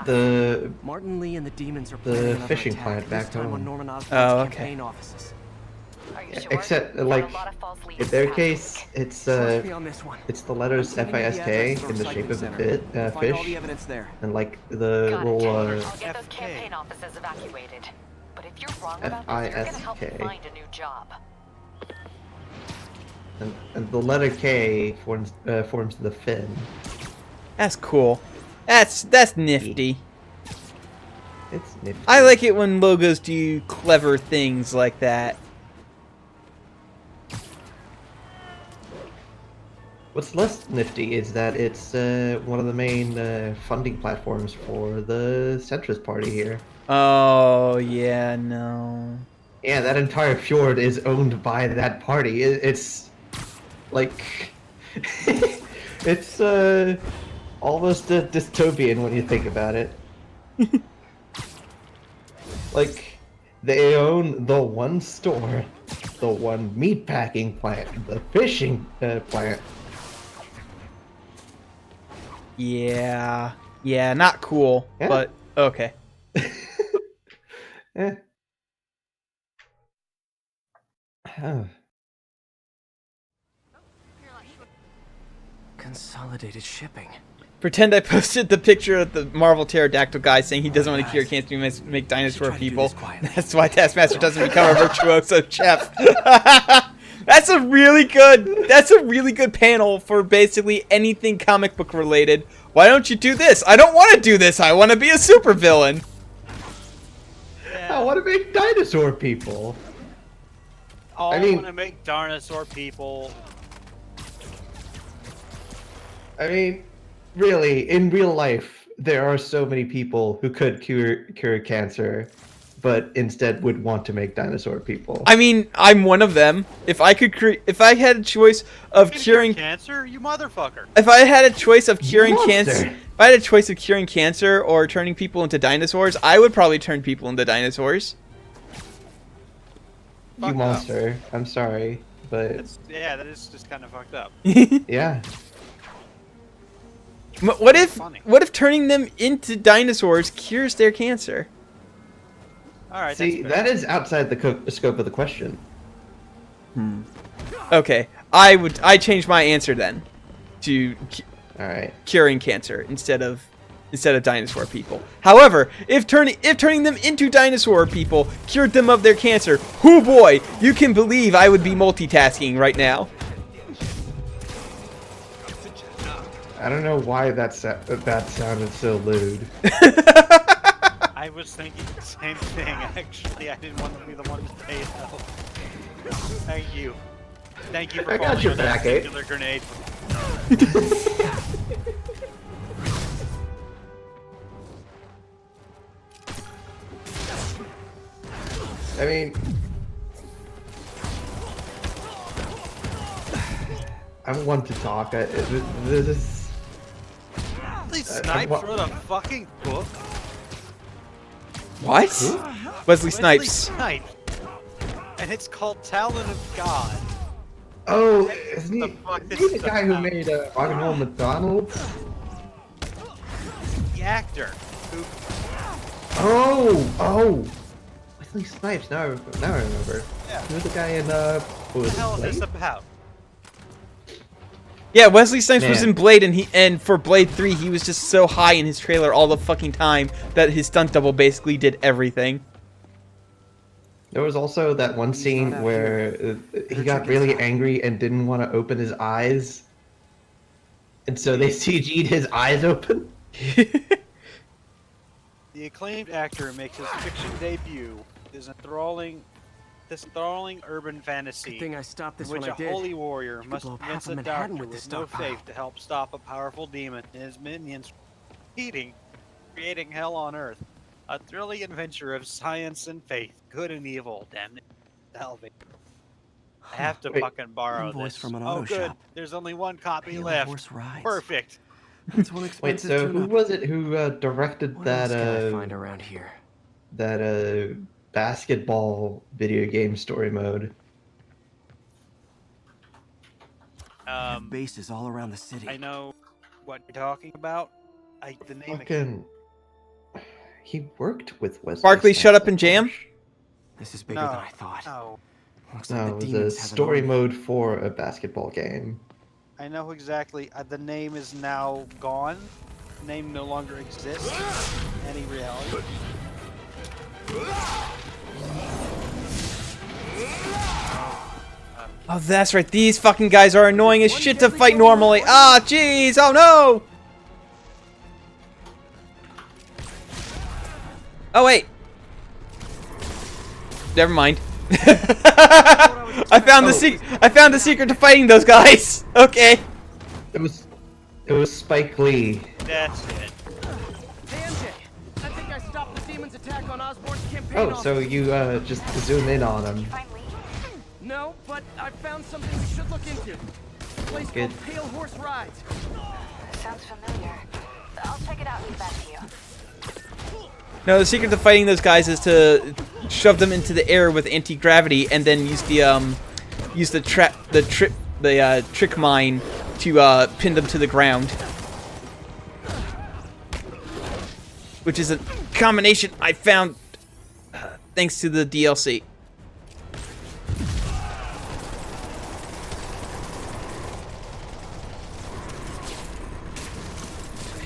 The Martin Lee and the demons are the fishing plant back home. Norman Osborn's Oh, okay. campaign offices. Except like in their case, it's the letters FISK in the shape of a fish, and like the little I'll get those campaign offices evacuated. But if you're wrong about this, you're gonna help me FISK. find a new job. And the letter K forms the fin. That's cool. That's nifty. It's nifty. I like it when logos do clever things like that. What's less nifty is that it's one of the main funding platforms for the centrist party here. Oh, yeah, no. Yeah, that entire fjord is owned by that party. It's like it's almost dystopian when you think about it. Like they own the one store, the one meatpacking plant, the fishing plant. Yeah. Yeah, not cool, Yeah. but okay. Eh. Huh. Consolidated shipping. Pretend I posted the picture of the Marvel pterodactyl guy saying he doesn't want to cure cancer, he must make dinosaur people. That's why Taskmaster doesn't become a virtuoso chef. That's a really good panel for basically anything comic book related. Why don't you do this? I don't want to do this. I want to be a supervillain. I want to make dinosaur people. I mean- want to make dinosaur people. I mean, really, in real life, there are so many people who could cure cancer, but instead would want to make dinosaur people. I mean, I'm one of them. If I had a choice of curing Cancer, you motherfucker. If I had a choice of curing Monster. cancer, if I had a choice of curing cancer or turning people into dinosaurs, I would probably turn people into dinosaurs. You monster. I'm sorry, but Yeah, that is just kind of fucked up. yeah. What if turning them into dinosaurs cures their cancer? All right. See, that is outside the scope of the question. Okay, I change my answer then to All right. curing cancer instead of dinosaur people. However, if turning them into dinosaur people cured them of their cancer, hoo boy, you can believe I would be multitasking right now. I don't know why that sounded so lewd. I was thinking the same thing. Actually, I didn't want to be the one to say it. Though. Thank you. Thank you for I got falling your on that back, eh? singular grenade. I mean, I'm one to talk. This is. Wesley Snipes wrote a fucking book. What? Wesley Snipes. Snipes. And it's called Talon of God. Oh, isn't he the guy who made Ronald McDonald? The actor who. Oh! Wesley Snipes. Now I remember. Yeah. He was the guy in What the hell is this about? Yeah, Wesley Snipes was Man. in Blade, and for Blade 3, he was just so high in his trailer all the fucking time that his stunt double basically did everything. There was also that one scene where he got really angry and didn't want to open his eyes. And so they CG'd his eyes open. The acclaimed actor makes his fiction debut. This enthralling urban fantasy Good thing I stopped this in which when I a did. holy warrior You must could blow up convince half of a Manhattan doctor with this with no stockpile. faith to help stop a powerful demon and his minions creating hell on earth. A thrilling adventure of science and faith, good and evil, damn it, salvation. I have to Wait. fucking borrow Invoice this. from an Oh auto good, shop. there's only one copy Pale left. Horse Rides. Perfect. That's one Wait, expensive so who tune-up. was it who directed What that? else can I find around here? That basketball video game story mode. Bases all around the city. I know what you're talking about. The name. Fucking. He worked with Wesley. Barkley, shut Snipes up and jam. This is bigger No, than I thought. no. Looks No, like it the was a demons have an story army. mode for a basketball game. I know exactly. The name is now gone. The name no longer exists in any reality. Oh, that's right. These fucking guys are annoying as shit to fight normally. Ah, jeez. Oh, no. Oh, wait. Never mind. I found the secret to fighting those guys. Okay. It was Spike Lee. That's it. Hey, MJ, I think I stopped the demon's attack on Osborn's campaign Oh, office. so you just zoom in on him. No, but I found something we should look into. A place Good. called Pale Horse Rides. Sounds familiar. I'll check it out and get back to you. No, the secret to fighting those guys is to shove them into the air with anti-gravity and then use the trick mine to pin them to the ground. Which is a combination I found thanks to the DLC.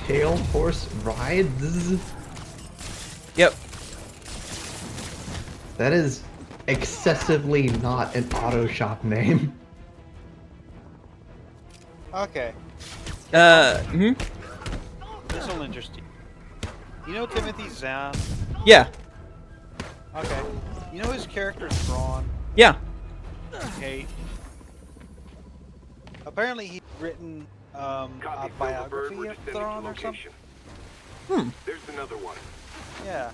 Pale Horse Rides? Yep. That is excessively not an auto shop name. Okay. Hmm? This will interest you. You know Timothy Zahn? Yeah. Okay. You know his character Thrawn? Yeah. Okay. Apparently he's written a biography of Thrawn or something. There's another one. Yeah.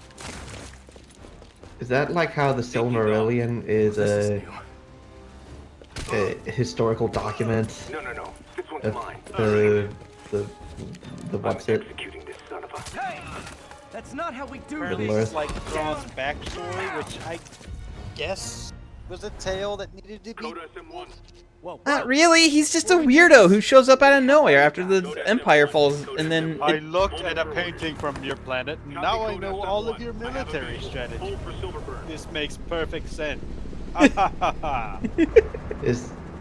Is that like how the Silmarillion is a historical document? No. This one's of mine. the what's it? Hey! That's not how we do Apparently Middle it's Earth. like Thrawn's backstory, which I guess was a tale that needed to be. Not really. He's just a weirdo who shows up out of nowhere after the Empire falls, and then I looked at a painting from your planet, and now I know all of your military strategy. This makes perfect sense.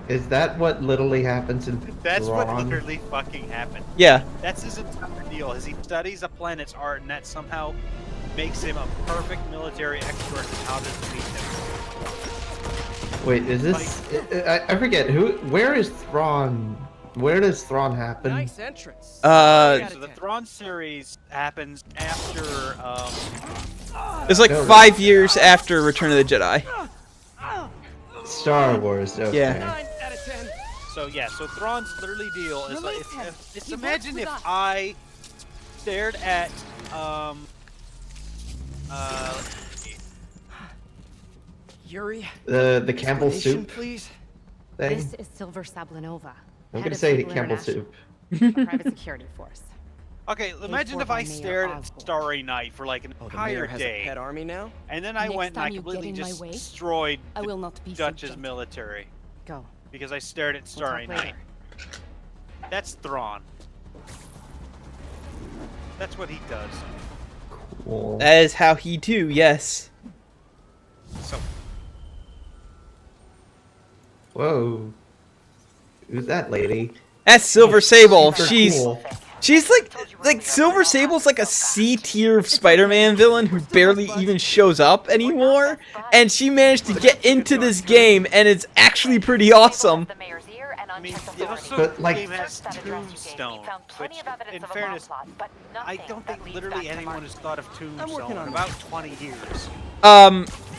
Is that what literally happens in That's what Thrawn? literally fucking happened. Yeah. That's his entire deal. Is he studies a planet's art, and that somehow makes him a perfect military expert in how to defeat him. Wait, is this? I forget who. Where is Thrawn? Where does Thrawn happen? Nice entrance. So the Thrawn series happens after. it's like 5 years after Return of the Jedi. Star Wars. Okay. Yeah. So yeah, so Thrawn's literally deal is like, it's imagine if I stared at Yuri. The Campbell explanation, soup please. thing. This is Silver Sablanova. I'm head gonna of say Cable Campbell International, soup. a private security force. Okay, imagine for if I by Mayor stared at Osborn. Starry Night for like an The entire mayor has a day, pet army now? and then I Next went and I time you get completely in my just way, destroyed I the will not be so Dutch's gentle. military Go. because I stared at We'll Starry talk Night. later. That's Thrawn. That's what he does. Cool. That is how he do. Yes. So Whoa. Who's that lady? That's Silver Sable. super She's cool. she's like Silver Sable's like a C tier Spider-Man villain who barely even shows up anymore, and she managed to get into this game, and it's actually pretty awesome. I mean, it also But, like- game has Tombstone, which, in fairness, I don't think literally anyone has thought of Tombstone in about 20 years.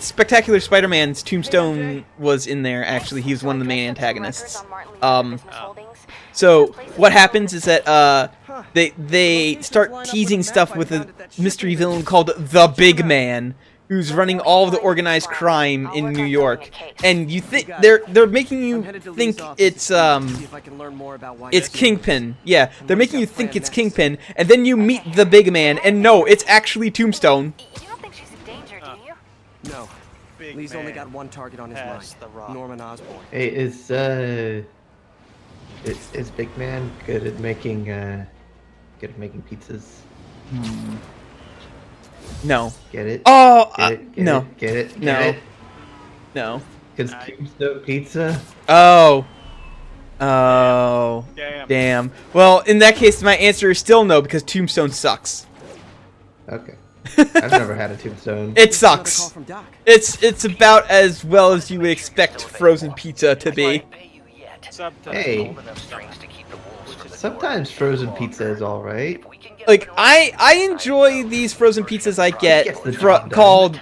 Spectacular Spider-Man's Tombstone was in there, actually. He was one of the main antagonists. So what happens is that they start teasing stuff with a mystery villain called the Big Man, who's running all of the organized crime in New York. And you think they're making you think it's Kingpin. Yeah, they're making you think it's Kingpin, and then you meet the Big Man, and no, it's actually Tombstone. You don't think she's in danger, do you? No. Lee's only got one target on his mind. Norman Osborn. Hey, is Big Man good at making pizzas? No. Get it? Oh, Get it? Get no. it? Get it? No. Get it? No. Because Tombstone Pizza? Oh. Oh. Damn. Well, in that case, my answer is still no, because Tombstone sucks. Okay. I've never had a Tombstone. It sucks. It's about as well as you would expect frozen pizza to be. Hey. Sometimes frozen pizza is alright. Like I enjoy these frozen pizzas I get Gets the job done.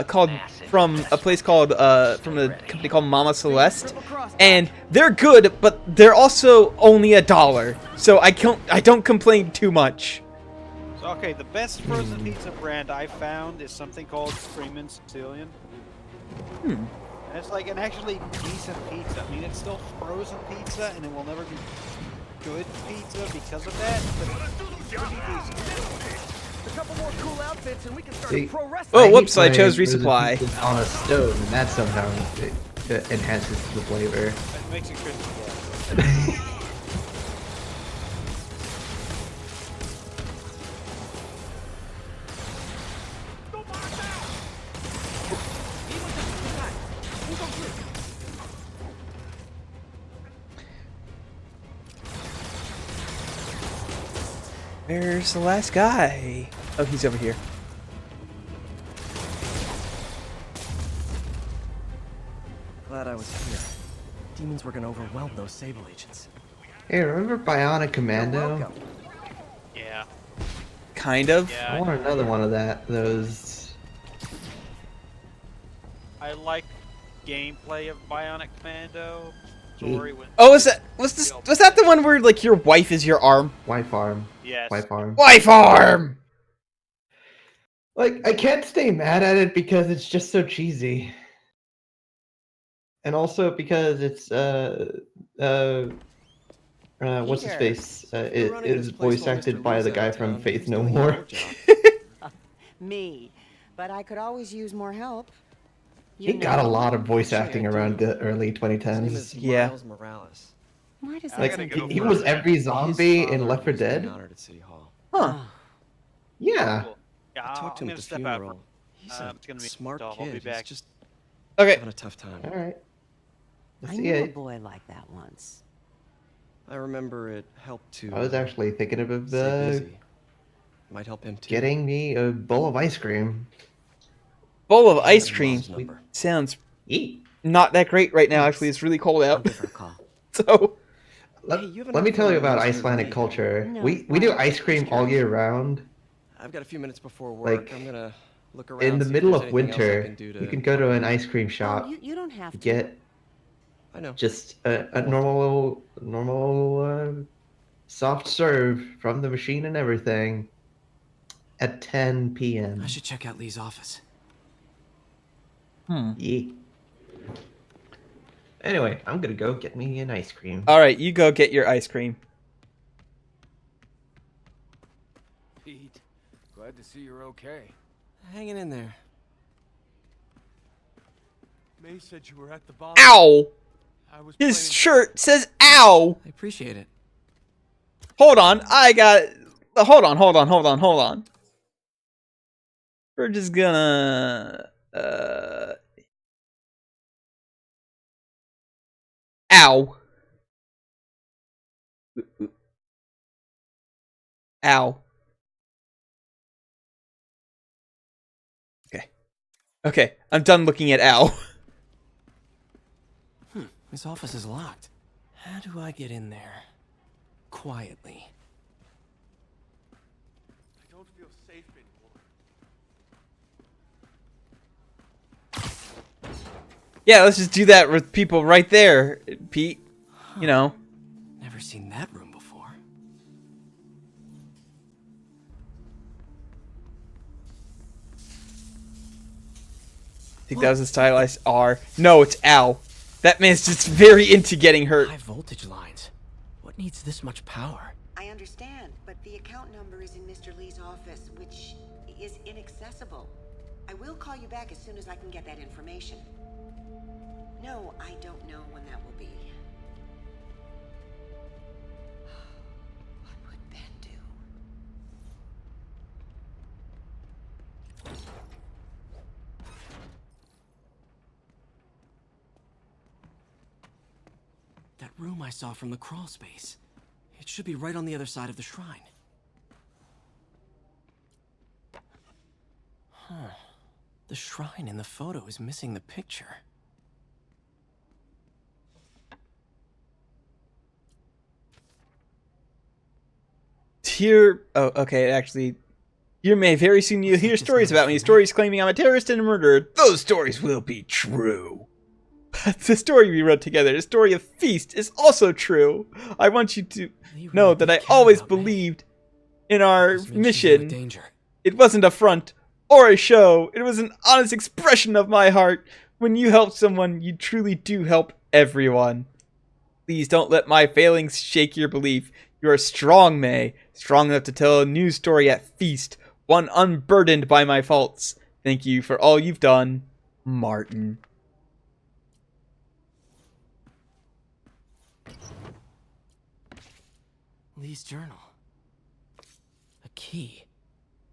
called from a place called from a company called Mama Celeste, and they're good, but they're also only $1. So I don't complain too much. So, okay, the best frozen pizza brand I found is something called Screamin' Sicilian. And it's like an actually decent pizza. I mean, it's still frozen pizza, and it will never be good pizza because of that, but it's pretty decent. A couple more cool outfits and we can start See, pro wrestling. Oh, heat whoops! I my chose frozen resupply. pizzas on a stove, and that somehow it enhances the flavor. It makes it crispy. Where's the last guy? Oh, he's over here. Glad I was here. Demons were gonna overwhelm those Sable agents. Hey, remember Bionic Commando? Yeah. Kind of. I want another one of those. I like gameplay of Bionic Commando. Story was. Oh, was that the one where like your wife is your arm? Wife arm. Yes. Wife arm. Wife arm. Like, I can't stay mad at it because it's just so cheesy. And also because it's what's his face? It is voice acted by the guy from Faith No More. Me, but I could always use more help. He got a lot of voice acting around the early 2010s. Yeah. Miles Morales. Why does Like, that he was every zombie in Left 4 Dead. Honored at City Hall. Huh. Yeah. Yeah, I talked to him I'm at the gonna step out. funeral. He's a It's gonna be smart tough. kid. I'll be back. He's just Okay. having a tough time. All right. I knew a boy like that once. I remember it helped to. I was actually thinking of stay busy. Might help him too. getting me a bowl of ice cream. Bowl of ice cream sounds Eat. not that great right now. Actually, it's really cold out. So Let me tell you about Icelandic culture. We do ice cream all year round. I've got a few minutes before work. Like, I'm gonna look around. in the see if middle there's of anything else I winter, can do you to can go to an ice cream shop. You don't have to. Get I know. just a normal soft serve from the machine and everything at 10 p.m. I should check out Lee's office. Yeah. Anyway, I'm gonna go get me an ice cream. all right, you go get your ice cream. Pete, glad to see you're okay. Hanging in there. May said you were at the bar. Ow! His shirt says "ow." I appreciate it. Hold on, hold on. We're just gonna ow. Ow. Okay. Okay, I'm done looking at Al. This office is locked. How do I get in there? Quietly. I don't feel safe anymore. Yeah, let's just do that with people right there, Pete. You know. Never seen that room before. I think that was a stylized R. No, it's Al. That man's just very into getting hurt. High voltage lines. What needs this much power? I understand, but the account number is in Mr. Lee's office, which is inaccessible. I will call you back as soon as I can get that information. No, I don't know when that will be. What would Ben do? That room I saw from the crawl space. It should be right on the other side of the shrine. Huh. The shrine in the photo is missing the picture. Here, oh, okay, actually, you may very soon you'll hear stories about me. Stories claiming I'm a terrorist and a murderer. Those stories will be true. The story we wrote together, the story of Feast, is also true. I want you to know that I always believed in our mission. It wasn't a front or a show. It was an honest expression of my heart. When you help someone, you truly do help everyone. Please don't let my failings shake your belief. You are strong, May. Strong enough to tell a new story at Feast. One unburdened by my faults. Thank you for all you've done, Martin. Lee's journal. A key.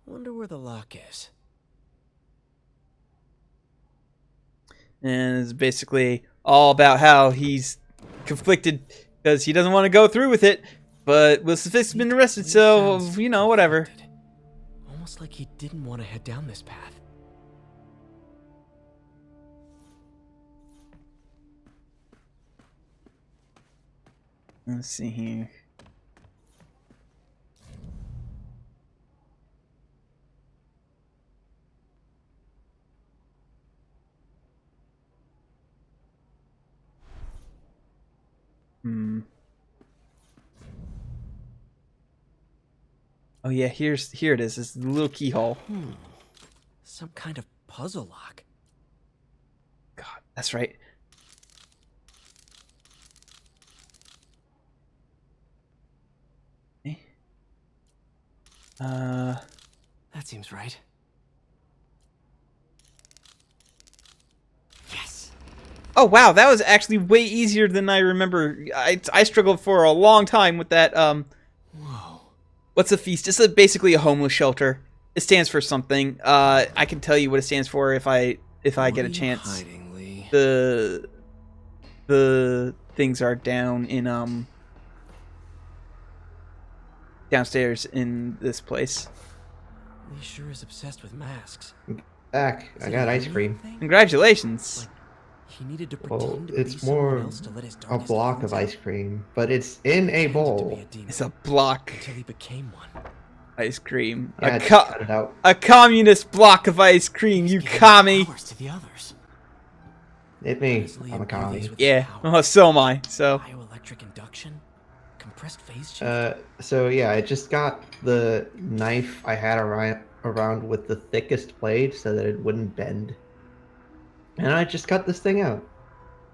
Wonder where the lock is. And it's basically all about how he's conflicted because he doesn't want to go through with it, but Wilson Fisk's been arrested, so, you know, whatever. Almost like he didn't want to head down this path. Let's see here. Oh yeah, here it is. It's the little keyhole. Some kind of puzzle lock. God, that's right. Okay. That seems right. Yes. Oh wow, that was actually way easier than I remember. I struggled for a long time with that. Whoa. What's a Feast? It's basically a homeless shelter. It stands for something. I can tell you what it stands for if I get a chance. Hiding, Lee? The things are down in downstairs in this place. Lee sure is obsessed with masks. Back. I got ice cream. Congratulations. He needed to Well, it's more a block of ice cream, but it's in a bowl. It's a block. Until he became one. Ice cream. Yeah, cut it out. A communist block of ice cream, you commie. To the others. Hit me. I'm a commie. Yeah, well, so am I. So. Bioelectric induction? Compressed phase shift? So yeah, I just got the knife I had around with the thickest blade so that it wouldn't bend. And I just cut this thing out.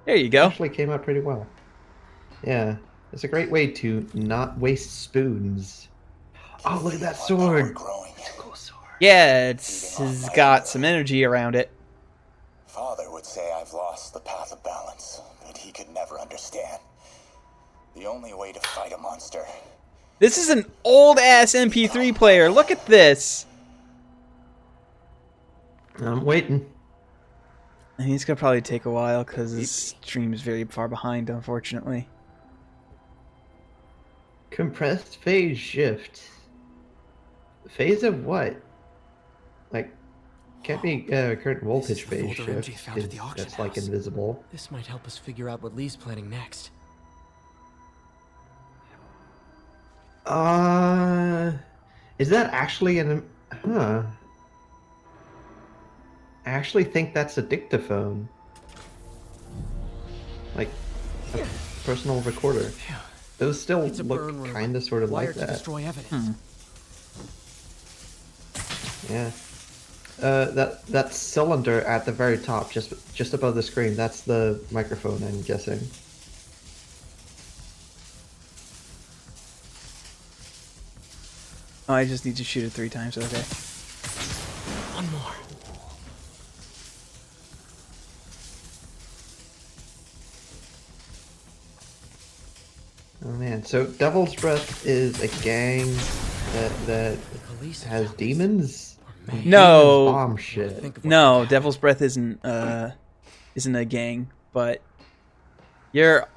There you go. Actually came out pretty well. Yeah, it's a great way to not waste spoons. Oh, look at that sword! It's a cool sword. Yeah, it's got some energy around it. Father would say I've lost the path of balance, but he could never understand. The only way to fight a monster. This is an old-ass MP3 player. Look at this. I'm waiting. And it's gonna probably take a while because this stream is very far behind, unfortunately. Compressed phase shift. Phase of what? Like, can't be current voltage phase shift. That's like invisible. This might help us figure out what Lee's planning next. Is that actually an... Huh. I actually think that's a dictaphone. Like, a personal recorder. Those still look kind of sort of like that. Destroy evidence. Yeah. That cylinder at the very top, just above the screen, that's the microphone, I'm guessing. Oh, I just need to shoot it 3 times, okay. One more. Oh man, so Devil's Breath is a gang that has demons? No. Bomb shit. No, Devil's Breath isn't a gang, but you're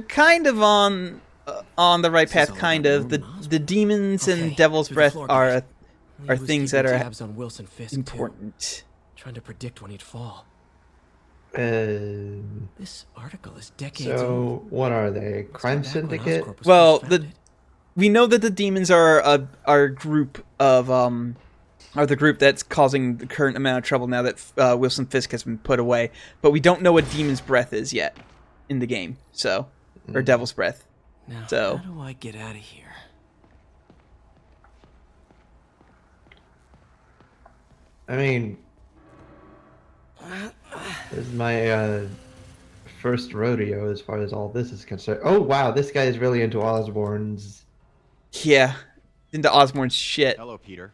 kind of on the right path, kind of. The demons and Devil's Breath are things that are important. Trying to predict when he'd fall. This article is decades so old. What are they? Crime syndicate? Well, we know that the demons are a group of are the group that's causing the current amount of trouble now that Wilson Fisk has been put away, but we don't know what Demon's Breath is yet in the game. So, or Devil's Breath. Now, so how do I get out of here? I mean, this is my first rodeo as far as all this is concerned. Oh wow, this guy is really into Osborn's. Yeah, into Osborn's shit. Hello, Peter.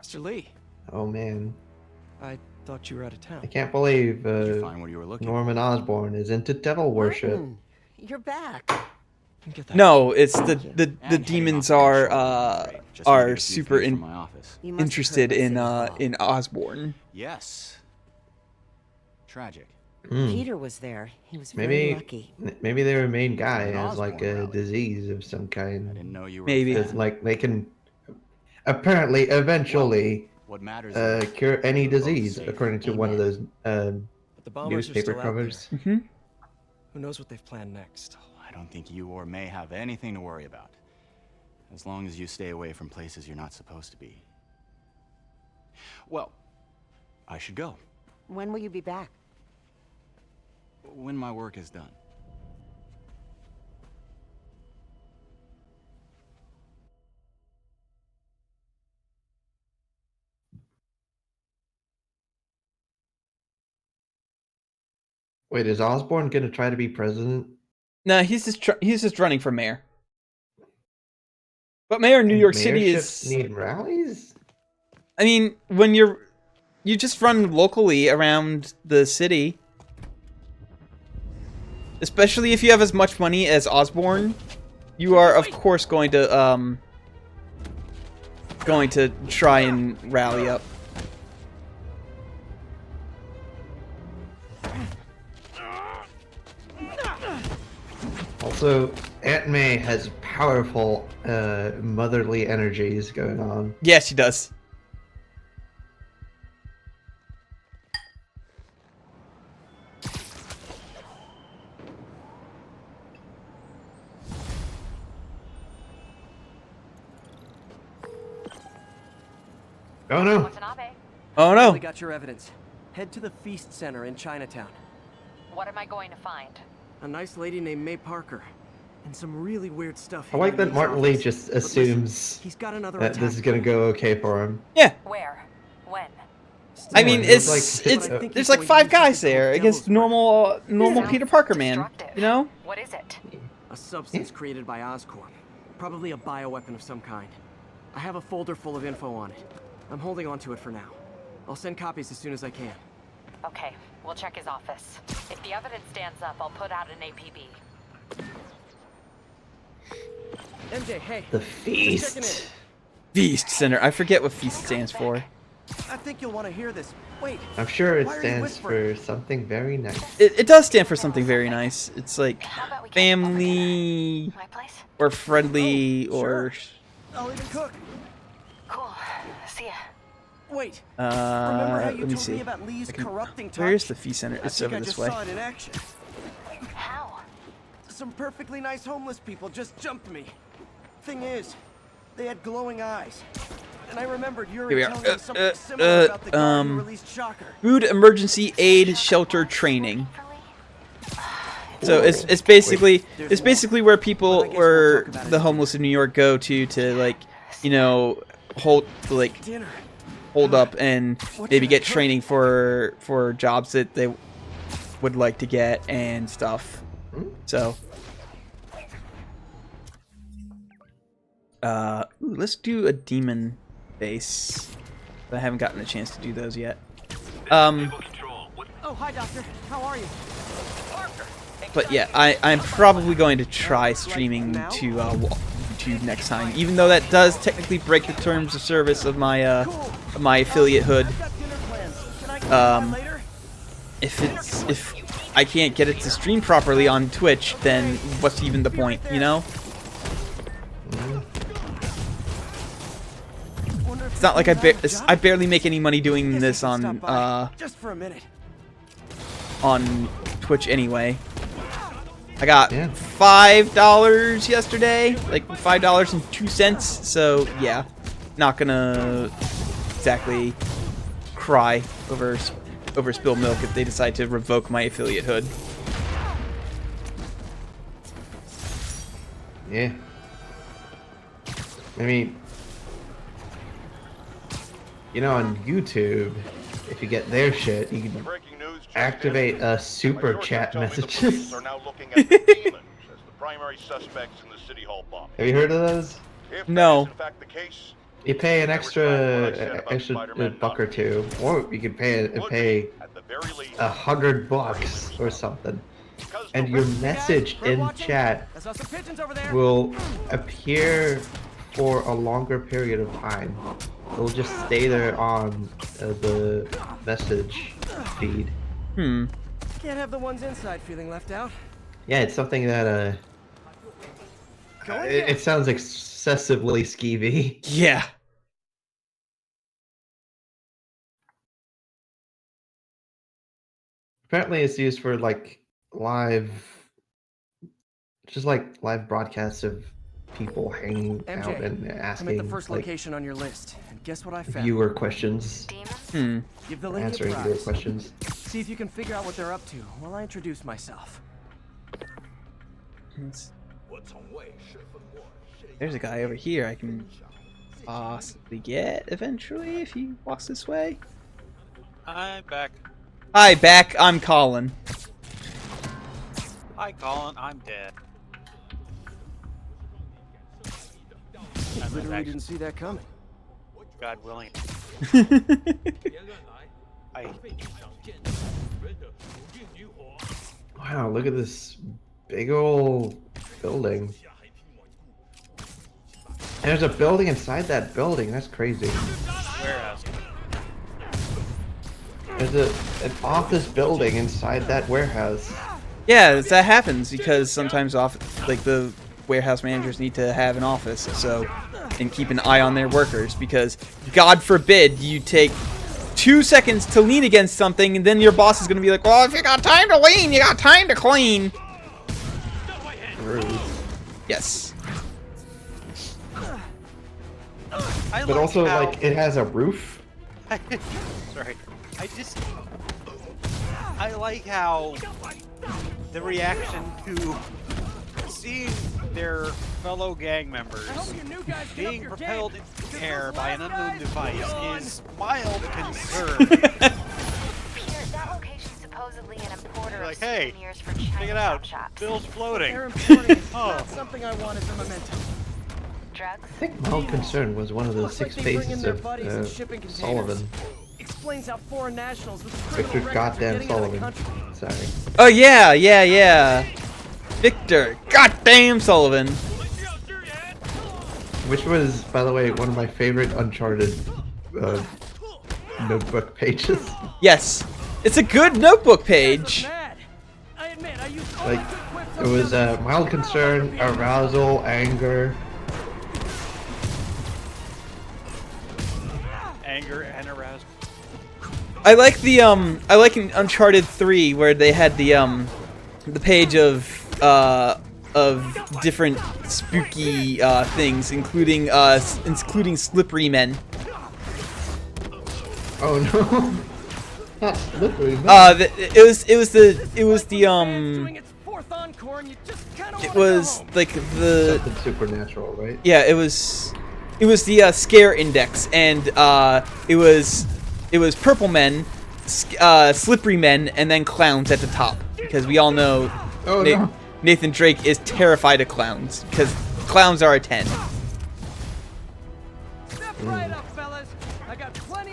Mr. Lee. Oh man. I thought you were out of town. I can't believe Did you find what you were looking Norman Osborn is into devil worship. You're back. No, it's the demons are super interested in Osborn. Yes. Tragic. Peter was there. He was very lucky. Maybe their main guy has like a disease of some kind. I didn't know you were. Maybe. Like they can apparently eventually cure any disease, according to one of those newspaper covers. Who knows what they've planned next? I don't think you or May have anything to worry about. As long as you stay away from places you're not supposed to be. Well, I should go. When will you be back? When my work is done. Wait, is Osborn gonna try to be president? No, he's just running for mayor. But mayor in New York City is need rallies. I mean, when you just run locally around the city, especially if you have as much money as Osborn, you are of course going to try and rally up. Also, Aunt May has powerful motherly energies going on. Yeah, she does. Oh no. Oh no. We got your evidence. Head to the Feast Center in Chinatown. What am I going to find? A nice lady named May Parker. And some really weird stuff. I like that Martin Lee just assumes that this is gonna go okay for him. Yeah. Where? When? I mean, there's like 5 guys there against normal Peter Parker man. You know? What is it? A substance created by Oscorp. Probably a bioweapon of some kind. I have a folder full of info on it. I'm holding on to it for now. I'll send copies as soon as I can. Okay, we'll check his office. If the evidence stands up, I'll put out an APB. MJ, hey. The Feast. Feast Center. I forget what Feast stands for. I think you'll want to hear this. Wait. I'm sure it why are you stands whispering? for something very nice. It does stand for something very nice. It's like family or friendly or I'll even cook. Cool. See ya. Wait. Remember how you let me told see. me about Lee's corrupting touch? Where's the fee center? I It's think over I this just way. saw it in action. How? Some perfectly nice homeless people just jumped me. Thing is, they had glowing eyes. And I remembered Here Yuri we are. telling me something similar about the guy who released Shocker. Food emergency aid shelter training. So it's basically where people where the homeless in New York go to like, you know, hold up and maybe get training for jobs that they would like to get and stuff. So let's do a demon base. I haven't gotten a chance to do those yet. Oh, hi, Doctor. How are you? But yeah, I'm probably going to try streaming to YouTube next time, even though that does technically break the terms of service of my my affiliate hood. If I can't get it to stream properly on Twitch, then what's even the point, you know? It's not like I barely make any money doing this on just for a minute. on Twitch anyway. I got $5 yesterday, like $5.02. So yeah, not gonna exactly cry over spilled milk if they decide to revoke my affiliate hood. Yeah. I mean, you know, on YouTube, if you get their shit, you can activate super chat messages. Are now looking at the demons as the primary suspects in the City Hall bomb. Have you heard of those? No. You pay an extra buck or two, or you could pay $100 or something, and your message in chat will appear for a longer period of time. It'll just stay there on the message feed. Can't have the ones inside feeling left out. Yeah, it's something that it sounds excessively skeevy. Yeah. Apparently it's used for like live broadcasts of people hanging out MJ, and I'm asking at the first like, location on your list, and guess what I found? viewer questions. Give the link a Answering viewer browse. questions. See if you can figure out what they're up to while I introduce myself. There's a guy over here I can possibly get eventually if he walks this way. I'm back. Hi, back. I'm Colin. Hi, Colin. I'm dead. Literally didn't see that coming. God willing. Wow, look at this big old building. And there's a building inside that building. That's crazy. Warehouse. There's an office building inside that warehouse. Yeah, that happens because sometimes the warehouse managers need to have an office, so and keep an eye on their workers because God forbid you take 2 seconds to lean against something and then your boss is gonna be like, well, if you got time to lean, you got time to clean. Rude. Yes. But also, like, it has a roof. Sorry. I like how the reaction to seeing their fellow gang members being propelled into the air by an unknown device is mild concern. Peter, that location's supposedly an importer Like, of hey, souvenirs for check it China out. shops. Bill's floating. They're importing Oh. not something I want as a memento. Drugs? I think mild concern was one of the Looks like 6 they bring in faces their of buddies in shipping containers. Sullivan. Explains how foreign nationals with Victor criminal records are goddamn getting out of the Sullivan. country. Sorry. Oh yeah. Victor goddamn Sullivan. Which was, by the way, one of my favorite Uncharted notebook pages. Yes, it's a good notebook page. Like, it was mild concern, arousal, anger. Anger and arousal. I like the I like in Uncharted 3 where they had the page of different spooky things, including slippery men. Oh no. Not slippery men. It was like the something supernatural, right? Yeah, it was the scare index, and it was purple men, slippery men, and then clowns at the top, because we all know Nathan Drake is terrified of clowns because clowns are a 10.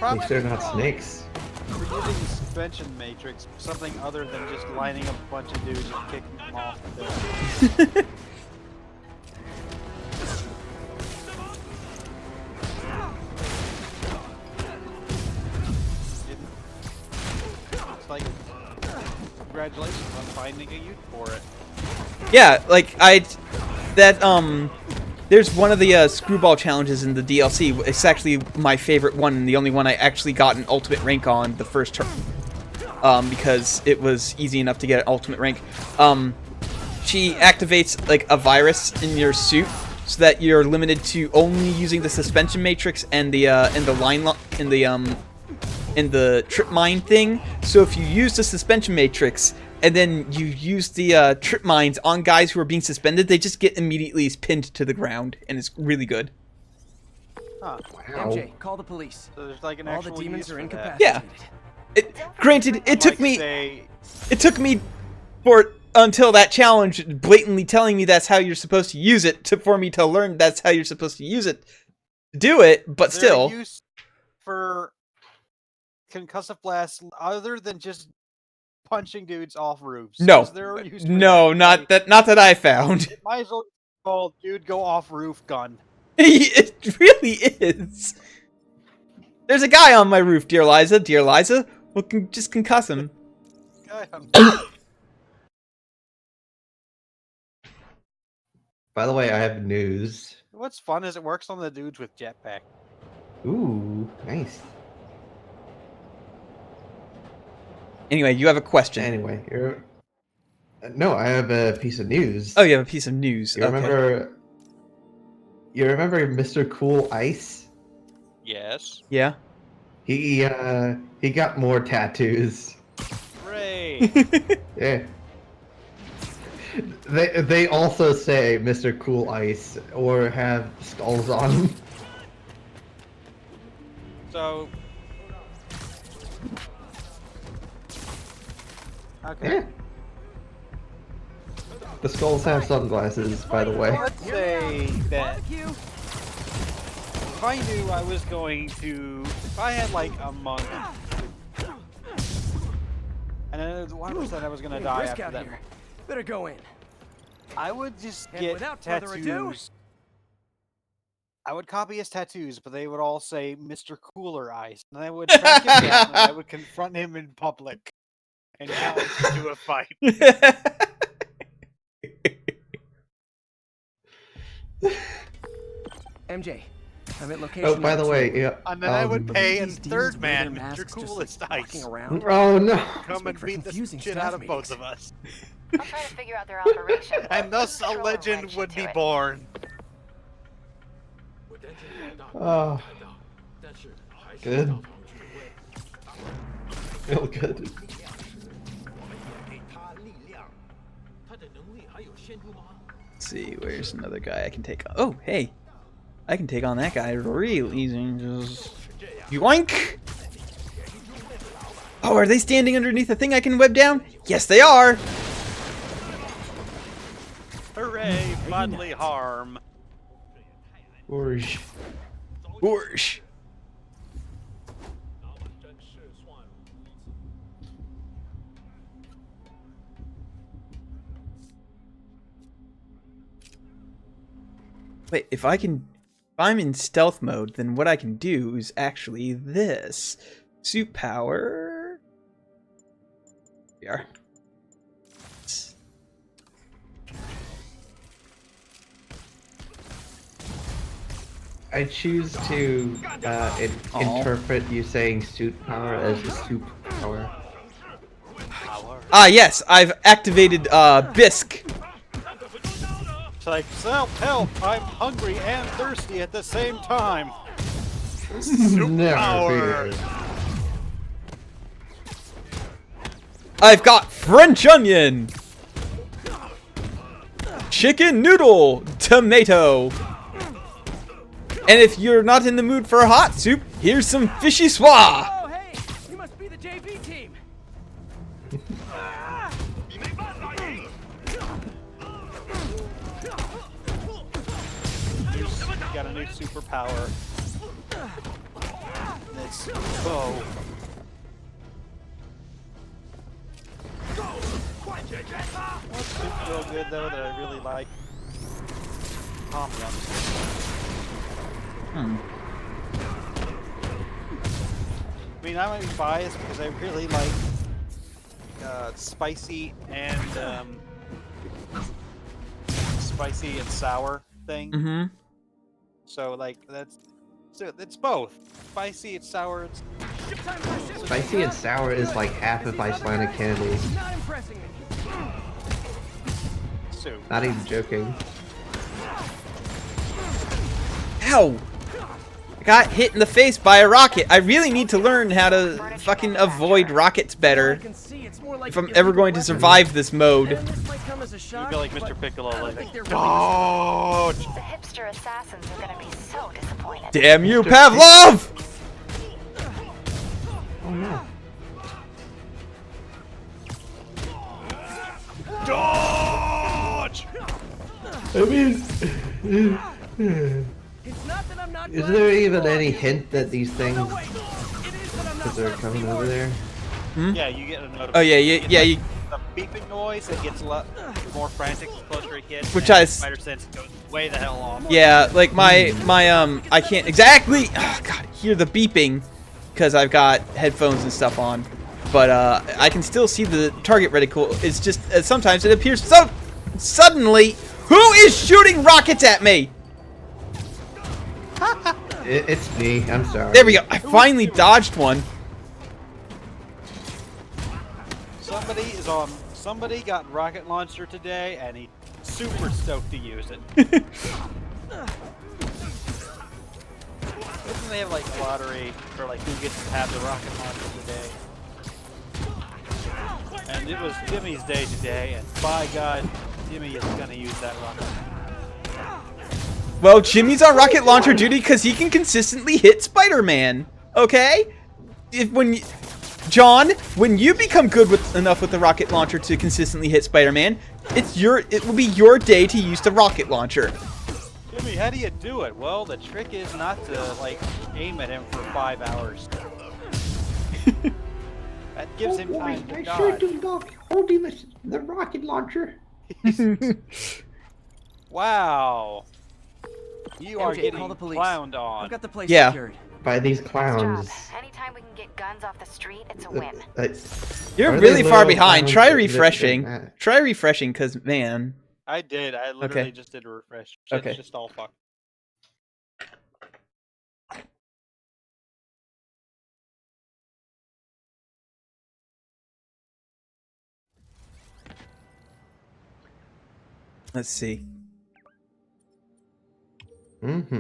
At least they're not snakes. We're using the suspension matrix, something other than just lining up a bunch of dudes and kicking them off the It's like, congratulations on finding a use for it. Yeah, like there's one of the screwball challenges in the DLC. It's actually my favorite one, and the only one I actually got an ultimate rank on the first turn, because it was easy enough to get an ultimate rank. She activates like a virus in your suit, so that you're limited to only using the suspension matrix and the trip mine thing. So if you use the suspension matrix and then you use the trip mines on guys who are being suspended, they just get immediately pinned to the ground, and it's really good. Huh. Wow. MJ, call the police. So there's like an All the actual demons use are for that. incapacitated. Yeah. Granted, it took me until that challenge blatantly telling me that's how you're supposed to use it for me to learn that's how you're supposed to use it to do it, but Is there a still. use for concussive blasts other than just punching dudes off roofs? No. Is there a use for No, not that I found. It might as well be called dude go off roof gun. It really is. There's a guy on my roof, dear Liza. Dear Liza, we'll just concuss him. By the way, I have news. What's fun is it works on the dudes with jetpack. Ooh, nice. Anyway, you have a question. Anyway, no, I have a piece of news. Oh, you have a piece of news. You remember Mr. Cool Ice? Yes. Yeah. He got more tattoos. Hooray! Yeah. They also say Mr. Cool Ice or have skulls on them. So. Okay. Yeah. The skulls have sunglasses, by the way. Let's say that if I knew I was going to, if I had like a month, and then 1% I was going to die risk after out that, here. Better go in. I would just And get without further ado- tattoos. I would copy his tattoos, but they would all say Mr. Cooler Ice, and I would track him down, and I would confront him in public and challenge him to a fight. MJ, I'm at location. Oh, by the way, yeah. And then I would pay in These third demons wear their man, Mr. masks just, Coolest like, Ice. walking around. Oh no! Come and for beat the confusing shit staff out of both meetings. of us. I'll try to figure out their operation. And thus a Control legend wrench would into be it. born. Oh. Good. Feel good. Let's see, where's another guy I can take on? Oh, hey. I can take on that guy real easy. Just yoink! Oh, are they standing underneath a thing I can web down? Yes, they are! Hooray, bodily harm. Orge. Orge. Wait, if I'm in stealth mode, then what I can do is actually this. Suit power. We are. I choose to interpret you saying suit power as a soup power. Ah, yes, I've activated Bisque. It's like, help, I'm hungry and thirsty at the same time. Never. I've got French onion, chicken noodle, tomato. And if you're not in the mood for a hot soup, here's some fishy swa. Oh, hey! You must be the JV team! Got a new superpower. Let's go. What's super real good though that I really like? Tom Yums. I mean, I might be biased because I really like spicy and sour thing. Mm-hmm. So like it's both spicy and sour. Spicy and sour is like half of Icelandic candy. Not impressing me. Not even joking. Ow! I got hit in the face by a rocket. I really need to learn how to fucking avoid rockets better if I'm ever going to survive this mode. You'd be like Mr. Piccolo, like, dodge! The hipster assassins are gonna be so disappointed. Damn you, Pavlov! Oh no. Dodge! I mean, is there even any hint that these things, because they're coming over there? Hmm? Yeah, you get a notification. Oh yeah, you. The beeping noise, it gets a lot more frantic the closer it gets. Which and I spider sense goes way the hell off. Yeah, like my I can't exactly. Oh God, hear the beeping because I've got headphones and stuff on, but I can still see the target reticle. It's just sometimes it appears so suddenly. Who is shooting rockets at me? It's me. I'm sorry. There we go. I finally dodged one. Somebody got rocket launcher today, and he's super stoked to use it. Doesn't they have like a lottery for like who gets to have the rocket launcher today? And it was Jimmy's day today, and by God, Jimmy is gonna use that rocket. Well, Jimmy's on rocket launcher duty because he can consistently hit Spider-Man. Okay? John, when you become good enough with the rocket launcher to consistently hit Spider-Man, it will be your day to use the rocket launcher. Jimmy, how do you do it? Well, the trick is not to like aim at him for 5 hours. That gives him time to dodge. sure do not holding the rocket launcher. Wow. You are MJ, getting call the police. clowned on. I've got the place Yeah. secured. By these clowns. Anytime we can get guns off the street, it's a win. You're Are really they far little behind. clowns Try that- refreshing. that- Try refreshing, because, man. I did. I literally Okay. just did a refresh. Okay. It's just all fucked. Let's see. Mm-hmm.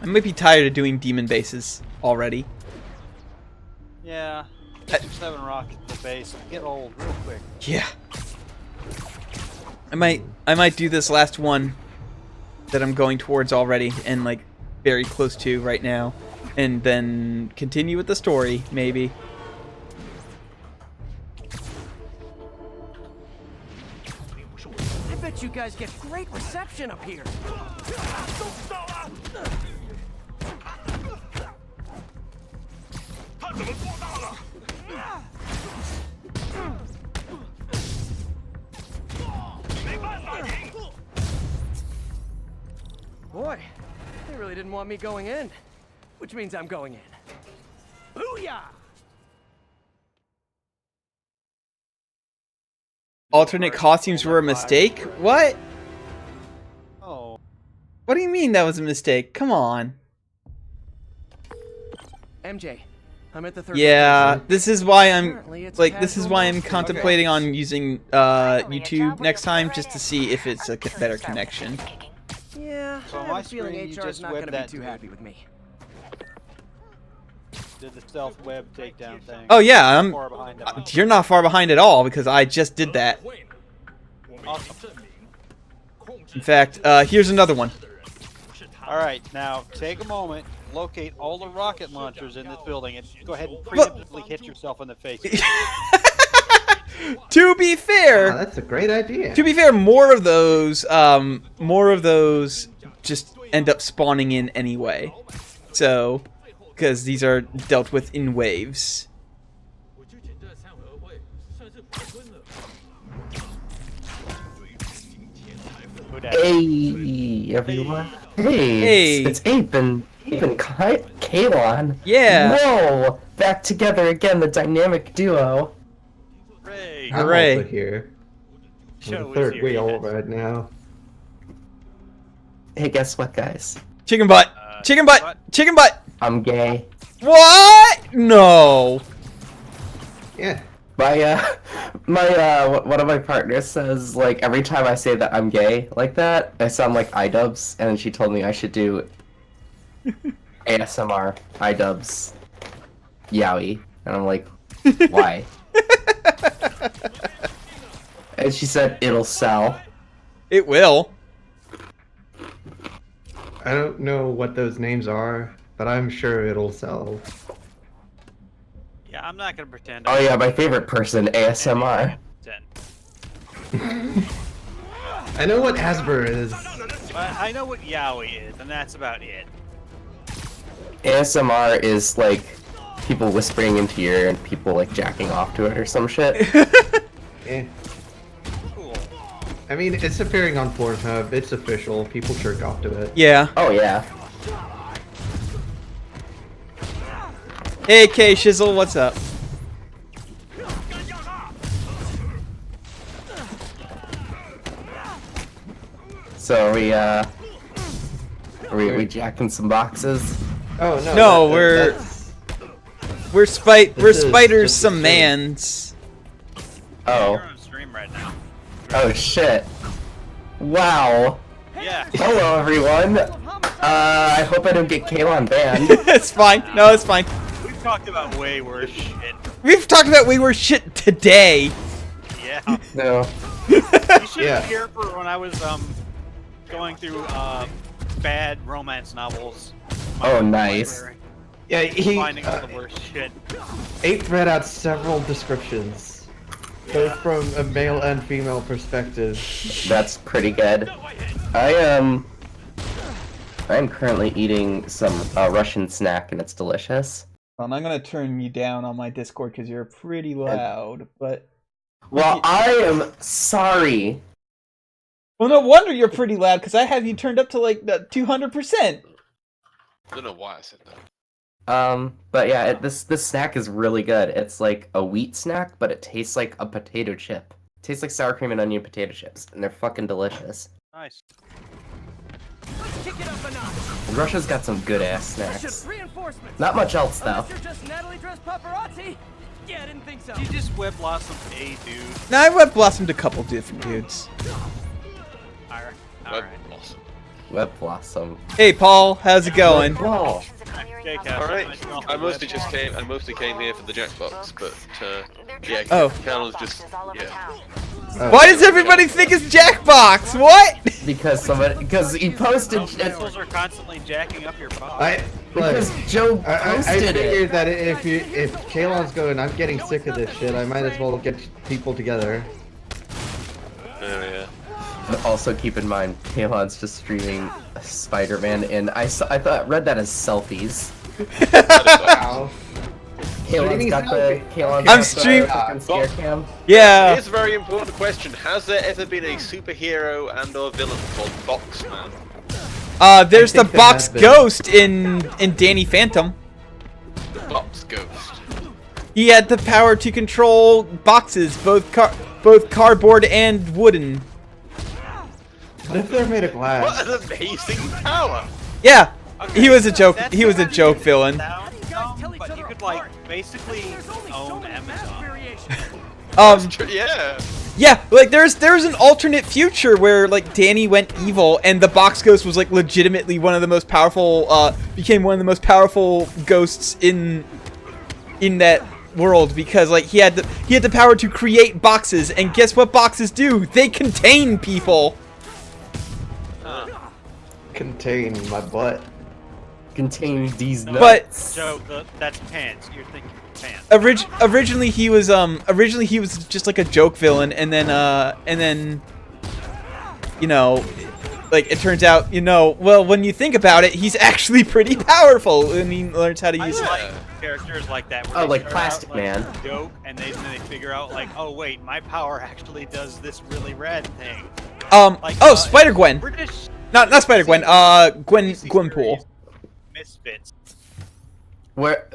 I might be tired of doing demon bases already. Yeah. 6-7 rockets in the base. Get old real quick. Yeah. I might do this last one that I'm going towards already and like very close to right now, and then continue with the story maybe. I bet you guys get great reception up here. Boy, they really didn't want me going in. Which means I'm going in. Booyah! Alternate costumes were a mistake? What? Oh. What do you mean that was a mistake? Come on. MJ, I'm at the third Yeah, location. this is why I'm Apparently it's like this is casual why I'm mostly. contemplating on using YouTube next time just to see if it's a better connection. Yeah, So I on have my a feeling screen, you HR's just not whip gonna be that too dude. happy with me. Did the stealth web takedown thing. Oh yeah, I'm. Far behind him. You're not far behind at all because I just did that. Awesome. In fact, here's another one. Alright, now take a moment, locate all the rocket launchers in this building, and go ahead and preemptively hit yourself in the face. To be fair, that's a great idea. To be fair, more of those just end up spawning in anyway. So, because these are dealt with in waves. Hey, everyone. Hey, Hey. it's Ape and Kalon. Yeah. Whoa, back together again, the dynamic duo. Hooray. I'm Hooray. also here. Show On the is third here, wheel yes. right now. Hey, guess what, guys? Chicken butt. Chicken butt. Chicken butt. I'm gay. What? No. Yeah. One of my partners says, like, every time I say that I'm gay like that, I sound like iDubbbz, and she told me I should do ASMR iDubbbz Yowie. And I'm like, why? And she said, it'll sell. It will. I don't know what those names are, but I'm sure it'll sell. Yeah, I'm not gonna pretend. Oh yeah, my favorite person, ASMR. I know what Asper is. But I know what yaoi is, and that's about it. ASMR is like people whispering into your ear and people like jacking off to it or some shit. Eh. I mean, it's appearing on Pornhub. It's official. People jerk off to it. Yeah. Oh yeah. Hey, K Shizzle, what's up? So are we jacking some boxes? Oh no. No, that's- we're This is spiders just a some stream. mans. Oh. You're on stream right now. Oh shit. Wow. Yeah. Hello everyone. I hope I don't get Kalon banned. It's fine. No, it's fine. We've talked about way worse shit. We've talked about way worse shit today. Yeah. No. You should Yeah. be here for when I was going through bad romance novels. Oh nice. Yeah, he Finding all the worst shit. Ape read out several descriptions, both from a male and female perspective. That's pretty good. I'm currently eating some Russian snack and it's delicious. I'm gonna turn you down on my Discord because you're pretty loud. But Well, I am sorry. well, no wonder you're pretty loud because I have you turned up to like 200%. I don't know why I said that. But yeah, this snack is really good. It's like a wheat snack, but it tastes like a potato chip. It tastes like sour cream and onion potato chips, and they're fucking delicious. Nice. Let's kick it up a notch. Russia's got some good ass snacks. Just reinforcements. Not much else though. Unless you're just Natalie dressed paparazzi. Yeah, I didn't think so. You just whip blossom a dude. Now I've web blossomed a couple different dudes. Alright. Web blossom. Web blossom. Hey Paul, how's it going? Oh. Alright, I mostly came here for the Jackbox, but yeah, Oh. Cal's just yeah. Why does everybody think it's Jackbox? What? Because he posted. Pistols are constantly jacking up your box. Because Joe I posted figured it. that if Kalon's going, I'm getting sick of this shit. I might as well get people together. Oh yeah. Also, keep in mind, Kalon's just streaming Spider-Man, and read that as selfies. Wow. Kalon's got the I'm stream. scare cam. Yeah. Here's a very important question: has there ever been a superhero and/or villain called Boxman? There's the Box Ghost in Danny Phantom. Box Ghost. He had the power to control boxes, both cardboard and wooden. What if they're made of glass? What an amazing power! Yeah, he was a joke. He was a joke villain. But you could like basically own Amazon. Yeah. Yeah, like there's an alternate future where like Danny went evil and the Box Ghost was like legitimately one of the most powerful became one of the most powerful ghosts in that world because like he had the power to create boxes, and guess what boxes do? They contain people. Contain my butt. Contain these nuts. But so that's pants. You're thinking pants. Originally he was just like a joke villain, and then you know, like it turns out, you know, well when you think about it, he's actually pretty powerful and he learns how to use characters like that. Oh, like Plastic Man. Joke, and then they figure out like, oh wait, my power actually does this really rad thing. Like, Spider-Gwen. Not Spider-Gwen. Gwenpool. Misfits. Where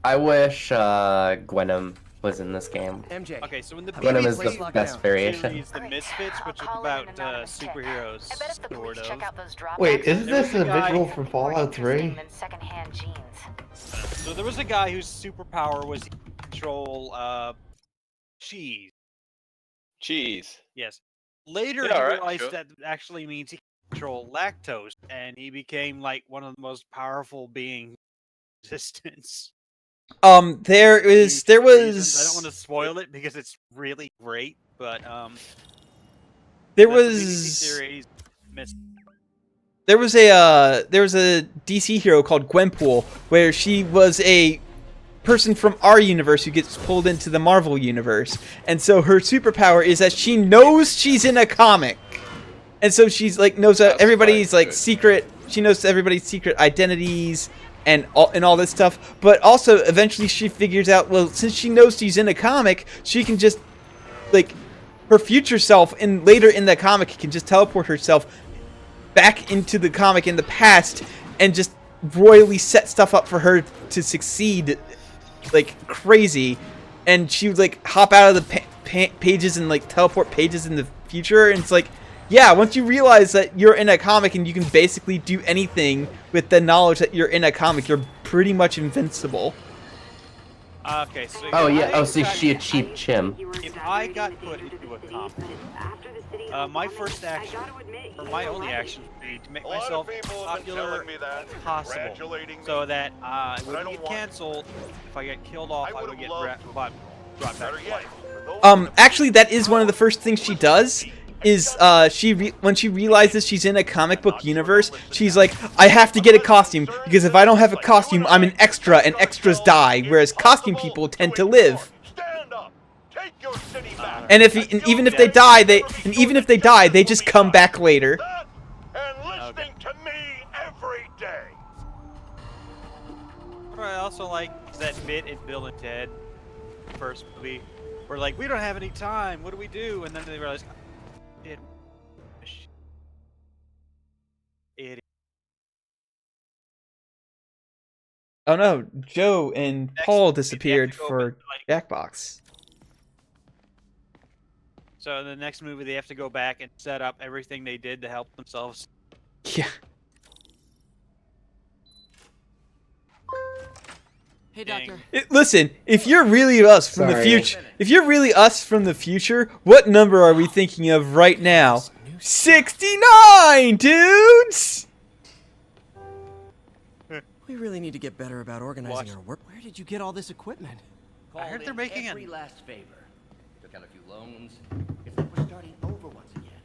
I wish Gwenom was in this game. MJ. Okay, so in the Gwenom is the best variation. Series, the Misfits, which is about superheroes. Sort of. Wait, isn't this a visual from Fallout 3? So there was a guy whose superpower was to control cheese. Cheese. Yes. Later Yeah, he alright, realized sure. that actually means he can control lactose, and he became like one of the most powerful beings in existence. There was I don't want to spoil it because it's really great, but there that's was a BBC series. there was a DC hero called Gwenpool where she was a person from our universe who gets pulled into the Marvel universe, and so her superpower is that she knows she's in a comic, and so she's like knows everybody's like secret. She knows everybody's secret identities and all this stuff. But also eventually she figures out, well, since she knows she's in a comic, she can just like her future self and later in the comic can just teleport herself back into the comic in the past and just royally set stuff up for her to succeed like crazy, and she would like hop out of the pages and like teleport pages in the future, and it's like, yeah, once you realize that you're in a comic and you can basically do anything with the knowledge that you're in a comic, you're pretty much invincible. Okay, so Oh yeah, oh so she a cheap chim. if I got put into a comic, my first action, or my only action, would be to make myself popular as possible, so that it would get canceled. If I get killed off, I would get brought back to life. Actually, that is one of the first things she does. Is when she realizes she's in a comic book universe, she's like, I have to get a costume because if I don't have a costume, I'm an extra, and extras die, whereas costume people tend to live. And even if they die, they just come back later. Listening to me every day. What I also like that bit in Bill and Ted, first movie, where like, we don't have any time, what do we do? And then they realize, Oh no, Joe and Paul disappeared for Jackbox. So in the next movie, they have to go back and set up everything they did to help themselves. Yeah. Hey, Doctor. Listen, if you're really us from the future, what number are we thinking of right now? 69, dudes! We really need to get better about organizing our work. Where did you get all this equipment? I heard they're making every last favor. Took out a few loans. It's like we're starting over once again.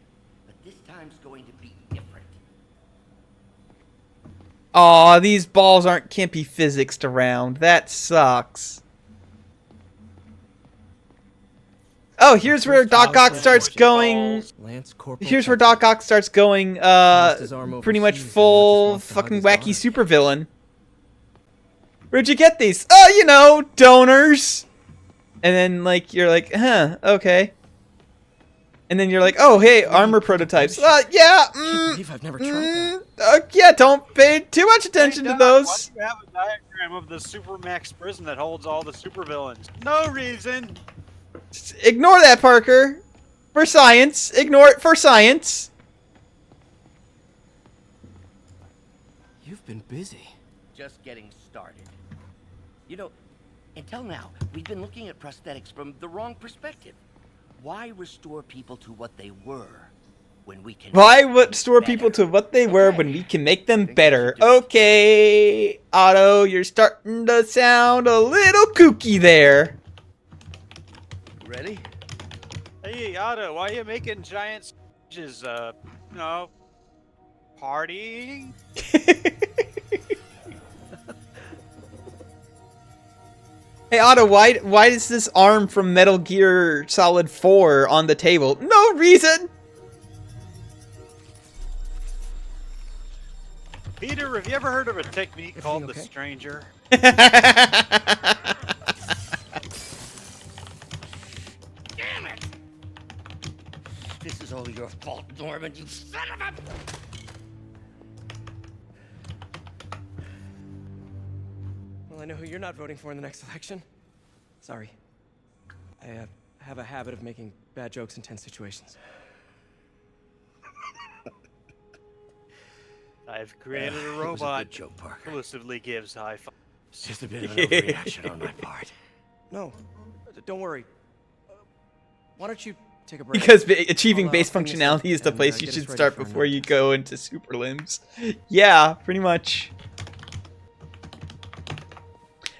But this time's going to be different. Aw, these balls can't be physicsed around. That sucks. Oh, here's where Doc Ock starts going. Here's where Doc Ock starts going. Pretty much full fucking wacky supervillain. Where'd you get these? Oh, you know, donors. And then, like, you're like, huh, okay. And then you're like, oh, hey, armor prototypes. Yeah, I've never tried yeah, don't pay too much attention to those. Why do you have a diagram of the Supermax prison that holds all the supervillains? No reason. Ignore that, Parker. For science. Ignore it for science. You've been busy. Just getting started. You know, until now, we've been looking at prosthetics from the wrong perspective. Why restore people to what they were when we can... Why restore people to what they were when we can make them better? Okay, Otto, you're starting to sound a little kooky there. Ready? Hey, Otto, why are you making giant stages? You know, partying? Hey Otto, why is this arm from Metal Gear Solid 4 on the table? No reason! Peter, have you ever heard of a technique called the Stranger? Damn it! This is all your fault, Norman, you son of a... Well, I know who you're not voting for in the next election. Sorry. I have a habit of making bad jokes in tense situations. I've created a It was robot good joke, Parker. exclusively gives high fives. It's just a bit of an overreaction on my part. No, don't worry. Why don't you take a break? Because achieving base clean this up functionality is the and, place you get should us ready start for before you another go into super limbs. Yeah, pretty much.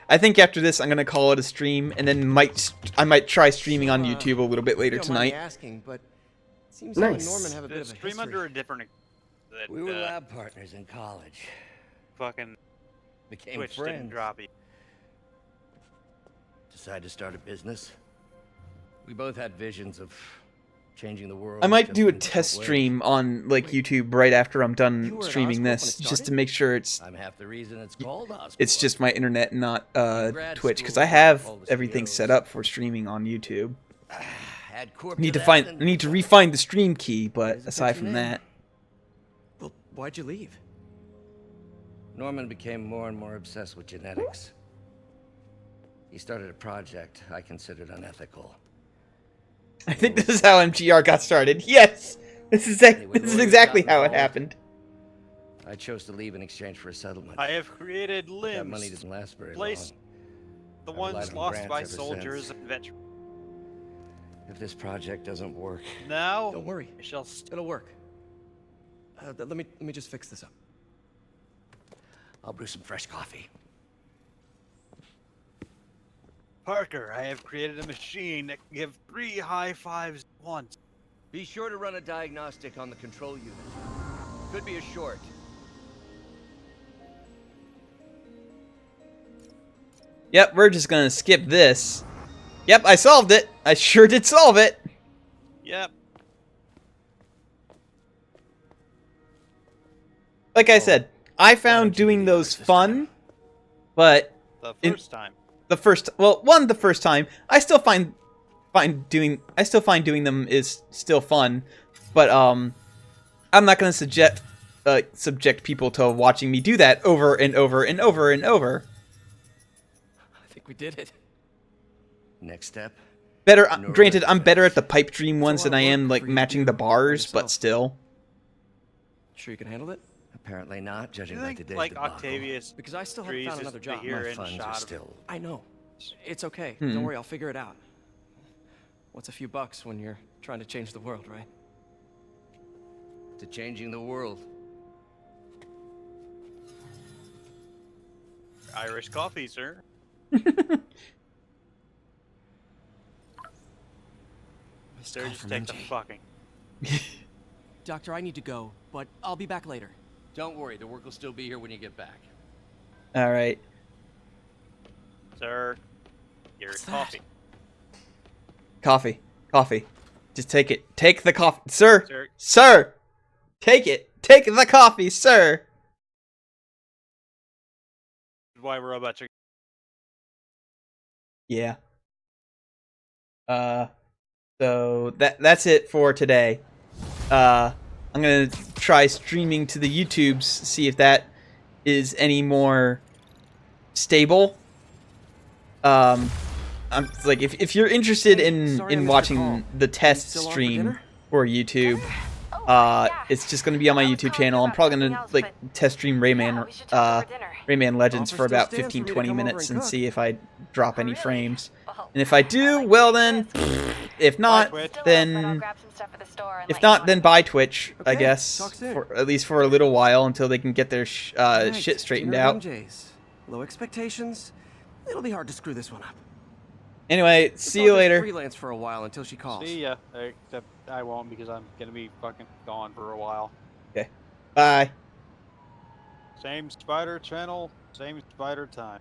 I think after this I'm gonna call it a stream, and then I might try streaming on YouTube a little bit later You don't mind me tonight. asking, but it seems Nice. you and Norman have a bit of a Stream history. under a different... That, We were lab partners in college. fucking Became Twitch friends. didn't drop you. Decided to start a business. We both had visions of changing the world. I might just do a in different test ways. stream on like YouTube right after I'm You done were at streaming Oscorp when this, it just to started? make sure it's I'm half the reason it's called Oscorp. it's just my internet, not grad Twitch, because school, I have all the everything CEOs. set up for streaming on YouTube. Add Corp I need to that find, and- I need to refine the stream key, but There's a aside picture from name. that, Well, why'd you leave? Norman became more and more obsessed with genetics. He started a project I considered unethical. I think this is how MGR got started. Yes, this is exactly how it happened. I chose to leave in exchange for a settlement. I have created That limbs. money didn't last very Place long. the I've relied ones on lost grants by ever soldiers since. and veterans. If this project doesn't work, Now, Don't worry, I shall it'll work. Let me just fix this up. I'll brew some fresh coffee. Parker, I have created a machine that can give 3 high fives at once. Be sure to run a diagnostic on the control unit. Could be a short. Yep, we're just gonna skip this. Yep, I solved it. I sure did solve it. Yep. Like I said, I found doing those fun, but The in- first time. the first time I still find doing them is still fun, but I'm not gonna subject people to watching me do that over and over and over and over. I think we did it. Next step. Better, granted, I'm better at the pipe dream ones than I am like matching the bars, but still. Sure you can handle it? Apparently not, Do judging you by think, today's like, debacle. Octavius Because I still haven't Trees found is another the job. hero My in funds are shot of- still... I know. It's okay. Hmm. Don't worry, I'll figure it out. What's a few bucks when you're trying to change the world, right? to changing the world. Irish coffee, sir. Sir, just take the fucking. Doctor, I need to go, but I'll be back later. Don't worry, the work will still be here when you get back. All right. Sir, your coffee. Coffee. Coffee. Just take it. Take the coffee. Sir. Sir. Sir. Take it. Take the coffee, sir. Why we're about to Yeah. So that's it for today. I'm gonna try streaming to the YouTubes, see if that is any more stable. I'm like, if you're interested in watching the test stream for YouTube, it's just gonna be on my YouTube channel. I'm probably gonna like test stream Rayman Legends for about 15-20 minutes and see if I drop any frames. And if I do, well then, if not, then buy Twitch, I guess, for at least for a little while until they can get their shit straightened out. Low expectations. It'll be hard to screw this one up. Anyway, see you later. Freelance for a while until she calls. See ya. Except I won't because I'm gonna be fucking gone for a while. Okay. Bye. Same spider channel, same spider time.